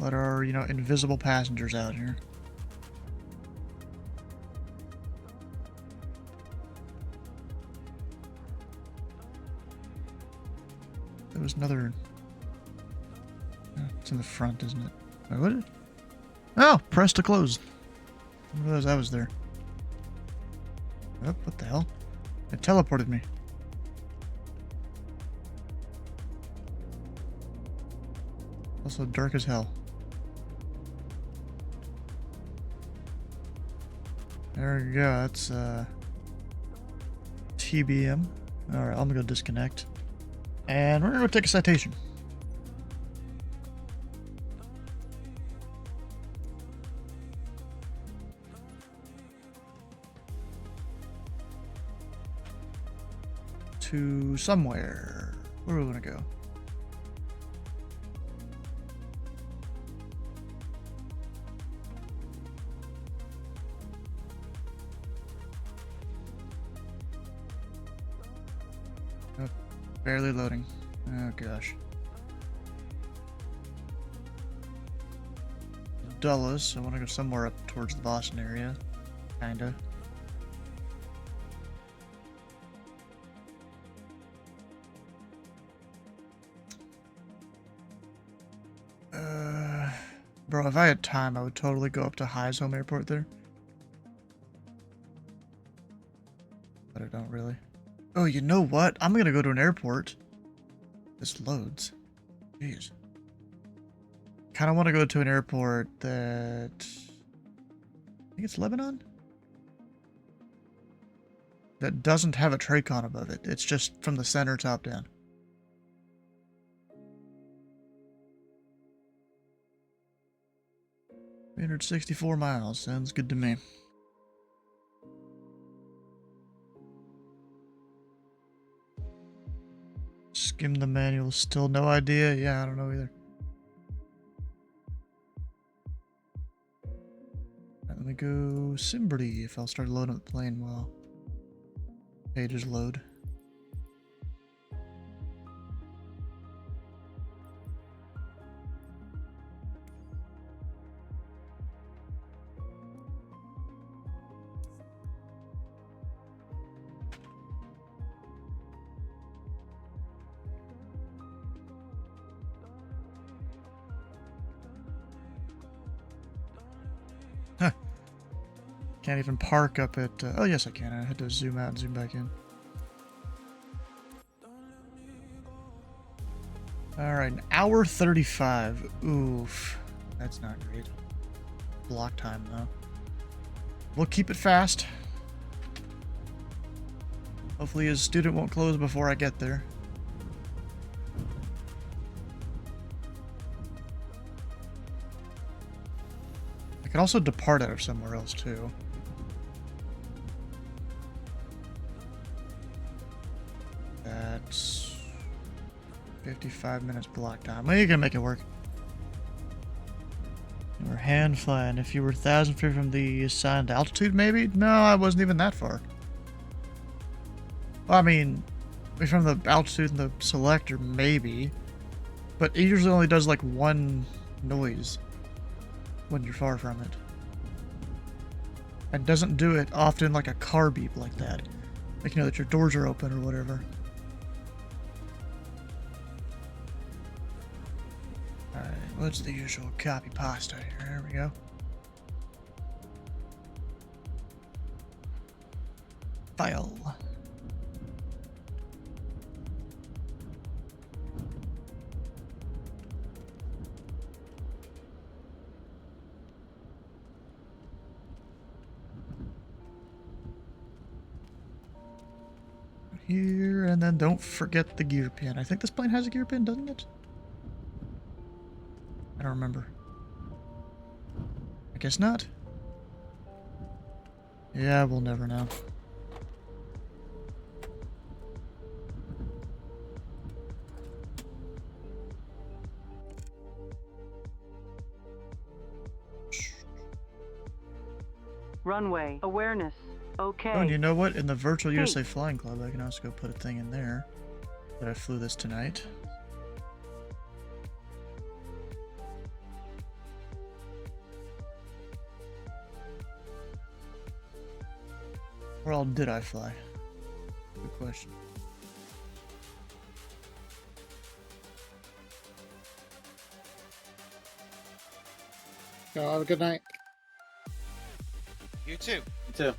Let our, invisible passengers out here. There was another... it's in the front, isn't it? Wait, what? Oh! Press to close. I didn't realize I was there. Oh, what the hell? It teleported me. Also dark as hell. There we go, that's TBM. Alright, I'm gonna go disconnect. And we're gonna go take a citation. To somewhere. Where are we gonna go? Oh, barely loading. Oh gosh. Dulles, I want to go somewhere up towards the Boston area. Kinda. Bro, if I had time, I would totally go up to High's home airport there. But I don't really. Oh, you know what? I'm gonna go to an airport. This loads. Jeez. Kind of want to go to an airport that... I think it's Lebanon? That doesn't have a Tracon above it. It's just from the center top down. $364 miles. Sounds good to me. Skim the manual. Still no idea? Yeah, I don't know either. Right, let me go Simberty if I'll start loading up the plane while pages load. Can't even park up at... oh, yes, I can. I had to zoom out and zoom back in. Alright, an hour 35. Oof. That's not great. Block time, though. We'll keep it fast. Hopefully his student won't close before I get there. I can also depart out of somewhere else, too. That's 55 minutes block time. Well, you can make it work. You were hand flying. If you were 1,000 feet from the assigned altitude, maybe? No, I wasn't even that far. Well, I mean, from the altitude in the selector, maybe. But it usually only does like one noise when you're far from it. And doesn't do it often like a car beep like that. Like, you know, that your doors are open or whatever. Alright, what's the usual copy pasta here? There we go. File. Here, and then don't forget the gear pin. I think this plane has a gear pin, doesn't it? I don't remember. I guess not. Yeah, we'll never know. Runway awareness. Okay. Oh, and you know what? In the Virtual USA Flying Club, I can also go put a thing in there that I flew this tonight. Where all did I fly? Good question. Y'all have a good night. You too. You too.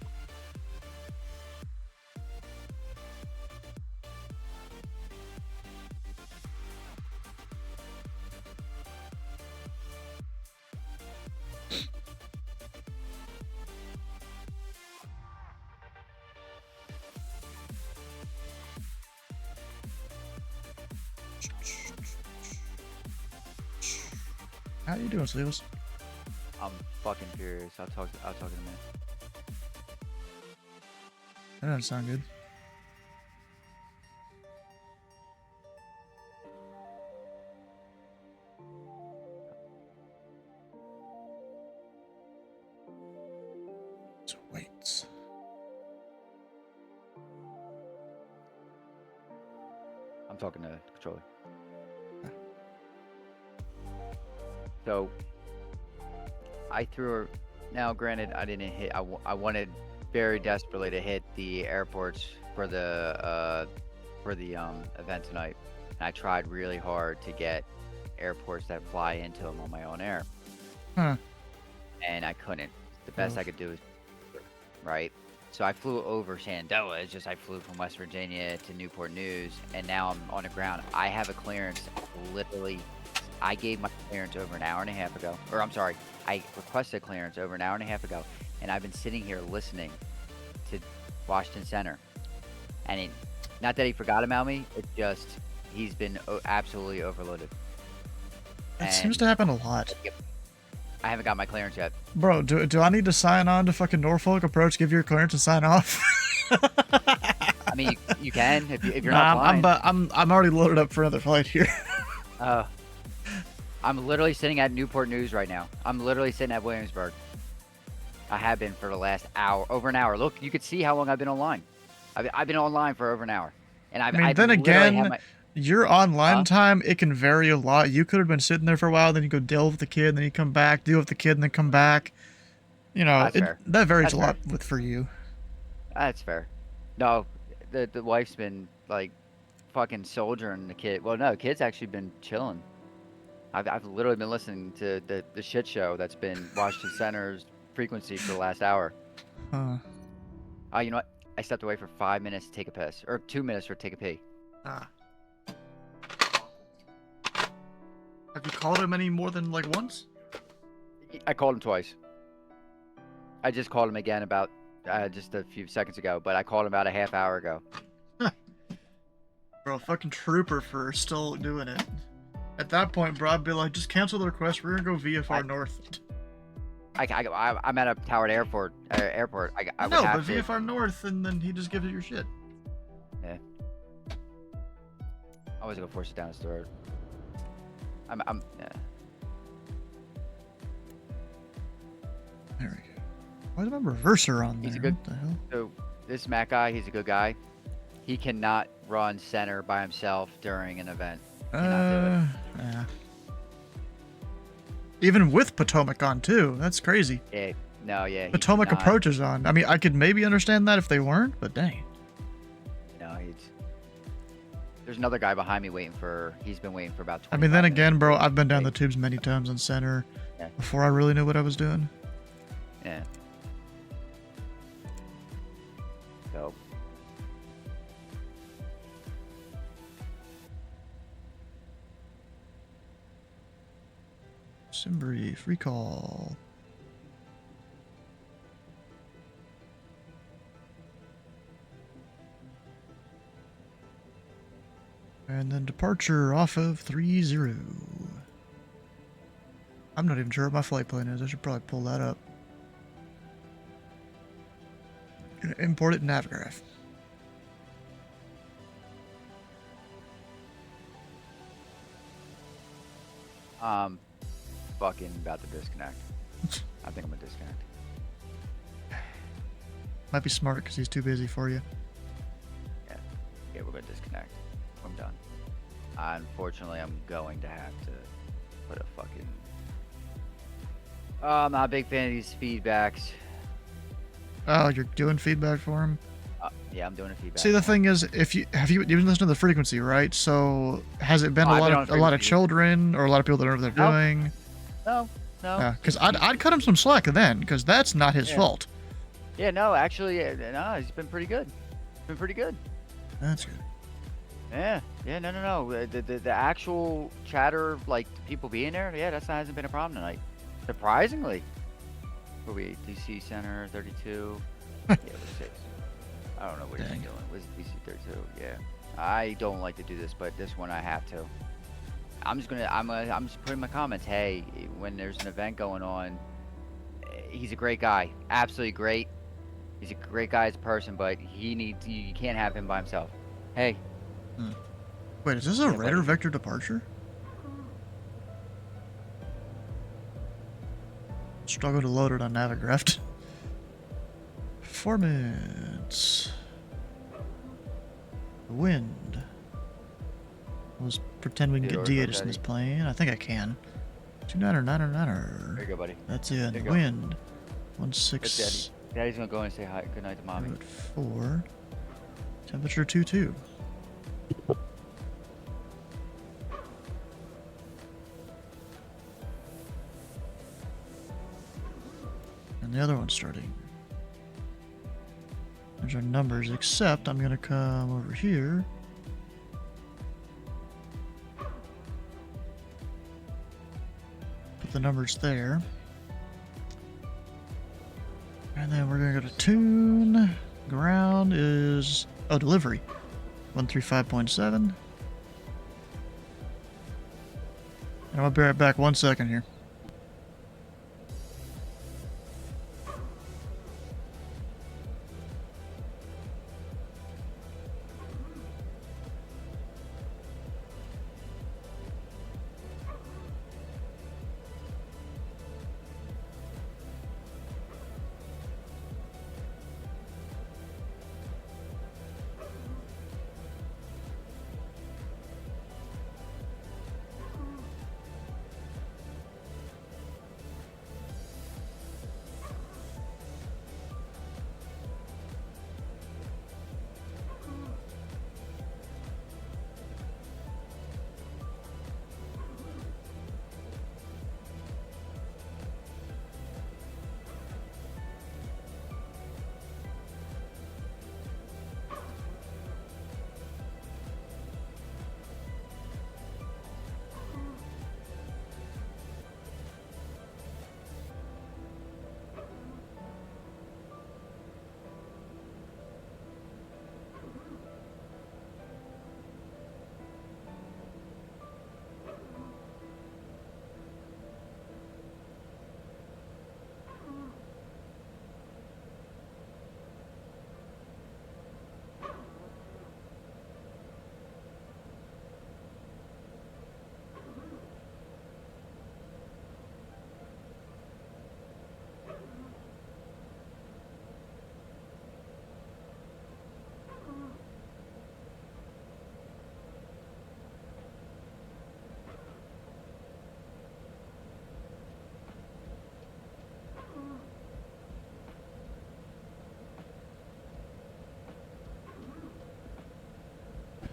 How you doing, Sleeveless? I'm fucking furious. I'll talk in a minute. That doesn't sound good. So weights. I'm talking to the controller. So I threw her. Now, granted, I didn't hit. I wanted very desperately to hit the airports for the event tonight. And I tried really hard to get airports that fly into them on my own air. Huh. And I couldn't. The best I could do is, right? So I flew over Shenandoah. It's just I flew from West Virginia to Newport News, and now I'm on the ground. I have a clearance. Literally, I gave my clearance over an hour and a half ago. Or I'm sorry, I requested clearance over an hour and a half ago, and I've been sitting here listening to Washington Center. And it, not that he forgot about me, it's just he's been absolutely overloaded. That seems to happen a lot. I haven't got my clearance yet. Bro, do I need to sign on to fucking Norfolk Approach, give you your clearance, and sign off? I mean, you can if you're not flying. I'm already loaded up for another flight here. I'm literally sitting at Newport News right now. I'm literally sitting at Williamsburg. I have been for the last hour, over an hour. Look, you could see how long I've been online. I've been online for over an hour, and I mean, then again, your online time, it can vary a lot. You could have been sitting there for a while, then you go deal with the kid, then you come back, deal with the kid, and then come back. You know, that varies a lot for you. That's fair. No, the wife's been like fucking soldiering the kid. Well, no, the kid's actually been chilling. I've literally been listening to the shit show that's been Washington Center's frequency for the last hour. Huh. You know what? I stepped away for 5 minutes to take a piss, or 2 minutes to take a pee. Ah. Have you called him any more than like once? I called him twice. I just called him again about just a few seconds ago, but I called him about a half hour ago. Bro, fucking trooper for still doing it. At that point, bro, I'd be like, just cancel the request. We're gonna go VFR North. I'm at a Howard Airport. I would no, have but VFR North, and then he just gives you your shit. Yeah. I wasn't gonna force it down his throat. Yeah. There we go. Why is my reverser on there? He's a good. What the hell? So this Mac guy, he's a good guy. He cannot run center by himself during an event. Yeah. Even with Potomac on too, that's crazy. Yeah. No. Yeah. Potomac Approach is on. I mean, I could maybe understand that if they weren't, but dang. No, there's another guy behind me waiting for. He's been waiting for about 20 I mean, then again, bro, I've been down the tubes many times on center before I really knew what I was doing. Yeah. So. Sim brief, recall. And then departure off of 30. I'm not even sure what my flight plan is. I should probably pull that up. Gonna import it in Navigraph. Fucking about to disconnect. I think I'm gonna disconnect. Might be smart because he's too busy for you. Yeah, we're gonna disconnect. I'm done. Unfortunately, I'm going to have to put a fucking. I'm not a big fan of these feedbacks. Oh, you're doing feedback for him? Yeah, I'm doing a feedback. See, the thing is, if you you've been listening to the frequency, right? So has it been a lot of children or a lot of people that know what they're doing? No. Because I'd cut him some slack then, because that's not his fault. Yeah, no, actually, no, he's been pretty good. That's good. Yeah, no. The actual chatter, like people being there, yeah, that hasn't been a problem tonight. Surprisingly. Where we DC Center 32. Yeah, we're 6. I don't know what he's doing. What's DC 32? Yeah. I don't like to do this, but this one I have to. I'm just putting my comments. Hey, when there's an event going on, he's a great guy. Absolutely great. He's a great guy as a person, but you can't have him by himself. Hey. Wait, is this a radar vector departure? Struggle to load it on Navigraph. Performance. Wind. Let's pretend we can get D8 in this plane. I think I can. 29er. There you go, buddy. That's it. There you go. Wind. 16. Daddy's gonna go and say hi. Good night to mommy. 4. Temperature 22. the other one's starting. There's our numbers, except I'm gonna come over here. Put the numbers there. And then we're gonna go to tune. Ground is, oh, delivery. 135.7. And I'll be right back 1 second here.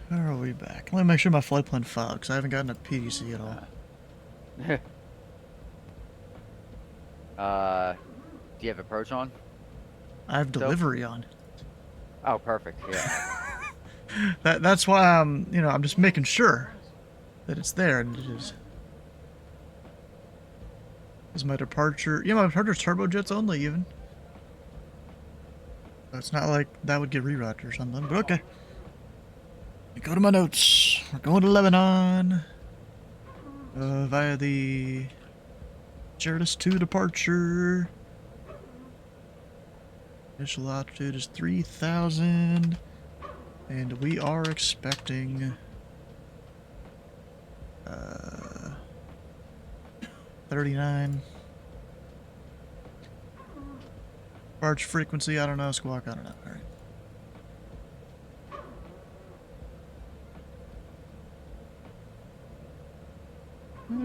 Where are we back? Let me make sure my flight plan filed, because I haven't gotten a PDC at all. Do you have approach on? I have delivery on. Oh, perfect. Yeah. That's why I'm, I'm just making sure that it's there, and it is. Is my departure? Yeah, my departure's turbojets only, even. So it's not like that would get rerouted or something, but okay. Go to my notes. We're going to Lebanon via the Jaredus 2 departure. Initial altitude is 3,000, and we are expecting 39. Departure frequency, I don't know. Squawk, I don't know. All right.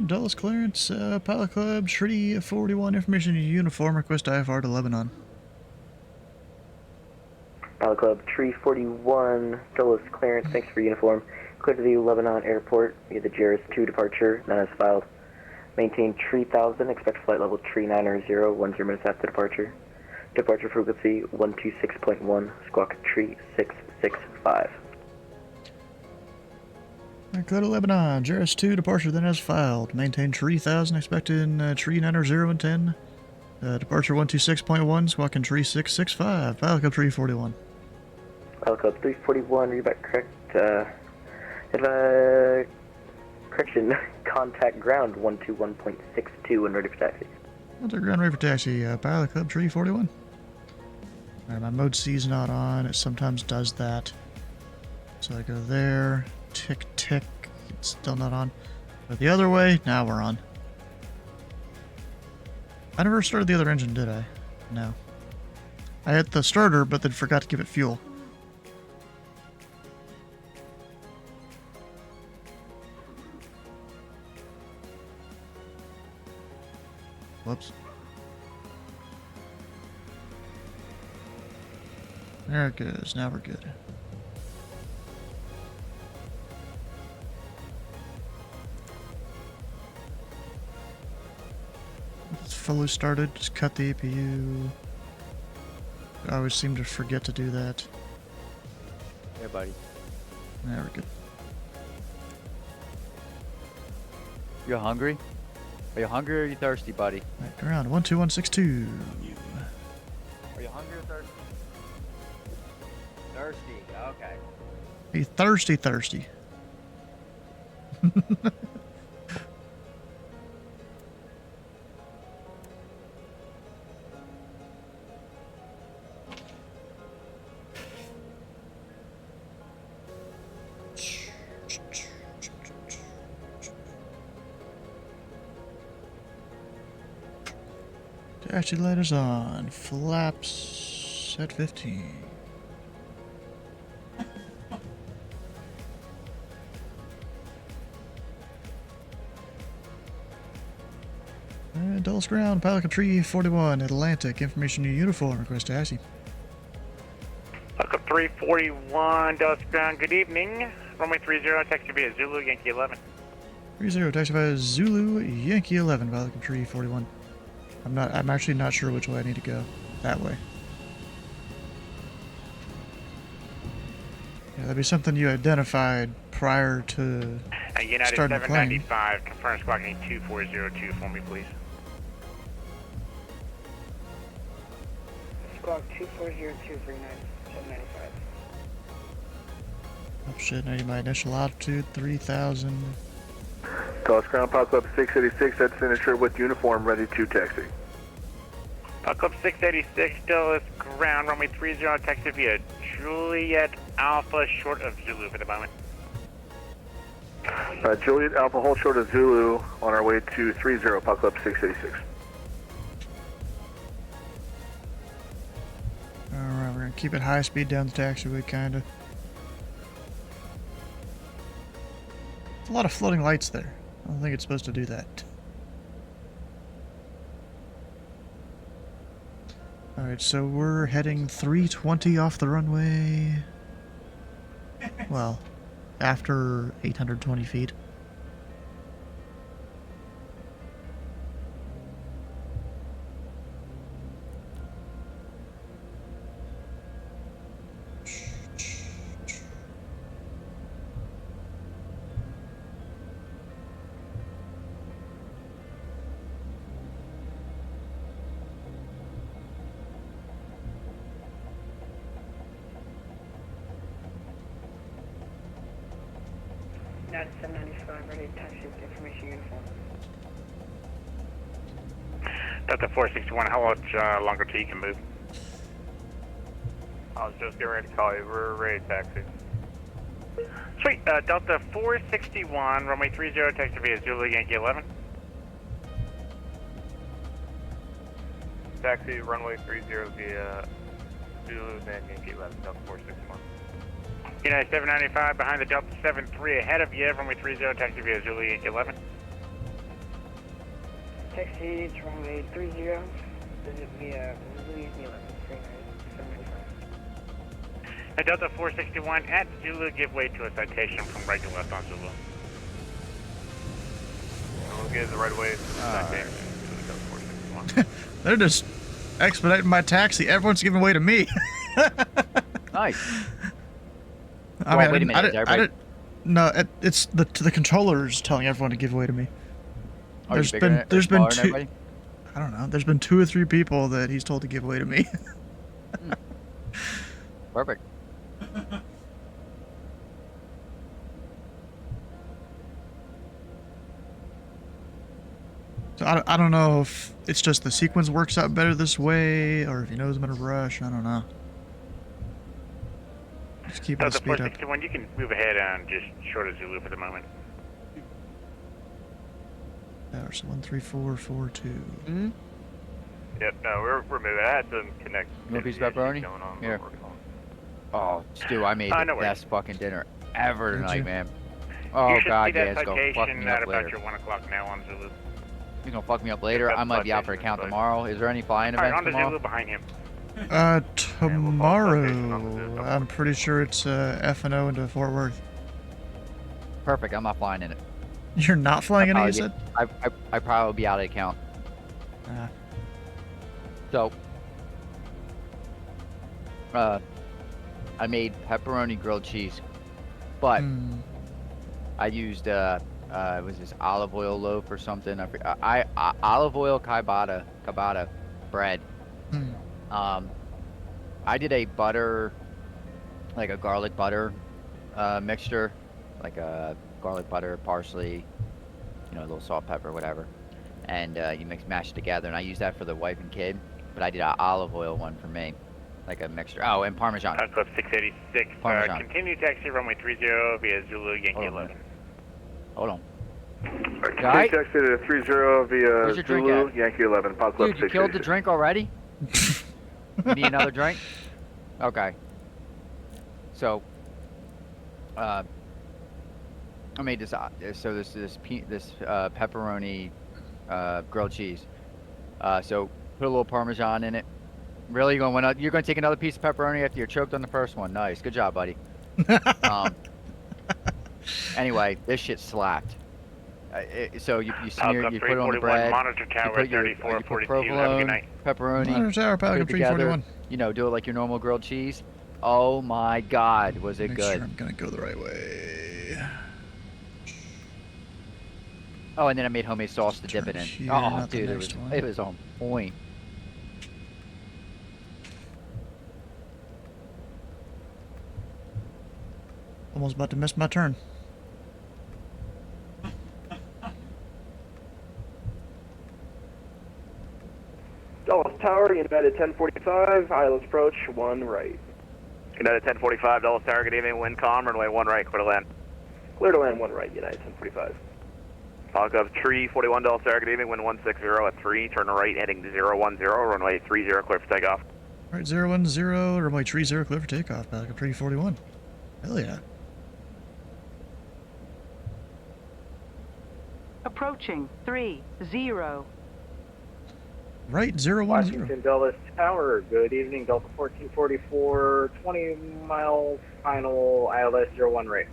Dulles clearance, Pilot Club, Treaty 41, information uniform, request IFR to Lebanon. Pilot Club, Tree 41, Dulles clearance, thanks for uniform. Clear to the Lebanon airport via the Jaredus 2 departure, none is filed. Maintain Tree 1000, expect flight level Tree 900, 10 minutes after departure. Departure frequency 126.1, squawk Tree 665. Go to Lebanon, Jaredus 2 departure then as filed. Maintain Tree 1000, expecting Tree 900 and 10. Departure 126.1, squawking Tree 665. Pilot Club Tree 41. Pilot Club 341, read back correct. Correction, contact ground 121.62 and ready for taxi. Contact ground ready for taxi, Pilot Club Tree 41. Alright, my mode C is not on. It sometimes does that. So I go there. Tick, tick. It's still not on. But the other way, now we're on. I never started the other engine, did I? No. I hit the starter, but then forgot to give it fuel. Whoops. There it goes. Now we're good. fully started. Just cut the APU. I always seem to forget to do that. Here, buddy. There we go. You hungry? Are you hungry or are you thirsty, buddy? Right, ground 12162. Are you hungry or thirsty? Thirsty, okay. Hey, thirsty. Taxi light is on. Flaps at 15. Dulles ground, Pelican Tree 41, Atlantic. Information new uniform. Request taxi. Pelican 341, Dulles ground. Good evening. Runway 30, taxi via Zulu, Yankee 11. 30, taxi via Zulu, Yankee 11, Pelican Tree 41. I'm actually not sure which way I need to go. That way. Yeah, that'd be something you identified prior to United starting the plane. 795, confirm squawking 2402 for me, please. Squawk 2402 for United 795. Oh shit, I need my initial altitude, 3,000. Dulles ground, Pop Club 686 at signature with uniform ready to taxi. Pop Club 686, Dulles ground, runway 30, taxi via Juliet Alpha, short of Zulu for the moment. Juliet Alpha, hold short of Zulu on our way to 30, Pop Club 686. Alright, we're gonna keep it high speed down the taxiway, kinda. There's a lot of floating lights there. I don't think it's supposed to do that. Alright, so we're heading 320 off the runway. Well, after 820 feet. United 795, ready to taxi with information uniform. Delta 461, how much longer till you can move? I was just getting ready to call you. We're ready to taxi. Sweet, Delta 461, runway 30, taxi via Zulu, Yankee 11. Taxi runway 30 via Zulu, then Yankee 11, Delta 461. United 795 behind the Delta 73 ahead of you, runway 30, taxi via Zulu, Yankee 11. Taxi to runway 30, visit via Zulu, Yankee 11, 795. Delta 461 at Zulu, give way to a citation from right to left on Zulu. We'll get the right way. Citation to Delta 461. They're just expediting my taxi. Everyone's giving way to me. Nice. Wait a minute. No, it's the controllers telling everyone to give way to me. There's been two. I don't know. There's been 2 or 3 people that he's told to give way to me. Perfect. So I don't know if it's just the sequence works out better this way, or if he knows I'm in a rush. I don't know. Just keep the speed up. 461, you can move ahead and just short of Zulu for the moment. Hours 13442. Mm-hmm. Yep, no, we're moving. I had to connect. You want a piece of pepperoni? Here. Oh, Stu, I made the best fucking dinner ever tonight, man. Oh, God, yeah, it's going to fuck me up about later. your 1 o'clock now on Zulu. You're going to fuck me up later? I might be out for a count tomorrow. Is there any flying events on the tomorrow? Zulu behind him. Tomorrow, I'm pretty sure it's F&O into Fort Worth. Perfect, I'm not flying in it. You're not flying in it, you said? I probably will be out of account. So, I made pepperoni grilled cheese, but I used was this olive oil loaf or something? I olive oil ciabatta bread. I did a butter, like a garlic butter mixture, like a garlic butter, parsley, a little salt, pepper, whatever, and you mash it together. And I used that for the wife and kid, but I did an olive oil one for me, like a mixture. Oh, and Parmesan. Club 686. Parmesan. Continue taxi runway 30 via Zulu Yankee 11. Hold on. Continue taxi to 30 via Zulu Yankee 11. Pod Club Dude, you killed the drink already? You need another drink? Okay. So, I made this. So this pepperoni grilled cheese. So put a little Parmesan in it. Really, you're gonna take another piece of pepperoni after you're choked on the first one? Nice, good job, buddy. Anyway, this shit slapped. So you smear, you put it on the bread. Monitor You tower put you put provolone, pepperoni, Monitor tower, put it 341. together. Do it like your normal grilled cheese. Oh my God, was it Make good? sure I'm gonna go the right way. Oh, and then I made homemade sauce to dip it in. Here, Oh, not the dude, next one. it was on point. Almost about to miss my turn. Dallas Tower, United 1045, Islands approach, 1 right. United 1045, Dallas Tower, good evening, wind calm, runway 1 right, clear to land. Clear to land, 1 right, United 1045. Talk of tree 41, Dallas Tower, good evening, wind 160 at 3, turn to right, heading 010, runway 30, clear for takeoff. Alright, 010, runway 30, clear for takeoff, Pelican 341. Hell yeah. Approaching 30. Right, 010. Washington Dulles Tower, good evening, Delta 1444, 20 mile final ILS 01 right.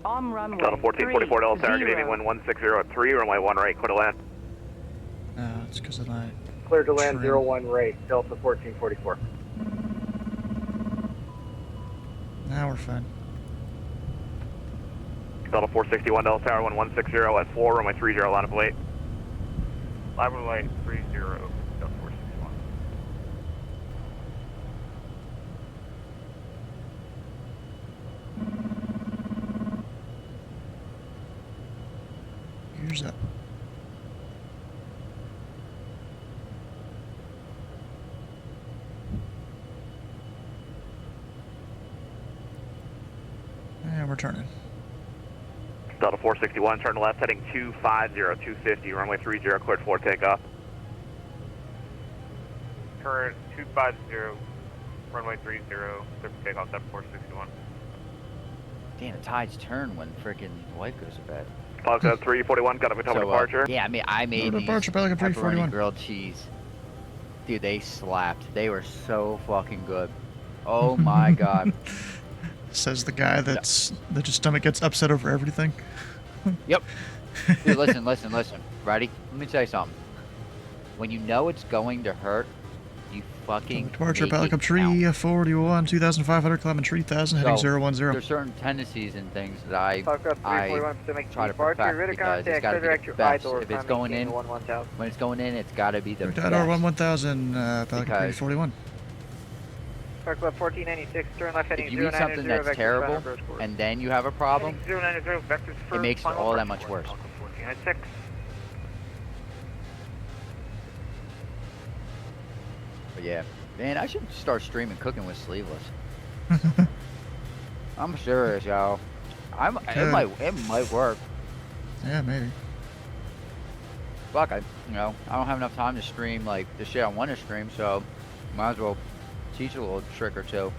On runway Delta 1444, Dallas Tower, good evening, wind 160 at 3, runway 1 right, clear to land. It's because of my... Clear to land trim. 01 right, Delta 1444. Now we're fine. Delta 461, Dallas Tower, wind 160 at 4, runway 30, line up late. Live runway 30, Delta 461. Here's up. And we're turning. Delta 461, turn left, heading 250, 250, runway 30, cleared for takeoff. Current 250, runway 30, clear for takeoff, Delta 461. Damn, the tides turn when frickin' the wife goes to bed. Foxtrot 341, got a Potomac departure. Yeah, I made these departure, Pelican 341. pepperoni grilled cheese. Dude, they slapped. They were so fucking good. Oh my God. Says the guy that his stomach gets upset over everything. Yep. Dude, listen. Ready? Let me tell you something. When you know it's going to hurt, you fucking Departure, make Pelican it count. 341, 2,500, climbing 3,000, heading 010. There's certain tendencies and things that I try to departure, perfect ready because it's contact, got to be direct the your best. I-door, If it's climbing going in, 1000. when it's going in, it's got to be the best. Radar 1000, Pelican Because 341. Park Club 1496, turn left heading if you eat 090, something that's vectors terrible bound approach course. and then you have a problem, Heading 090, vectors it first, makes it final all that approach much course. worse. 1496. But yeah, man, I should start streaming cooking with sleeveless. I'm serious, y'all. It might work. Yeah, maybe. Fuck, I don't have enough time to stream like the shit I want to stream, so might as well teach a little trick or two.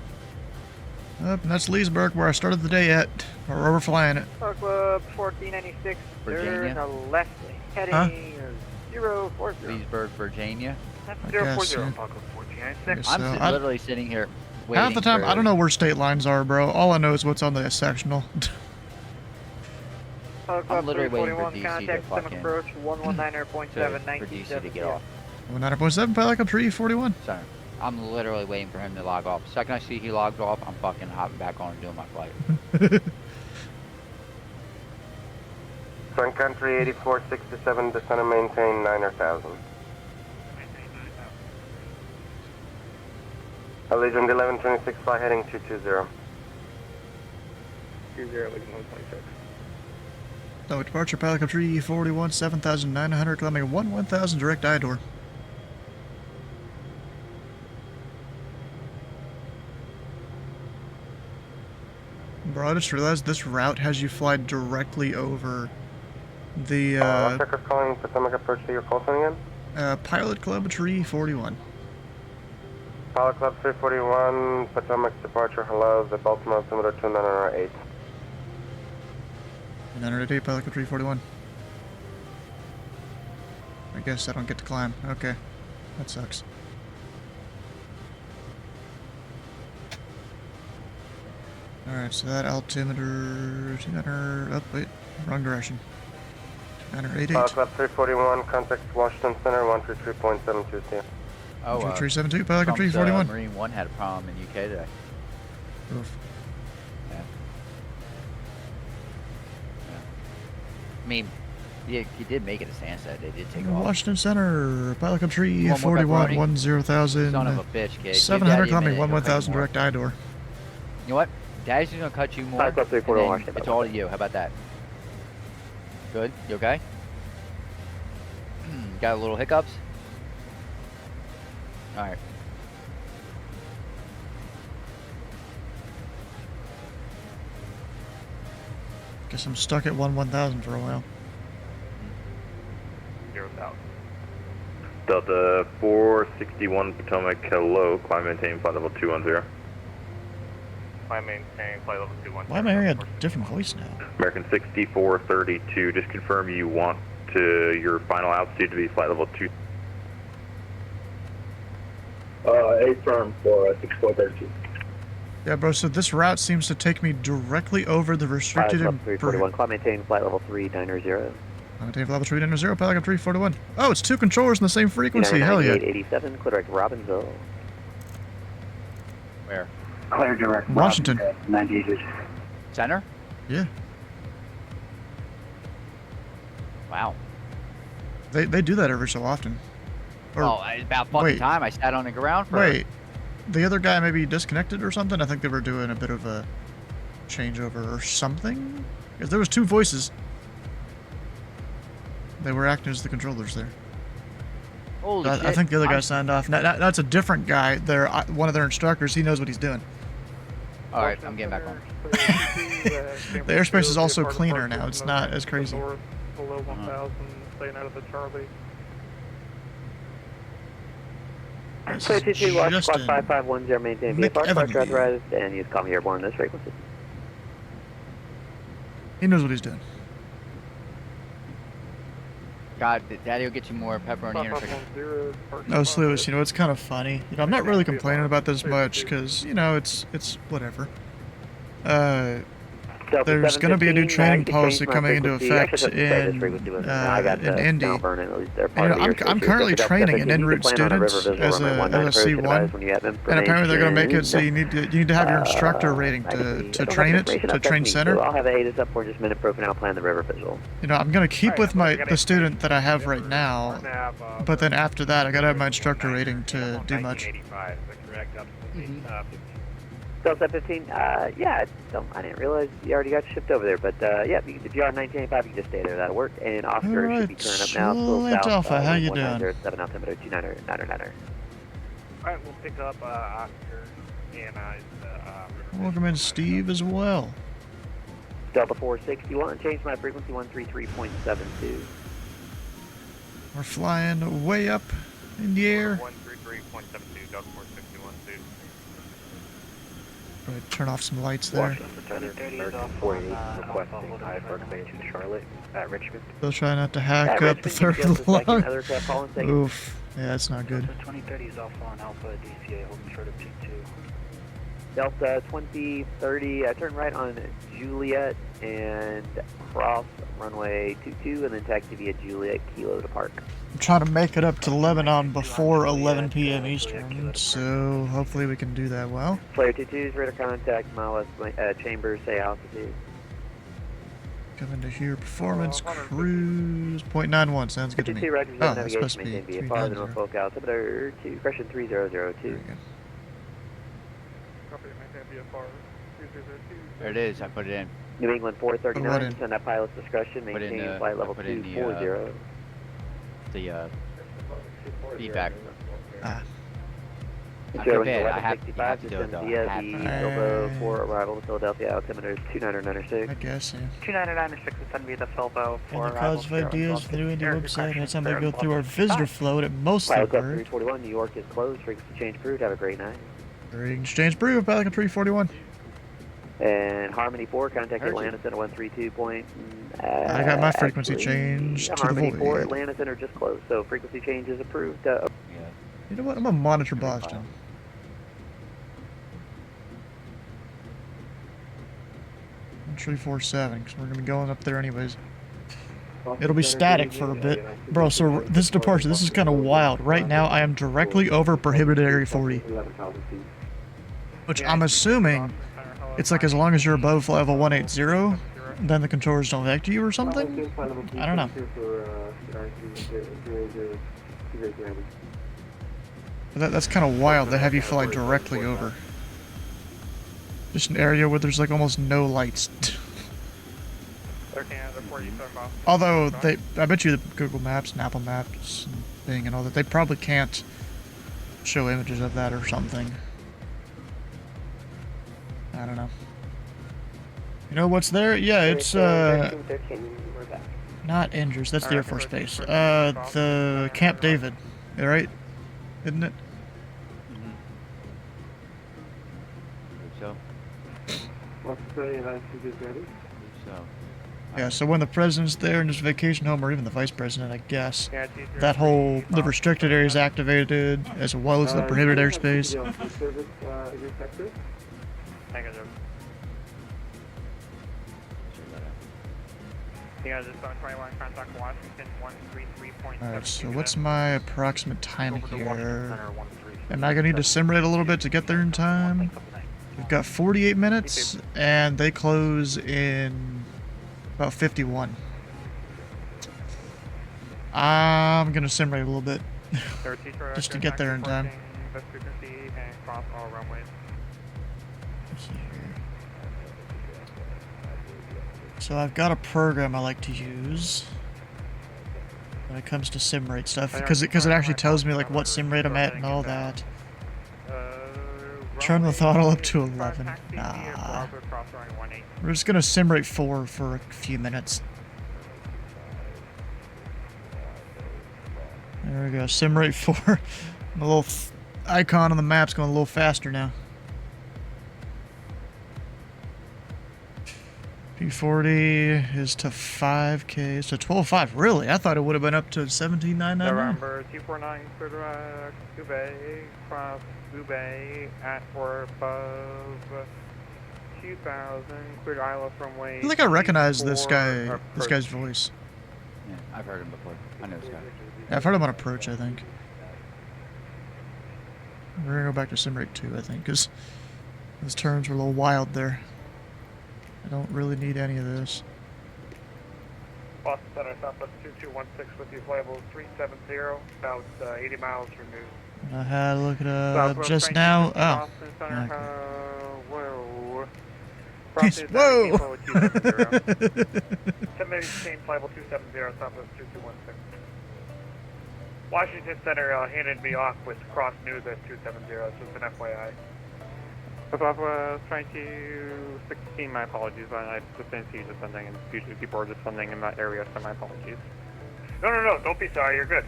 And that's Leesburg, where I started the day at. We're overflying it. Park Club 1496, Virginia? turn left heading 040. Leesburg, Virginia. That's I 040, guess, yeah. Park Club 1496. I'm literally sitting here waiting Half the time, I don't know where state lines are, bro. All I know is what's on the sectional. I'm literally waiting for 341, DC to contact system fucking approach 119.7, for DC to get off. 19.7, Pelican 341. Center. I'm literally waiting for him to log off. The second I see he logged off, I'm fucking hopping back on and doing my flight. Sun Country 8467, descend and maintain 9,000. Allegiant 1126, fly heading 220. 20, leading 126. No departure, Pelican 341, 7,900, climbing 1000, direct eye door. Bro, I just realized this route has you fly directly over the, Checkers calling Potomac approach to your call sign again? Pilot Club 341. Pilot Club 341, Potomac departure, hello, the Baltimore altimeter 2908. 908, Pelican 341. I guess I don't get to climb. Okay. That sucks. Alright, so that altimeter... 200... Oh, wait. Wrong direction. 988. Pilot Club 341, contact Washington Center 133.72 CM. Oh, 372, Pelican 341. Marine 1 had a problem in UK today. Oof. Yeah. I mean, he did make it a Stansted. They did take off. Washington Center, Pelican 341, 10,000. Son of a bitch, kid. 700 climbing, 1,000 direct eye door. You know what? Daddy's just gonna cut you more. Pilot Club 341, Washington. It's all to you. How about that? Good? You okay? Got a little hiccups? Alright. Guess I'm stuck at 1,000 for a while. 0,000. Delta 461 Potomac, hello, climb maintain flight level 210. Climb maintain flight level 210. Why am I hearing a different voice now? American 6432, just confirm you want your final altitude to be flight level 2. A firm for 6432. Yeah, bro, so this route seems to take me directly over the restricted... Pilot Club 341, climb maintain flight level 390. Maintain flight level 390, Pelican 341. Oh, it's two controllers in the same frequency, hell yeah. 87, clear direct Robbinsville. Where? Clear direct Washington. 98. Center? Yeah. Wow. They do that every so often. Or, it's about fucking wait. time I sat on the ground for... Wait, the other guy maybe disconnected or something? I think they were doing a bit of a changeover or something? Because there was two voices. They were acting as the controllers there. Holy I think the other guy signed off. That's a different guy. They're one of their instructors. He knows what he's doing. Alright, I'm getting back on. The airspace is also cleaner now. It's not as crazy. Below 1,000, staying out of the Charlie. Clear 22, watch squad 5510, maintain VFR, departure authorized, and use call me airborne on this frequency. He knows what he's doing. God, Daddy will get you more pepperoni in a second. No, Sluis, you know, it's kind of funny. You know, I'm not really complaining about this much, because, you know, it's whatever. There's going to be a new training policy coming into effect in Indy. I'm currently training an en route student as a C1, and apparently they're going to make it so you need to have your instructor rating to train it, to train center. I'll have a this up for just a minute, proof, and I'll plan the river visual. You know, I'm going to keep with the student that I have right now, but then after that, I got to have my instructor rating to do much. Delta 15, yeah, I didn't realize you already got shipped over there, but yeah, if you are 1985, you can just stay there, that'll work. And Oscar should be turning up now, still south, Alpha, how you doing? 7 altimeter 299er. Alright, we'll pick up Oscar and Welcome in, Steve, as well. Delta 461, change my frequency 133.72. We're flying way up in the air. 133.72, Delta 461, dude. Go ahead and turn off some lights there. American 48 requesting IFR command to Charlotte at Richmond. Still trying not to hack up the third lung. Oof. Yeah, that's not good. 2030 is Alpha on Alpha, DCA holding short of T2. Delta 2030, turn right on Juliet and cross runway 22 and then taxi via Juliet Kilo to park. I'm trying to make it up to Lebanon before 11 p.m. Eastern, so hopefully we can do that well. Flare 22's radar contact, mile west chambers, say altitude. Coming to here, performance, cruise, 0.91, sounds good to me. Oh, that's supposed to be 390. Norfolk altimeter to correction 3002. There it is, I put it in. New England 439, send at pilot's discretion, maintain flight level 240. The feedback. Ah. I feel bad, I have to do it though. Filbo for arrival to Philadelphia, altimeter is 2996. I guess, yeah. 2996 is send via the Filbo for And the positive ideas for the new Indy website, that's how they go through our visitor flow at mostly Pilot Club bird. 341, New York is closed, frequency change approved, have a great night. Exchange approved, Pelican 341. And Harmony 4, contact Atlanta Center 132 point. I got my frequency changed to the Harmony 4, void. Atlanta Center just closed, so frequency change is approved. You know what? I'm gonna monitor Boston. And 347, because we're gonna be going up there anyways. It'll be static for a bit. Bro, so this departure, this is kind of wild. Right now, I am directly over prohibited area 40. Which I'm assuming it's like as long as you're above level 180, then the controllers don't vector you or something? I don't know. But that's kind of wild to have you fly directly over. Just an area where there's like almost no lights. Although I bet you the Google Maps and Apple Maps and Bing and all that, they probably can't show images of that or something. I don't know. You know what's there? Yeah, it's not Andrews. That's the Air Force Base. The Camp David, right? Isn't it? So. What's the ready? So. Yeah, so when the president's there in his vacation home, or even the vice president, I guess, that whole, the restricted area is activated, as well as the prohibited airspace. Alright, so what's my approximate time here? Am I gonna need to simulate a little bit to get there in time? We've got 48 minutes, and they close in about 51. I'm gonna simulate a little bit, just to get there in time. So I've got a program I like to use when it comes to sim rate stuff, because it actually tells me like what sim rate I'm at and all that. Turn the throttle up to 11. Nah. We're just gonna sim rate 4 for a few minutes. There we go, sim rate 4. The little icon on the map's going a little faster now. P40 is to 5K, it's to 12.5. Really? I thought it would have been up to 17.999. November 249, clear to Gubay, cross Gubay at or above 2000, clear to Isla from way. I feel like I recognize this guy's voice. Yeah, I've heard him before. I know this guy. Yeah, I've heard him on approach, I think. We're gonna go back to sim rate 2, I think, because those turns were a little wild there. I don't really need any of this. Boston Center, Southwest 2216 with you, flight 370, about 80 miles removed. I had to look it up just now. Oh. Center, whoa. Whoa! 10 minutes, same flight 270, Southwest 2216. Washington Center handed me off with cross news at 270, so it's an FYI. Southwest 2216, my apologies, I just didn't see you descending, and usually people are descending in that area, so my apologies. No, don't be sorry, you're good.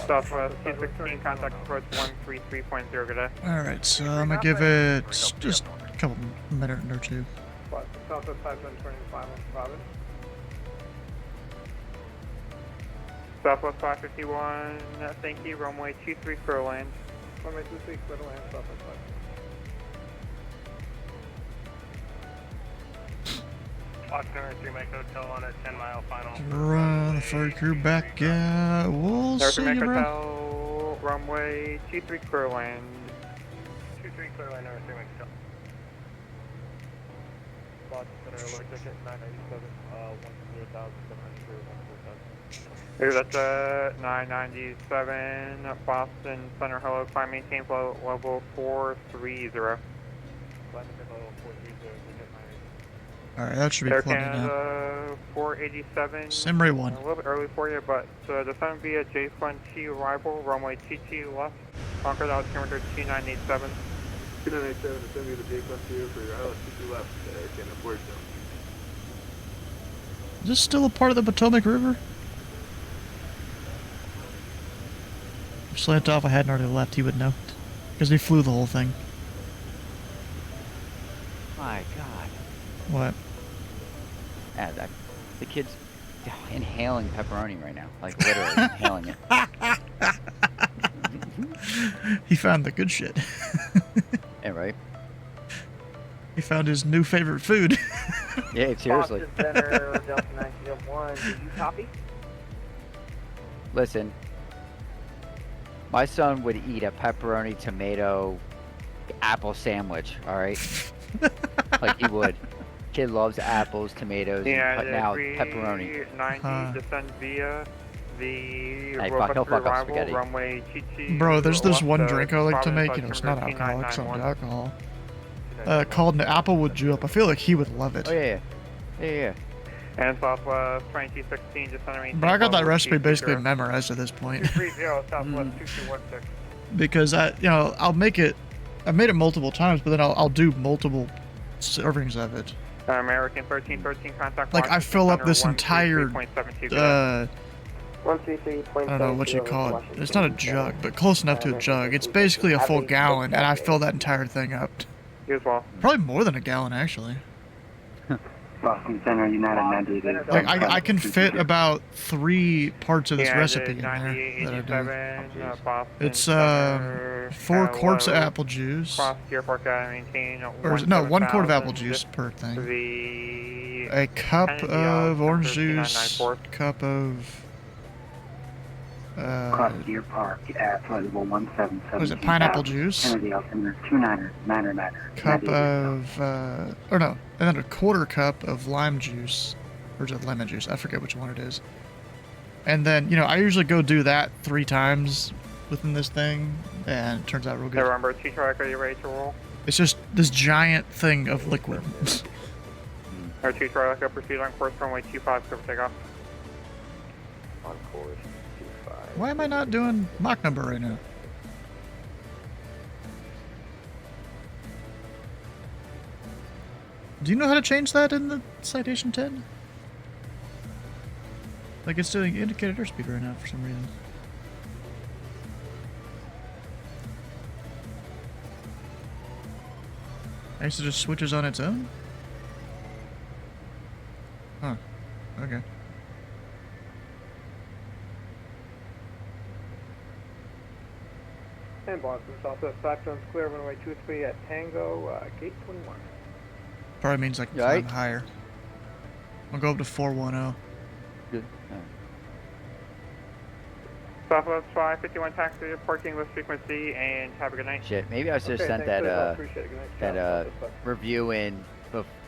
Southwest 216, contact approach 133.0, good day. Alright, so I'm gonna give it just a couple minutes or two. Southwest 5125 Robin. Southwest 551, thank you, runway 23 clear land. Runway 23 clear land, Southwest 5. Oxnard 3 Mike Hotel on a 10-mile final. Run the flight crew back out. We'll North see you, America bro. Hotel, runway 23 clear land. 23 clear line, North 3 Mike Hotel. Boston Center alert ticket 997, 100,700. Here, that's 997, Boston Center, hello, climb maintain flow level 430. Climb maintain level 430, ticket 980. Alright, that should be Air plenty now. Canada 487. Simray 1. A little bit early for you, but descend via J-Fun-T arrival, runway TT left, Concord altimeter 2987. 2987, descend via the J-Fun-T for your LSTC left, Air Canada 487. Is this still a part of the Potomac River? If Slant Alpha hadn't already left, he would know. Because he flew the whole thing. My God. What? Yeah, the kid's inhaling pepperoni right now. Like, literally inhaling it. He found the good shit. Yeah, right? He found his new favorite food. Yeah, seriously. Boston Center, Delta 901, did you copy? Listen, my son would eat a pepperoni, tomato, apple sandwich, alright? Like he would. Kid loves apples, tomatoes, Yeah, and now pepperoni. 90 descend via the Hey, he'll fuck up arrival, spaghetti. runway TT. Bro, there's this one left, drink I like to Providence, make, you know, it's not altimeter alcoholic, it's not 2991. alcohol. Called an Applewood Julep. I feel like he would love it. Oh, yeah. Yeah. And Southwest 2216, descend maintain But I got that level recipe basically 230. memorized at this point. 230, Southwest 2216. Because I'll make it. I've made it multiple times, but then I'll do multiple servings of it. American 1313, contact Like I fill up this entire. 133.72. I don't know what you call it. It's not a jug, but close enough to a jug. It's basically a full gallon, and I fill that entire thing up. You as well. Probably more than a gallon, actually. Boston Center, United 98. Like I can fit about 3 parts of this Yeah, recipe in there that I do. It's 4 quarts of apple juice. Cross airport gotta maintain. Or no, 1 quart of apple juice per thing. A cup of orange juice. Cup of. Cross Deer Park at flight level 177. Was it pineapple juice? Kennedy altimeter 299. Cup of, or no, and then a quarter cup of lime juice, or is it lemon juice? I forget which one it is. And then, you know, I usually go do that 3 times within this thing, and it turns out real good. November 2 track, are you ready to roll? It's just this giant thing of liquid. Or 2 track, proceed on course runway 25, clear for takeoff. On course 25. Why am I not doing Mach number right now? Do you know how to change that in the Citation 10? Like it's doing indicated airspeed right now for some reason. I guess it just switches on its own? Huh. Okay. And Boston, Southwest 5 tones clear, runway 23 at Tango, gate 21. Probably means I can climb higher. I'll go up to 410. Good. Southwest 551 taxi, parking with frequency, and have a good night. Shit, maybe I should have sent thanks, that, appreciate it. Good night. review in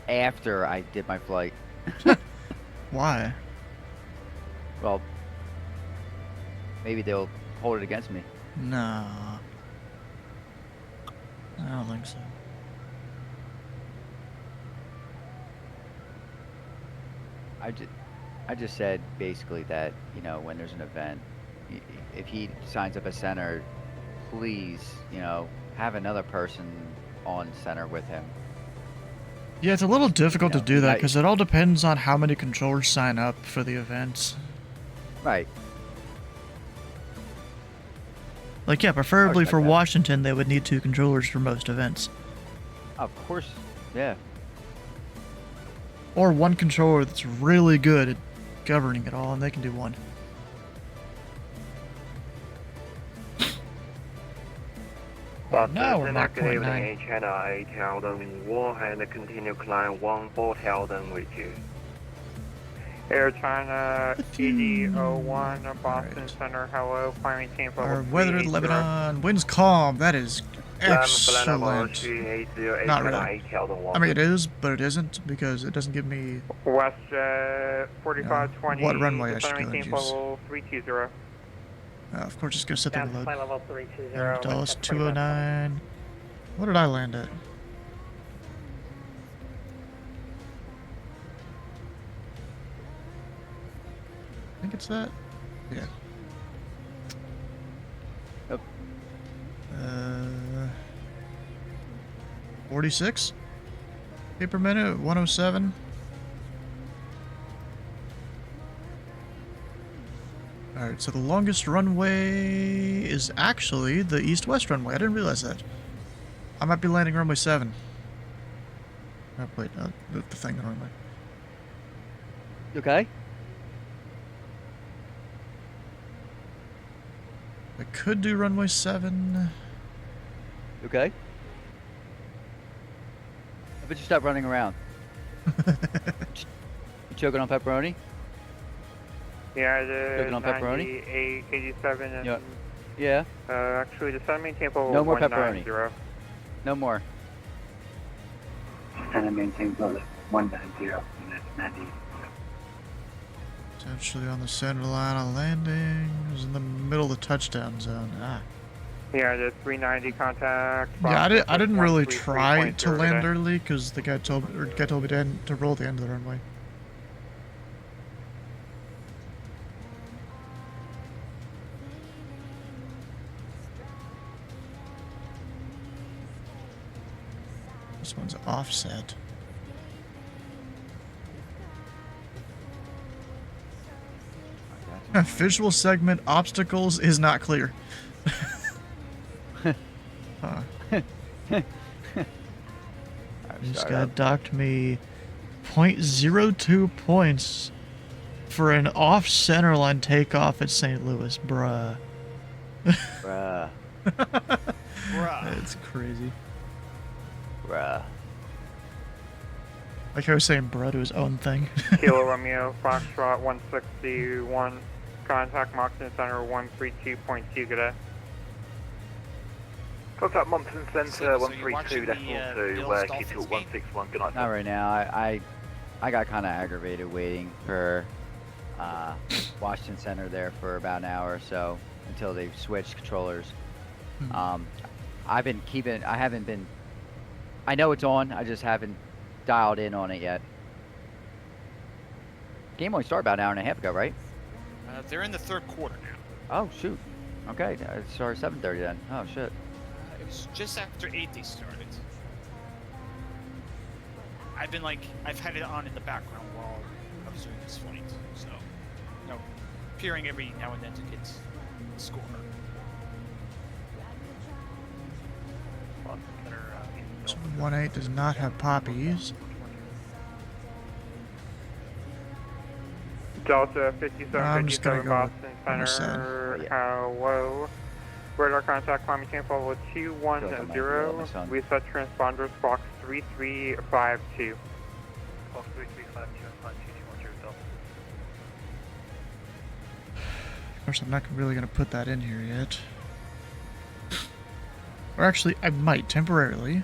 after I did my flight. Why? Well, maybe they'll hold it against me. No. I don't think so. I just said basically that, you know, when there's an event, if he signs up a center, please, you know, have another person on center with him. Yeah, it's a little difficult to do that because it all depends on how many controllers sign up for the events. Right. Like, yeah, preferably for Washington, they would need 2 controllers for most events. Of course, yeah. Or 1 controller that's really good at governing it all, and they can do 1. Now we're Mach 0.9. China 8000 and continue climb 14,000 with you. Air China 8001, Boston Center, hello, climbing team level Our weather in 380. Lebanon, winds calm, that is excellent. Not really. I mean, it is, but it isn't, because it doesn't give me WestJet 4520, what runway I should go climbing and team use. level 320. Of course, it's going to sit there and load. Flight level 320. Dallas 209. What did I land at? I think it's that. Yeah. Yep. 46 feet per minute, 107. Alright, so the longest runway is actually the east-west runway. I didn't realize that. I might be landing runway 7. Oh, wait, the thing, the runway. Okay. I could do runway 7. Okay. How about you stop running around? You choking on pepperoni? Yeah, the Choking on pepperoni? 87 and... Yeah. Yeah. Actually, the sun maintain level No more 190. pepperoni. No more. Center maintain level 190, and that's 90. Potentially on the center line of landing. It was in the middle of the touchdown zone. Ah. Yeah, the 390 contact. Yeah, I didn't really try to land early because the guy told me to roll the end of the runway. This one's offset. Visual segment obstacles is not clear. Huh. This guy docked me 0.02 points for an off-center line takeoff at St. Louis, bruh. Bruh. Bruh. It's crazy. Bruh. Like I was saying, bruh to his own thing. Kilo Romeo, Foxtrot 161, contact Moxon Center 132.2, good day. Contact Moncton Centre 132.2, K2 161, good night. Not right now. I got kind of aggravated waiting for Washington Center there for about an hour or so until they switched controllers. I've been keeping. I haven't been. I know it's on. I just haven't dialed in on it yet. Game only started about an hour and a half ago, right? They're in the third quarter now. Oh shoot. Okay, it started 7:30 then. Oh shit. It was just after 8 they started. I've had it on in the background while I was doing this flight, so, you know, peering every now and then to get the score. 1-8 does not have poppies. Delta 5757 Boston go Center, hello. Radar contact climbing team level 210. We set transponders box 3352. Box 3352 and flight 2210 Delta. Of course, I'm not really going to put that in here yet. Or actually, I might temporarily.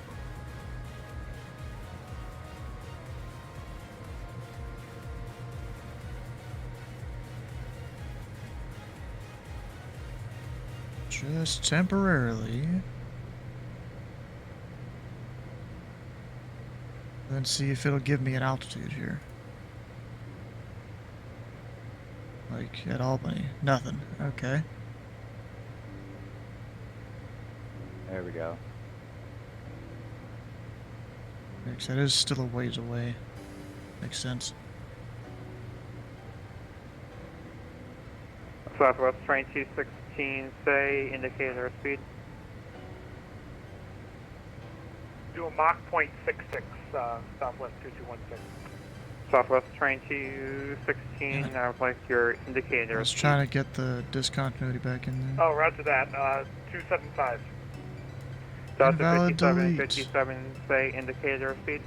Just temporarily. Then see if it'll give me an altitude here. Like at Albany. Nothing. Okay. There we go. Because that is still a ways away. Makes sense. Southwest train 216, say indicator speed. Do a Mach 0.66, Southwest 2216. Southwest train 216, I would like your indicator. I was trying to get the discontinuity back in there. Oh, roger that, 275. Delta Invalid 5757, say indicator speed.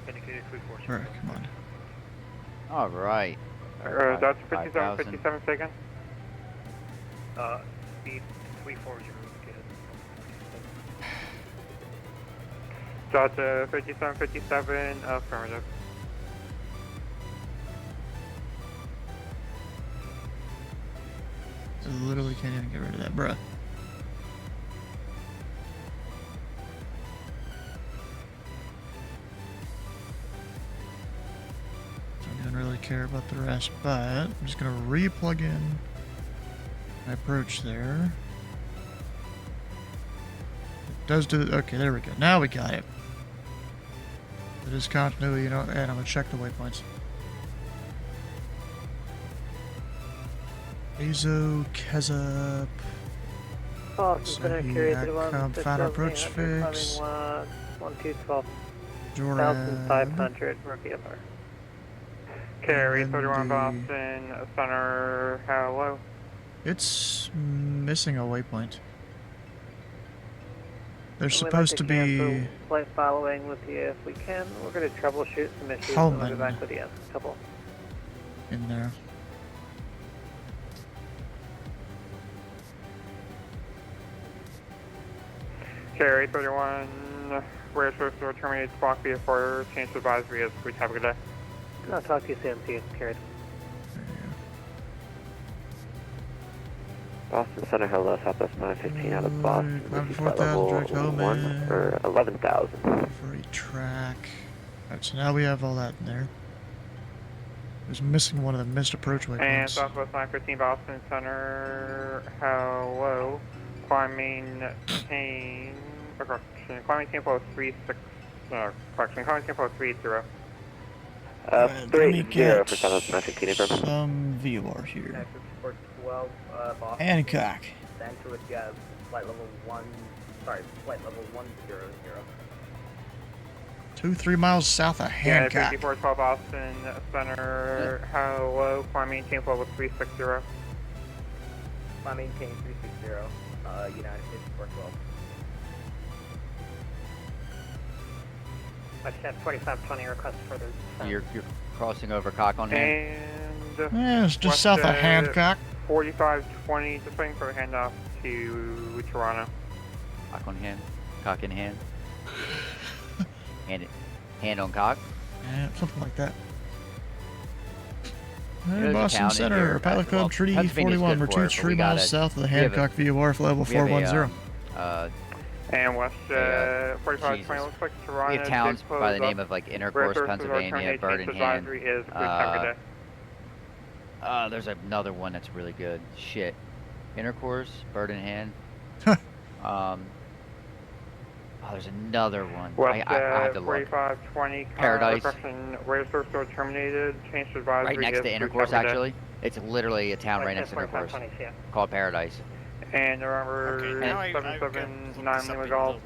Indicator 347. Alright, come on. All right. That's 57 taken. Speed 340 good. Delta 5757, affirmative. I literally can't even get rid of that, bruh. So I don't really care about the rest, but I'm just gonna re-plug in my approach there. It does do. Okay, there we go. Now we got it. It is continuity, you know, and I'm gonna check the waypoints. Azo, Kezup, final approach fix, 1212, Jordan, 1500, rookie FR. Carry 31 Boston, center, hello. It's missing a waypoint. There's supposed to be Flight following with you if we can. We're going to troubleshoot some issues and we'll be back with you in a couple. In there. Carry 31, where supposed to terminate block VFR, change to advisory as we have a good day. I'll talk to you soon, see you. Carried. Boston Center, hello, Southwest 915 out of Boston. This is flight 4,000 level direct home 1 for 11,000. For a track. Alright, so now we have all that in there. There's missing one of the missed approach waypoints. And Southwest 915 Boston Center, hello. Climbing team, correction, climbing tempo 36, correction, climbing tempo 30. 30 for Southwest 915, some VOR here. 12, Boston. Hancock. Center with flight level 100. 2-3 miles south of Hancock. Yeah, 5412 Boston Center, hello, climbing tempo level 360. Climbing team 360, United 5412. Watch 4520 request further. You're crossing over Cock on hand. And yeah, it's just south of Hancock. 4520, just waiting for a handoff to Toronto. Cock on hand. Cock in hand. Hand on cock. Yeah, something like that. There's Boston Center, Pilot Club Treaty 41, retreats 3 miles south of the Hancock VOR for level 410. And west 4520 looks like Toronto. We have towns by the name of like Intercourse, Pennsylvania, Bird in Hand. There's another one that's really good. Shit. Intercourse, Bird in Hand. There's another one. West I have to look. 4520 Paradise. Radar store terminated. Change to advisory. Right next to Intercourse, actually. It's literally a town right next to Intercourse. Called Paradise. And remember, 779 Lima Golf,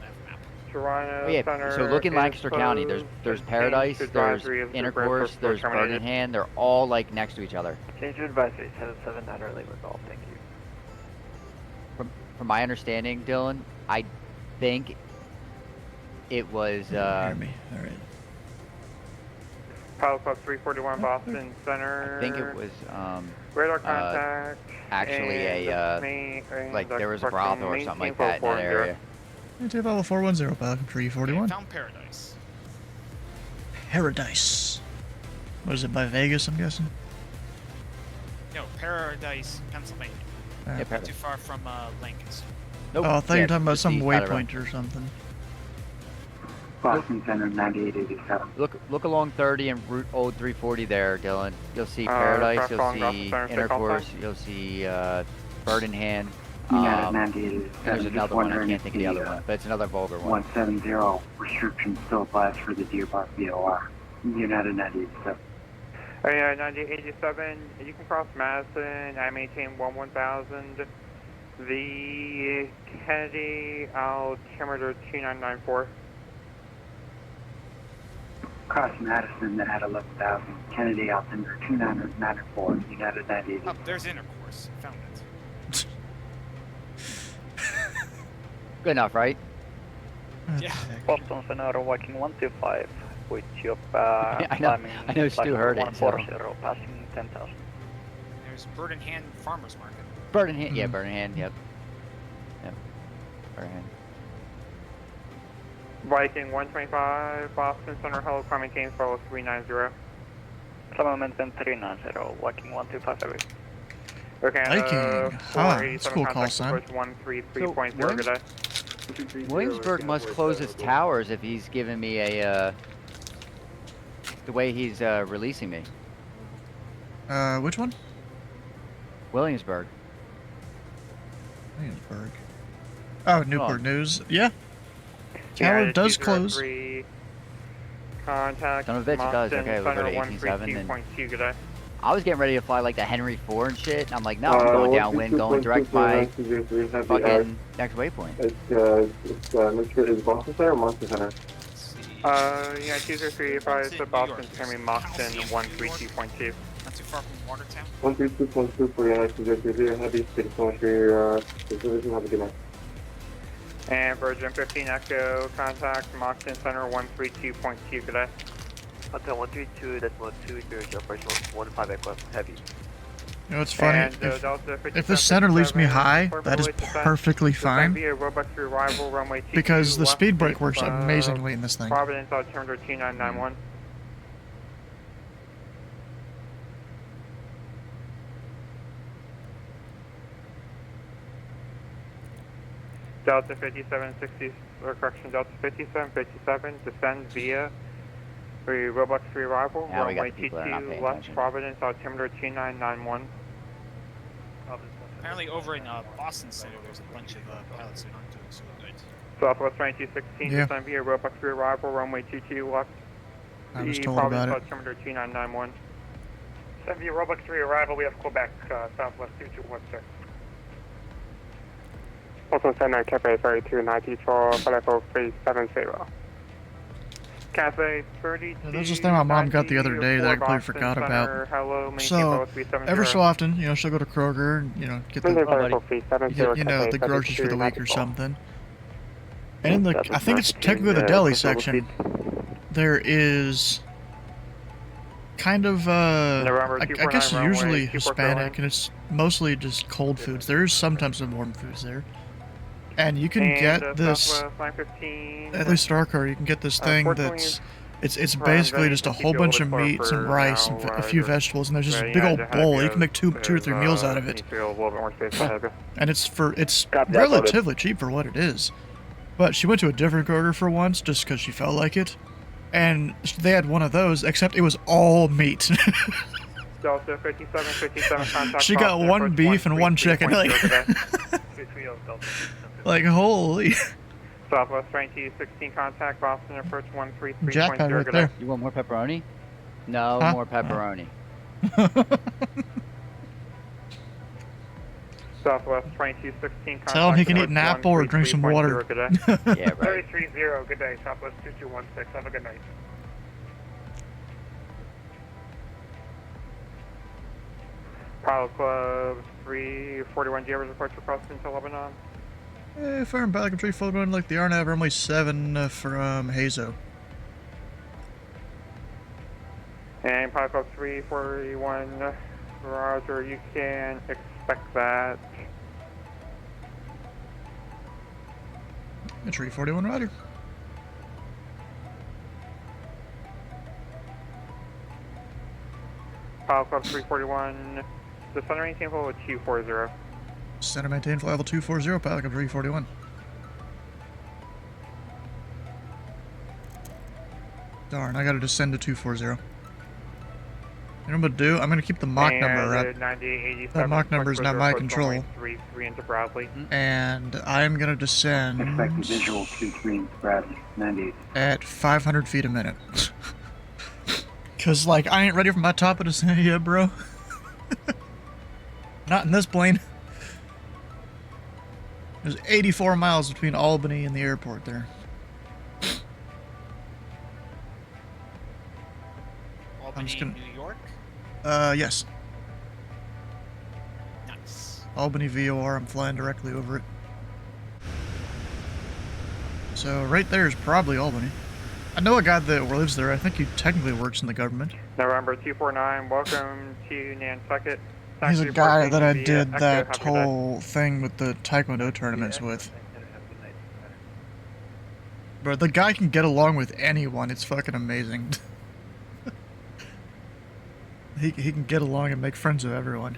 Toronto Oh, yeah. Center. So look in Lancaster County. There's Paradise, there's Intercourse, there's Bird in Hand. They're all like next to each other. Change to advisory 779 Lima Golf. Thank you. From my understanding, Dylan, I think it was. Hear me. All right. Pilot Club 341 Boston Center. I think it was. Radar contact. Actually, like there was a brothel or something like that in that area. Maintain level 410, Pilot Club Treaty 41. Found Paradise. Paradise. What is it, by Vegas, I'm guessing? No, Paradise, Pennsylvania. Yeah, Not too far from Lancaster. Nope. Oh, I thought you were talking about some Out of waypoint or something. Boston Center 9887. Look along 30 and Route Old 340 there, Dylan. You'll see Paradise, you'll see Intercourse, you'll see Bird in Hand. There's another one, I can't think of the other one, but it's another vulgar one. 170, restriction still applies for the Deer Park VOR. United 987. Oh yeah, 9087, you can cross Madison, I maintain 1000. The Kennedy altimeter 2994. Cross Madison that had 11,000. Kennedy altimeter 2994. United 980. Oh, there's Intercourse. Found it. Good enough, right? Yeah. Boston Center, Viking 125. with you I know Stu heard it. So. passing 10,000. There's Bird in Hand Farmers Market. Bird in Hand, yeah, Bird in Hand, yep. Yep. Bird in Hand. Viking 125, Boston Center, hello, climbing Canes, follow 390. Momentum 390, Viking 125. Okay, Viking, that's a cool call sign. 133.0, good day. Williamsburg must close its towers if he's giving me a, the way he's releasing me. Which one? Williamsburg. Williamsburg. Oh, Newport News. Yeah. Tower does close. Contact. Son of a bitch, it does. Okay, we'll go to 18.7 then. I was getting ready to fly like the Henry 4 and shit. I'm like, no, I'm going downwind, going direct my fucking next waypoint. Is Boston Center or Monster Center? Yeah, 203 is the Boston Henry Moxton 132.2. Not too far from Watertown. 132.2 for United 203. Happy to so much for your supervision. Have a good night. And Virgin 15 Echo, contact Moxton Center 132.2, good day. Hotel 132, that's 120, operation 15 Echo, heavy. You know, it's funny. And, If the center leaves me high, that is perfectly fine. Because the speed brake works amazingly in this thing. Providence, altimeter 2991. Delta 5760, or correction, Delta 5757, descend via the Robux 3 arrival, runway 22 left, Providence, altimeter 2991. Apparently over in Boston Center, there's a bunch of pilots that aren't doing so good. Southwest 2216, descend via Robux 3 arrival, runway 22 left. I was told about it. Altimeter 2991. Descend via Robux 3 arrival, we have Quebec, Southwest 2216. Boston Center, Cafe 3290 for Flight 370. Cafe 32. That's just thing my mom got the other day that I completely forgot about. So, every so often, you know, she'll go to Kroger and, you know, get the, you know, the groceries for the week or something. And in the, I think it's technically the deli section, there is kind of, I guess usually Hispanic, and it's mostly just cold foods. There is sometimes some warm foods there. And you can get this, at least at our car, you can get this thing that's, it's basically just a whole bunch of meat, some rice, and a few vegetables, and there's just a big old bowl. You can make two or three meals out of it. And it's relatively cheap for what it is. But she went to a different Kroger for once, just because she felt like it. And they had one of those, except it was all meat. Delta 5757 contact. She got one beef and one chicken. Like, holy. Southwest 2216 contact, Boston approach 133.0. Jackpot right there. You want more pepperoni? No, more pepperoni. Southwest 2216 contact. Tell him he can eat an apple or drink some water. Yeah, right. 330, good day, Southwest 2216, have a good night. Pilot Club 341, do you ever report to crossing into Lebanon? Fire and Pelican 341, like the RNAV runway 7 from Hazo. And Pilot Club 341, Roger, you can expect that. A 341 Roger. Pilot Club 341, the center maintain level 240. Center maintain flight level 240, Pilot Club 341. Darn, I gotta descend to 240. You know what I'm gonna do? I'm gonna keep the Mach number up. That Mach number is not my control. And I'm gonna descend Expected visual 23 express 98 at 500 feet a minute. Cause like I ain't ready for my top of descent yet, bro. Not in this plane. There's 84 miles between Albany and the airport there. Albany, New York? Yes. Nice. Albany VOR, I'm flying directly over it. So right there is probably Albany. I know a guy that lives there. I think he technically works in the government. November 249, welcome to Nantucket. He's a Taxi guy report that I via did Echo, that have a good day. whole thing with the Taekwondo tournaments with. But the guy can get along with anyone. It's fucking amazing. He can get along and make friends with everyone.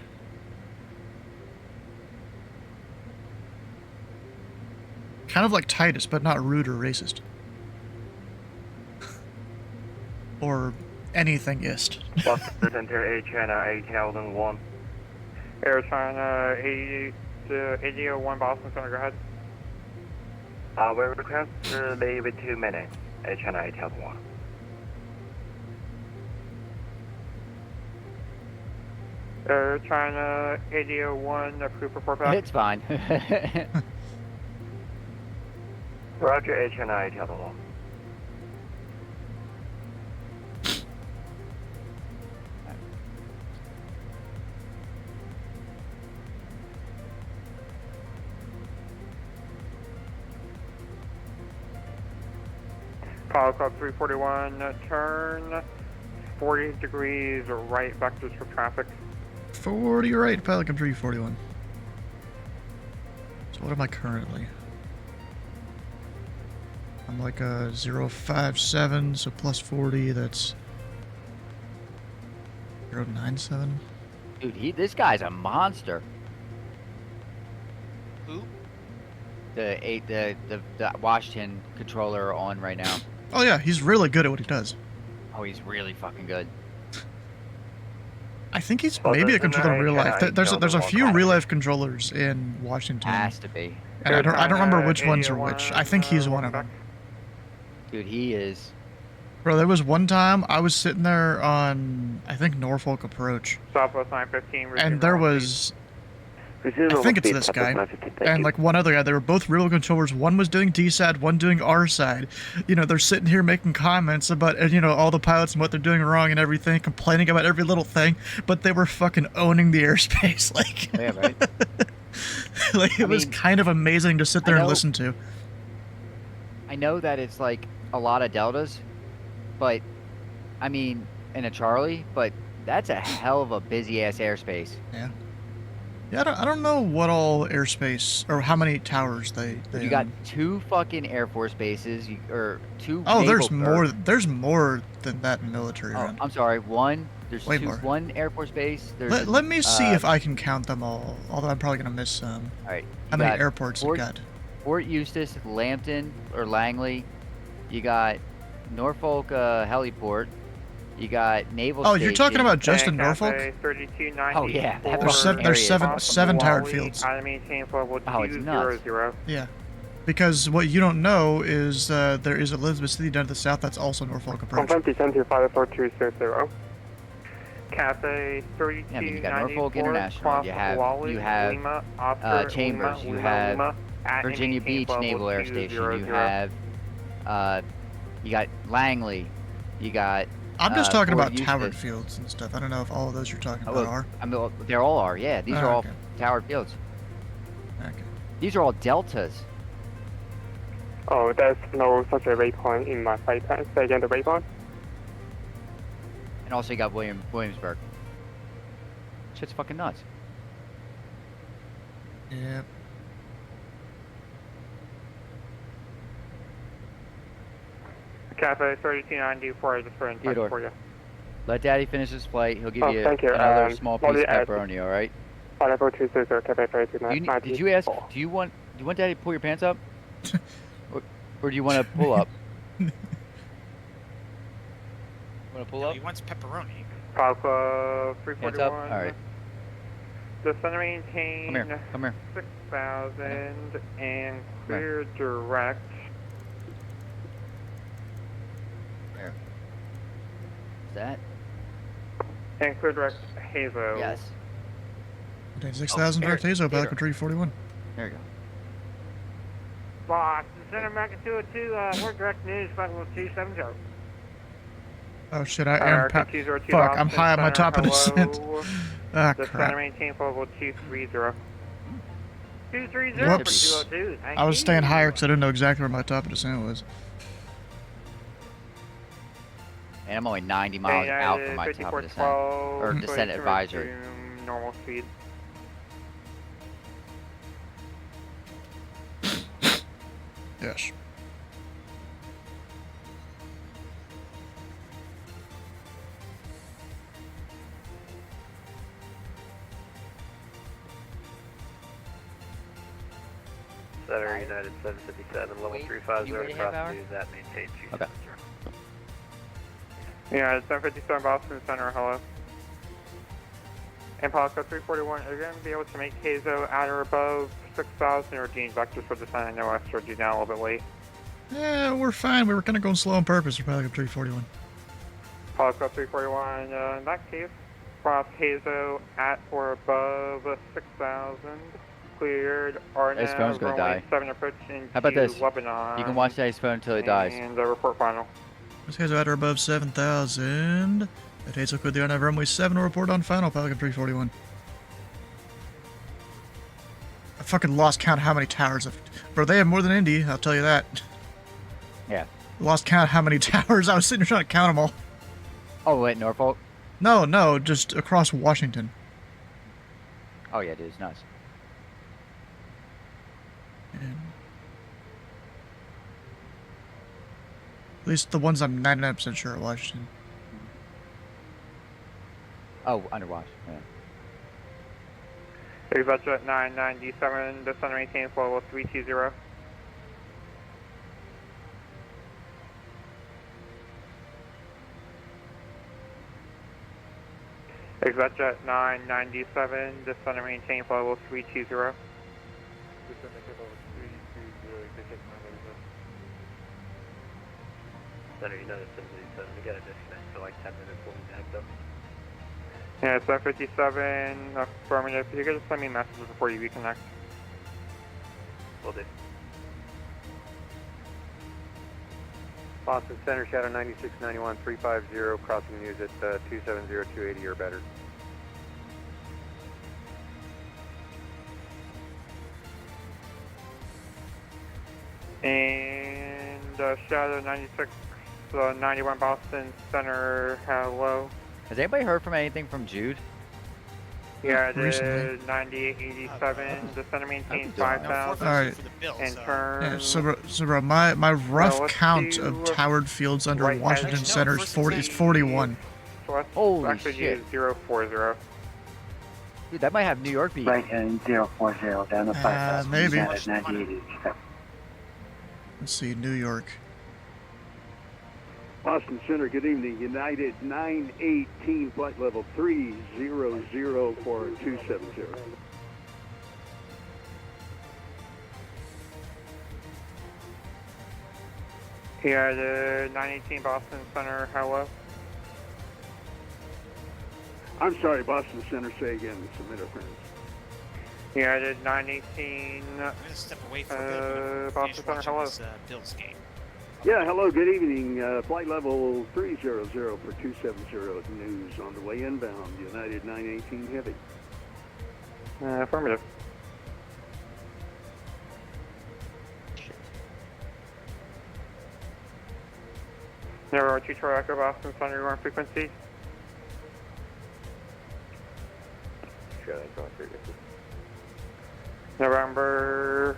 Kind of like Titus, but not rude or racist. Or anything-ist. Boston Center, Air China 8001. Air China 8001 Boston Center, go ahead. We request to leave in 2 minutes. Air China 8001. Air China 8001, approved for back. It's fine. Roger, Air China 8001. Pilot Club 341, turn 40 degrees right, vectors for traffic. 40 right, Pelican 341. So what am I currently? I'm like a 057, so plus 40, that's 097. Dude, this guy's a monster. Who? The Washington controller on right now. Oh yeah, he's really good at what he does. Oh, he's really fucking good. I think he's maybe a controller in real life. There's a few real life controllers in Washington. Has to be. And I don't remember which ones are which. I think he's one of them. Dude, he is. Bro, there was one time I was sitting there on, I think, Norfolk Approach. Southwest 915. And there was, I think it's this guy, and like one other guy. They were both real controllers. One was doing D side, one doing R side. You know, they're sitting here making comments about, you know, all the pilots and what they're doing wrong and everything, complaining about every little thing, but they were fucking owning the airspace. Like, yeah, right. Like, it was kind of amazing to sit there and listen to. I know that it's like a lot of deltas, but I mean, in a Charlie, but that's a hell of a busy ass airspace. Yeah. Yeah, I don't know what all airspace or how many towers they You got 2 fucking Air Force bases, or 2. Oh, there's naval, more. There's more than that in military. Oh, around. I'm sorry. There's Way 2. more. 1 Air Force base. There's Let me see if I can count them all. Although I'm probably gonna miss some. All right. How many airports you got? Fort Eustis, Lambton or Langley. You got Norfolk Heliport. You got Naval Oh, Station. you're talking about just in Norfolk? Oh yeah, that There's seven towered fields. Oh, it's nuts. Yeah, because what you don't know is there is Elizabeth City down to the south. That's also Norfolk Approach. Confirm descent 54260. Cafe 3294. Yeah, I mean, you got Norfolk International. You have Chambers. You have Virginia Beach Naval Air Station. You have you got Langley. You got. I'm just talking Fort about Eustis. towered fields and stuff. I don't know if all of those you're talking about are. I mean, they all are. Yeah, these are all okay. towered fields. Okay. These are all deltas. Oh, there's no such a waypoint in my flight plan. Say again, the waypoint? And also you got Williamsburg. Shit's fucking nuts. Yep. Cafe 3294, just for insight Theodore. for you. Let Daddy finish his flight. He'll give you thank you. another small piece of Molly, pepperoni. All right. 54260, Cafe 3294. Did you ask? Do you want Daddy to pull your pants up, or do you want to pull up? Want to pull up? He wants pepperoni. Pilot Club Hands up. 341. All right. Descend and maintain. Come here. 6,000 and clear direct. Where? Is that? And clear direct Hazo. Yes. 6,000 direct Hazo, back with 341. There you go. Boss, Center American 202, we're direct news, flight level 270. Oh shit, I am. Fuck, I'm high on my top of descent. Ah, Descend crap. and maintain flight level 230. 230 Whoops. for 202. I was staying higher because I didn't know exactly where my top of descent was. And I'm only 90 miles out from my top of descent. Or descent advisory. Normal speed. Yes. Center United 757, level 350 to cross to that maintain 270. Okay. Yeah, 757 Boston Center, hello. Impala 341, are you going to be able to make Hazo at or above 6,000 or Dean vectors for descent? I know I started you down a little bit late. Yeah, we're fine. We were kind of going slow on purpose for Pelican 341. Impala 341, in that case, cross Hazo at or above 6,000. Cleared, His phone's gonna die. 7 approaching. How about this? Lebanon. You can watch his phone until he dies. And report final. This guy's at or above 7,000. At Hazel cleared the RNAV runway 7 to report on final, Pelican 341. I fucking lost count how many towers of... Bro, they have more than Indy, I'll tell you that. Yeah. Lost count how many towers. I was sitting here trying to count them all. Oh, wait, Norfolk? No, just across Washington. Oh, yeah, dude, it's nuts. At least the ones I'm 99% sure are Washington. Oh, underwash, yeah. Vector at 997, descend maintain flow level 320. Vector at 997, descend maintain flow level 320. Center United 787, we got a disconnect for like 10 minutes, we'll be back up. Yeah, it's 757, affirmative. You can just send me messages before you reconnect. Will do. Boston Center, Shadow 9691, 350, crossing news at 270, 280 or better. And Shadow 96, 91 Boston Center, hello. Has anybody heard from anything from Jude? Yeah, it is 9887, descend and maintain 5,000. Alright. And turn. Yeah, so bro, my rough count of towered fields under Washington Center is 41. Holy actually shit. 040. Dude, that might have New York beat. Right, and 040, down to 5,000. Maybe. United 98. Let's see, New York. Boston Center, good evening. United 918, flight level 300 for 270. Yeah, the 918 Boston Center, hello. I'm sorry, Boston Center, say again, some interference. Yeah, the 918 I'm going to step away for a bit. Boston Center, hello. This, Bills game. Yeah, hello, good evening. Flight level 300 for 270. News on the way inbound, United 918 Heavy. Affirmative. There 2 Troy Echo, Boston Center, you're on frequency. November.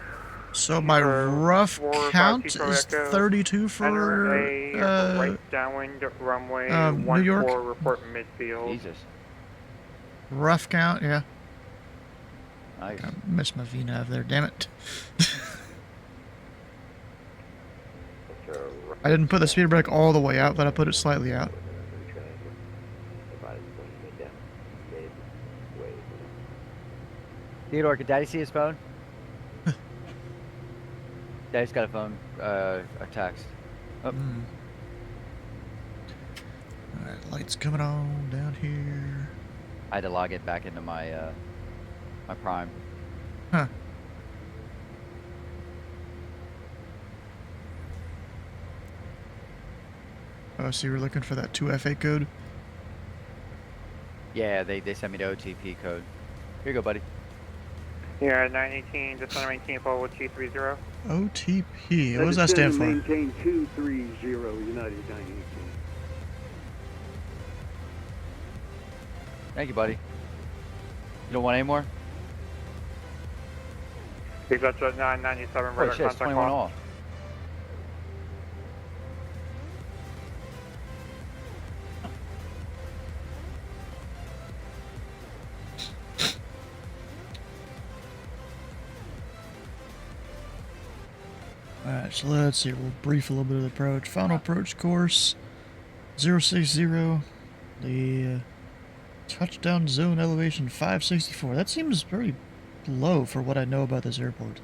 So my rough count is 32 for right downwind runway New York. report midfield. Jesus. Rough count, yeah. Nice. I missed my VNAV there, damn it. I didn't put the speed brake all the way out, but I put it slightly out. Theodore, could Daddy see his phone? Daddy's got a phone, a text. Oh. Alright, lights coming on down here. I had to log it back into my my Prime. Huh. Oh, so you were looking for that 2FA code? Yeah, they sent me the OTP code. Here you go, buddy. Yeah, 918, descend 19, forward 230. OTP, what does that stand for? Maintain 230, United 918. Thank you, buddy. You don't want any more? He's up to 997, Oh shit, it's 21 off. Alright, so let's see. We'll brief a little bit of the approach. Final approach course 060. The touchdown zone elevation 564. That seems very low for what I know about this airport.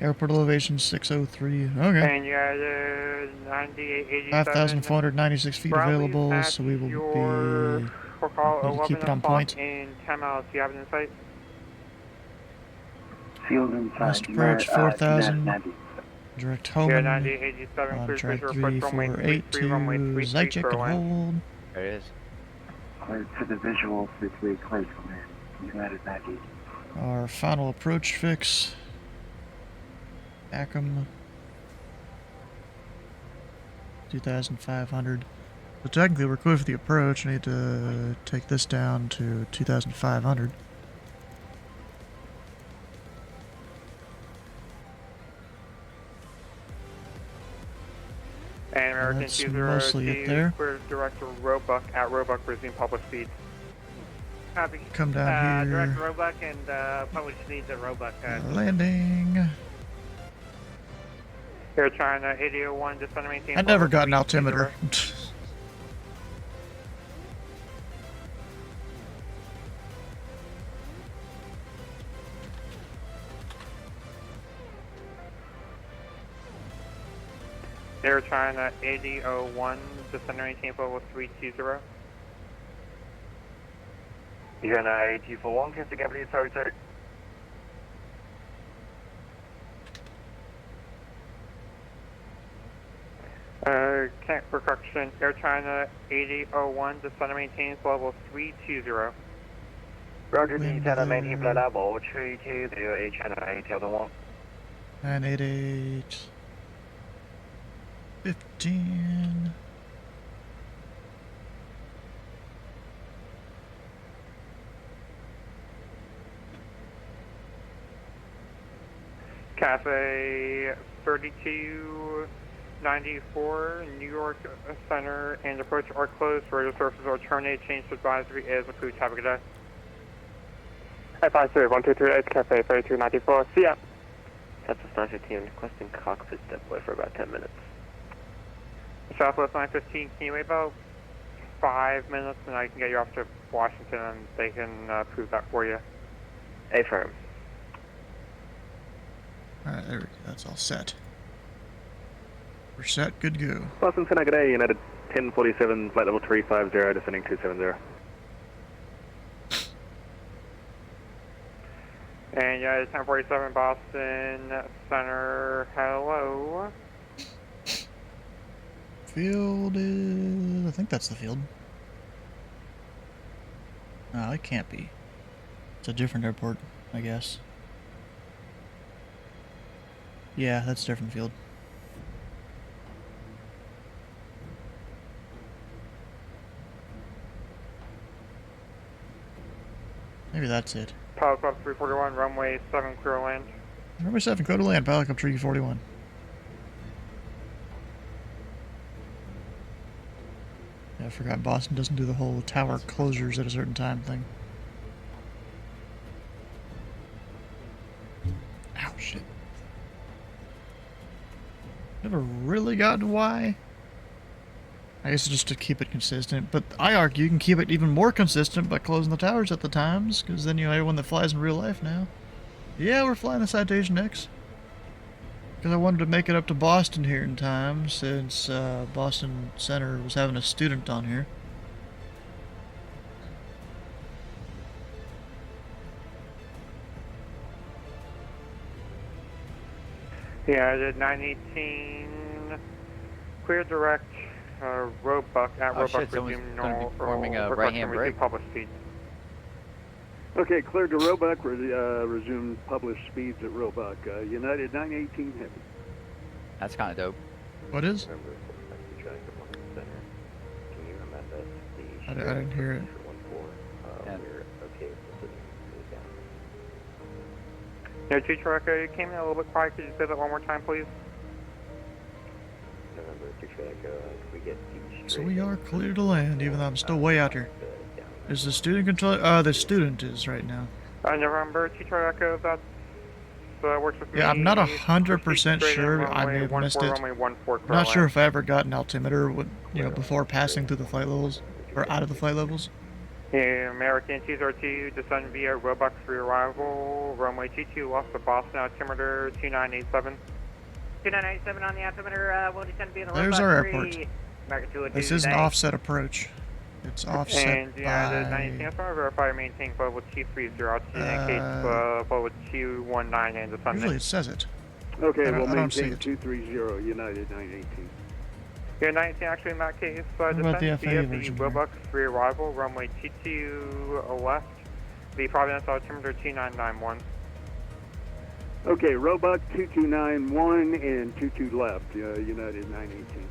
Airport elevation 603. Okay. And you guys 9887. 5,496 feet available, so we will be. Need to keep it on point. In 10 miles, do you have it in sight? Field inside. Last approach 4,000. 90. Direct home. Yeah, 9887. On track 348 to Zychek and hold. There it is. Clear to the visual 3-3 clear command. United 90. Our final approach fix. Acom. 2,500. So technically we're clear for the approach. I need to take this down to 2,500. And American That's 20 mostly it there. Clear direct to Roebuck at Roebuck, resume public speed. Copy. Come down here. Direct Roebuck and public speed at Roebuck. Landing. Air China 8001, just under maintain. I never got an altimeter. Air China 8001, just under maintain level 320. You're on 8241, can you please, sorry, sir. Correction, Air China 8001, just under maintain level 320. Roger, the China maintain level 320, Air China 8001. 988. 15. Cafe 3294, New York Center, and approach are closed. Radio services are terminated. Change to advisory is approved. Have a good day. Advisory 1238, Cafe 3294. See ya. That's a 915, requesting cockpit deploy for about 10 minutes. Southwest 915, can you wait about 5 minutes and I can get you off to Washington and they can approve that for you? Affirm. Alright, there we go. That's all set. We're set. Good to go. Boston Center, good day. United 1047, flight level 350, descending 270. And yeah, 1047 Boston Center, hello. Field is... I think that's the field. No, it can't be. It's a different airport, I guess. Yeah, that's a different field. Maybe that's it. Pilot Club 341, runway 7, clear land. Runway 7, clear to land, Pilot Club 341. Yeah, I forgot Boston doesn't do the whole tower closures at a certain time thing. Ow, shit. Never really gotten why. I guess just to keep it consistent, but I argue you can keep it even more consistent by closing the towers at the times, because then you have everyone that flies in real life now. Yeah, we're flying the Citation X. Because I wanted to make it up to Boston here in time, since Boston Center was having a student on here. Yeah, I did 918, clear direct, Roebuck, at Roebuck, resume normal, forming a right-hand brake. Public speed. Okay, cleared to Roebuck, resume published speeds at Roebuck. United 918 heavy. That's kind of dope. What is? I didn't hear it. No, 2 Troeco, you came in a little bit quiet. Could you say that one more time, please? November 2 Troeco, can we get So we are clear to land, even though I'm still way out here. Is the student control? The student is right now. November 2 Troeco, that works with me. Yeah, I'm not 100% sure. I may have missed it. I'm not sure if I ever got an altimeter, before passing through the flight levels or out of the flight levels. American 202, descend via Robux rearrival, runway 22 off the Boston altimeter 2987. 2987 on the altimeter, we'll descend via the There's our airport. American 202. This is an offset approach. It's offset and United by... 19, verify maintain flight with 230, indicate flight with 219 and descend. Usually it says it. Okay, I we'll don't see maintain it. 230, United 918. Yeah, 19 actually in that case, about the descend FAA via the version here? Robux rearrival, runway 22 left, the Providence altimeter 2991. Okay, Roebuck 2291 and 22 left, United 918.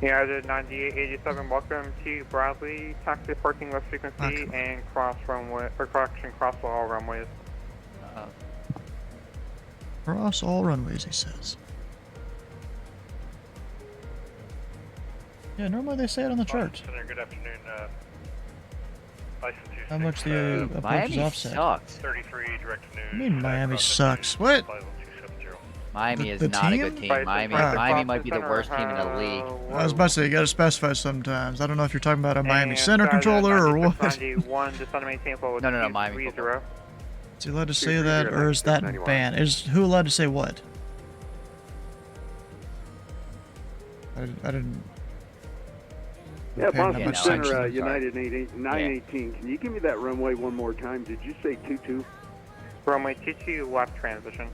United 9887, welcome to Bradley, taxi parking left frequency and cross all runways. Cross all runways, he says. Yeah, normally they say it on the chart. Good afternoon. How much the approach is Miami offset. sucks. 33 direct to What do you mean Miami sucks? What? Miami is The not a team? good team. Miami might be the worst team in the league. I was about to say, you gotta specify sometimes. I don't know if you're talking about a Miami Center controller or what. No, Miami football. Is he allowed to say that, or is that banned? Is who allowed to say what? I didn't. Yeah, pay that Boston much Center, attention. United 918. Can you give me that runway one more time? Did you say 22? Runway 22 left transition.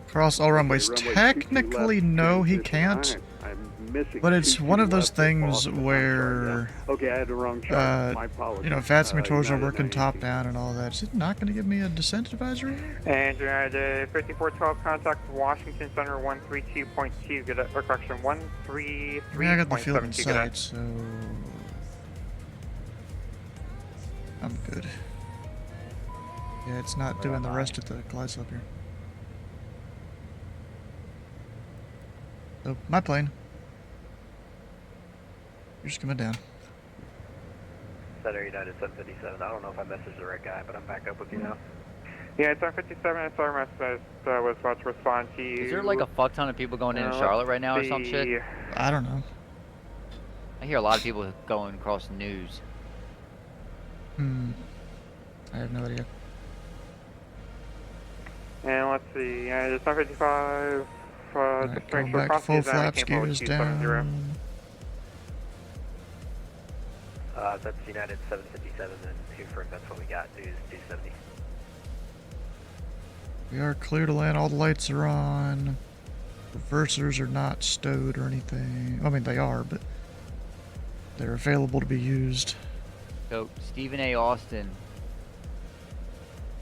Cross all runways. runway 22 Technically, left, no, he 22. can't. I'm missing But it's 22 one of those left at things Boston. where, Okay, I had the wrong chart. My apologies. FATS controls are United working 918. top down and all that. Is it not going to give me a descent advisory? And United 5412, contact Washington Center 132.2, get a correction, 133.72. Yeah, I got the field in get a- sight, so I'm good. Yeah, it's not doing the rest of the glide slope here. So, my plane. You're just coming down. Center United 757. I don't know if I messaged the right guy, but I'm back up with you now. Yeah, it's 757, it's our message was about to respond to you. Is there like a fuck ton of people going into Charlotte right now or some shit? I don't know. I hear a lot of people going across the news. I have no idea. And let's see, yeah, it's 755, Alright, going back full flaps, gears down. That's United 757 and confirm that's what we got. News 270. We are clear to land. All the lights are on. Reversers are not stowed or anything. I mean, they are, but they're available to be used. So Stephen A. Austin,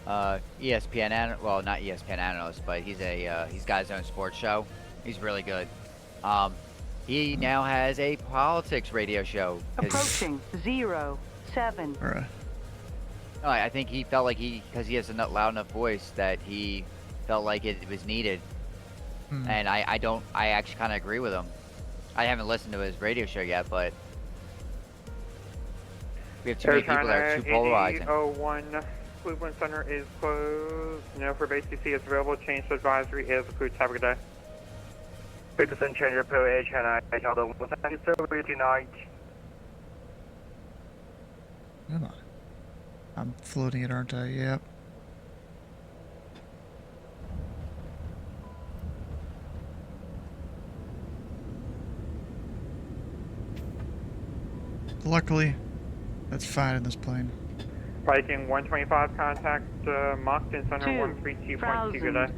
ESPN well, not ESPN analyst, but he's got his own sports show. He's really good. He now has a politics radio show. Approaching 07. No, I think he felt like because he has a loud enough voice that he felt like it was needed. And I actually kind of agree with him. I haven't listened to his radio show yet, but we have too many people that are too polarizing. 01, Cleveland Center is closed. No for base DC is available. Change to advisory is approved. Have a good day. 50% change your POH and I tell them what's that over tonight. Come on. I'm floating it, aren't I? Yep. Luckily, that's fine in this plane. Viking 125, contact Moncton Center 132.2. Good day.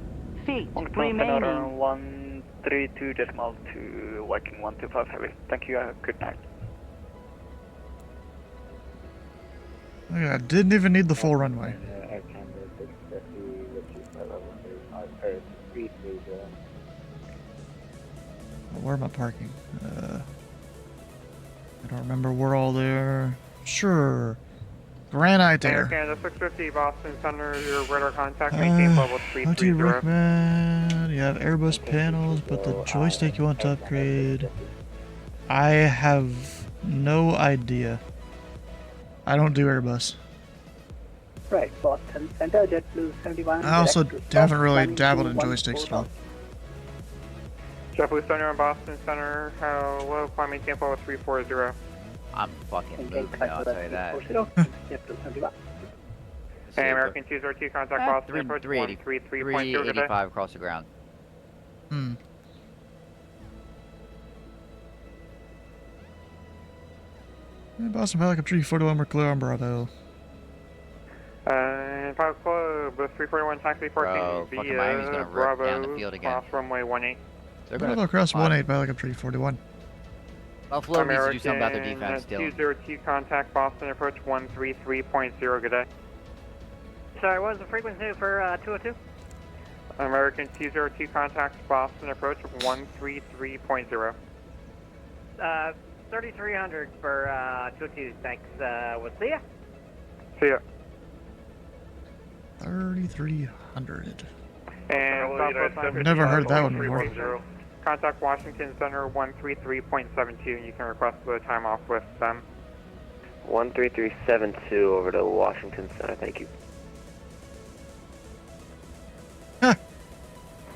Feet remaining. 132.2, Viking 125 heavy. Thank you, good night. Oh, yeah, I didn't even need the full runway. Where am I parking? I don't remember. We're all there. Sure. Granite Air Air. Canada 650 Boston Center, your radar contact, maintain level How do you 330. recommend? You have Airbus panels, but the joystick you want to upgrade. I have no idea. I don't do Airbus. Right, Boston Center, JetBlue 71. I also direct to haven't stop, really climbing dabbled to in joysticks at all. 140. JetBlue Center and Boston Center, hello, climb maintain level 340. I'm fucking moving now, I'll tell you that. JetBlue 71. And American 202, contact Boston approach 133.0 today. 385 across the ground. Hmm. Boston Pelican 341, we're clear on Bravo. And Pilot Club, 341, taxi Bro, parking fucking Miami's via gonna rip Bravo, down the field again. cross runway 18. Bravo across 18, Pelican 341. Buffalo needs to do something about their defense still. 202, contact Boston approach 133.0, good day. Sorry, what was the frequency for 202? American 202, contact Boston approach 133.0. 3300 for 202, thanks. We'll see ya. See ya. 3,300. And Southwest Never heard that one before. Contact Washington Center 133.72, and you can request the time off with them. 13372 over to Washington Center, thank you.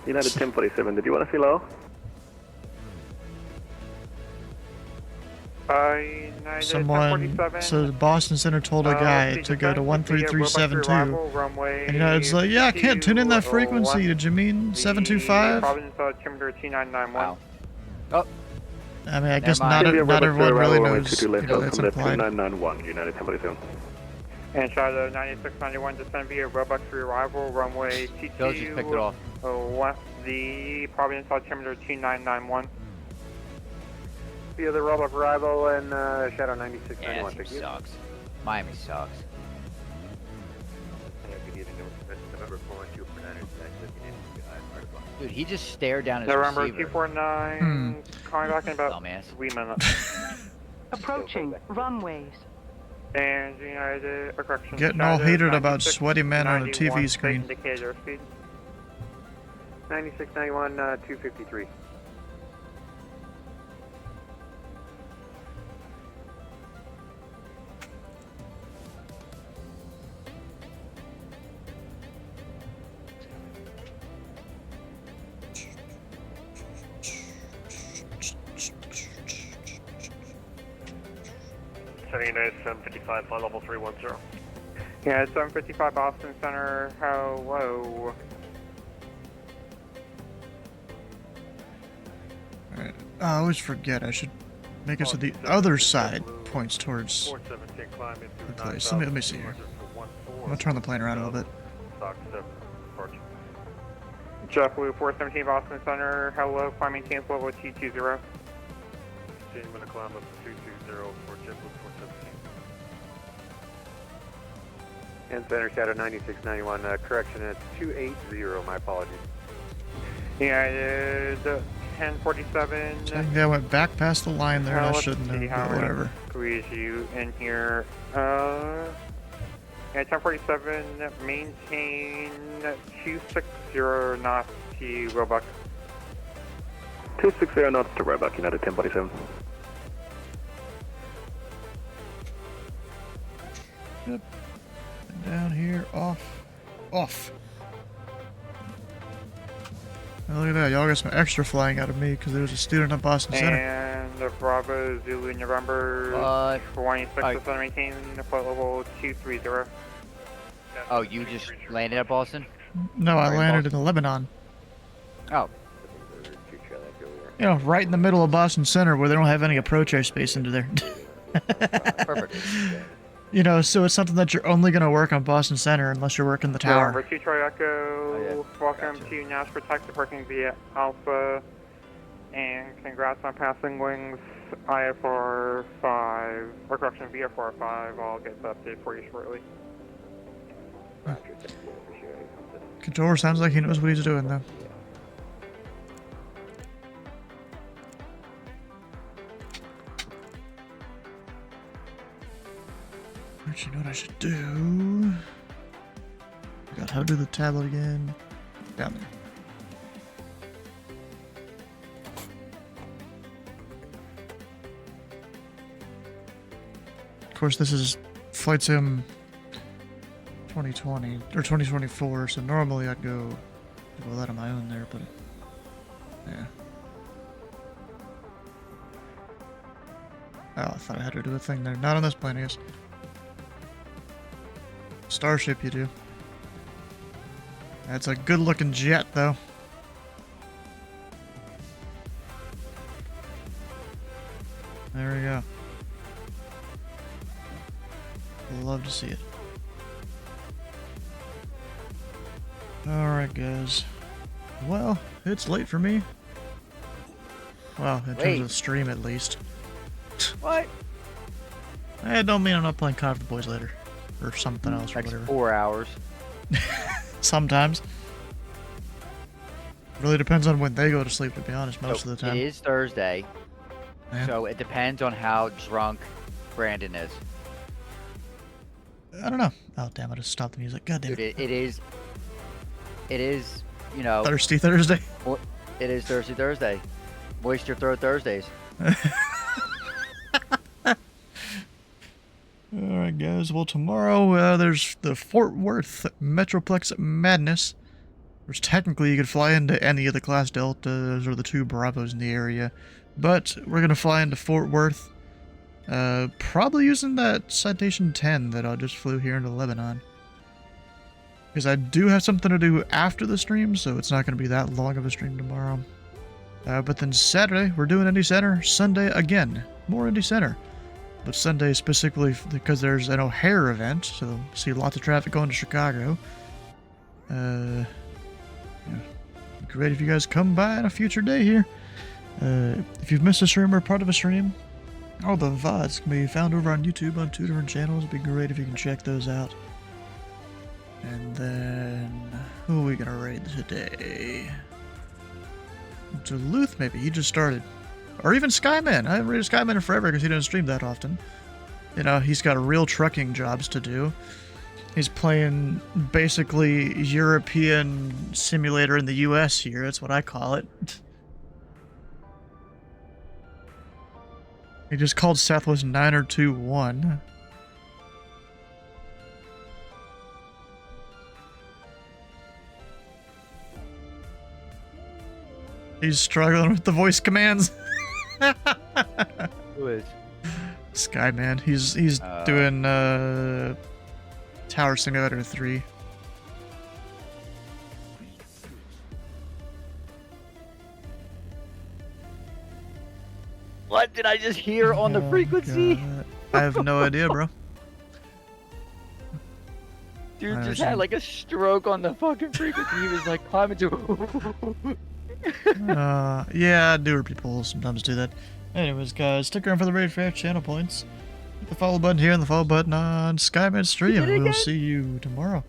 United 1047, did you want to see low? Someone says Boston Center told a guy to go to 13372, and United's like, yeah, I can't tune in that frequency. Did you mean 725? Wow. Oh. I mean, I guess not everyone really knows, you know, that's implied. 2991, United 1047. And Charlotte 9691, descend via Roebuck for arrival, runway Joe just picked it off. west the Providence altimeter 2991. Via the Roebuck arrival and Shadow 9691. Yeah, that team sucks. Miami sucks. Dude, he just stared down his November receiver. 249, calling back in about 3 minutes. Approaching runways. And United, correction. Getting all heated about sweaty men on a TV screen. Indicator speed. 9691, 253. United 755, flight level 310. Yeah, it's 755 Boston Center, hello. Alright, I always forget, I should make it so the other side points towards the place. Let me see here. I'm gonna turn the plane around a little bit. JetBlue 417 Boston Center, hello, climbing maintain level 220. I'm going to climb up to 220 for JetBlue 417. And Center Shadow 9691, correction, it's 280, my apologies. Yeah, it is 1047. I think I went back past the line there, and I shouldn't have, but whatever. Squeeze you in here. Yeah, 1047, maintain 260 knots to Roebuck. 260 knots to Roebuck, United 1047. Yep. And down here, off. And look at that, y'all got some extra flying out of me because there was a student at Boston Center. And the Bravo Zulu November 26 to maintain flight level 230. Oh, you just landed at Boston? No, I landed in Lebanon. Oh. You know, right in the middle of Boston Center where they don't have any approach airspace into there. Perfect. You know, so it's something that you're only going to work on Boston Center unless you're working the tower. November 2 Troy Echo, welcome to Nash Protect, departing via Alpha, and congrats on passing wings IFR 5, or correction, VFR 5. I'll get the update for you shortly. Controller sounds like he knows what he's doing, though. Which, you know what I should do? God, how to do the tablet again? Down there. Of course, this is Flight Sim 2020 or 2024, so normally I'd go that on my own there, but yeah. Oh, I thought I had to do a thing there. Not on this plane, I guess. Starship, you do. That's a good-looking jet, though. There we go. Love to see it. Alright, guys. Well, it's late for me. Well, in terms of stream, at least. What? I don't mean I'm not playing COD with the boys later. Or something else, or Next whatever. 4 hours. Sometimes. Really depends on when they go to sleep, to be honest, most of the time. It is Thursday, Yeah. so it depends on how drunk Brandon is. I don't know. Oh, damn, I just stopped the music. God damn it. Dude, it is, you know... Thirsty Thursday? It is Thirsty Thursday. Moisture Throat Thursdays. Alright, guys. Well, tomorrow there's the Fort Worth Metroplex Madness, which technically you could fly into any of the Class Deltas or the 2 Bravos in the area, but we're going to fly into Fort Worth, probably using that Citation 10 that I just flew here into Lebanon. Because I do have something to do after the stream, so it's not going to be that long of a stream tomorrow. But then Saturday, we're doing Indy Center. Sunday, again, more Indy Center. But Sunday specifically because there's an O'Hare event, so see lots of traffic going to Chicago. Yeah. Great if you guys come by on a future day here. If you've missed a stream or part of a stream, all the VODs can be found over on YouTube on 2 different channels. It'd be great if you can check those out. And then, who are we gonna raid today? Duluth, maybe. He just started. Or even Skyman. I haven't raided Skyman in forever because he doesn't stream that often. You know, he's got real trucking jobs to do. He's playing basically European simulator in the US here. That's what I call it. He just called Southwest 9021. He's struggling with the voice commands. Who is? Skyman. He's doing Tower Simulator 3. What did I just hear on the frequency? God. I have no idea, bro. Dude just had like a stroke on the fucking frequency. He was like climbing to... Yeah, newer people sometimes do that. Anyways, guys, stick around for the Raid for channel points. Hit the follow button here and the follow button on Skyman stream. We'll see you tomorrow.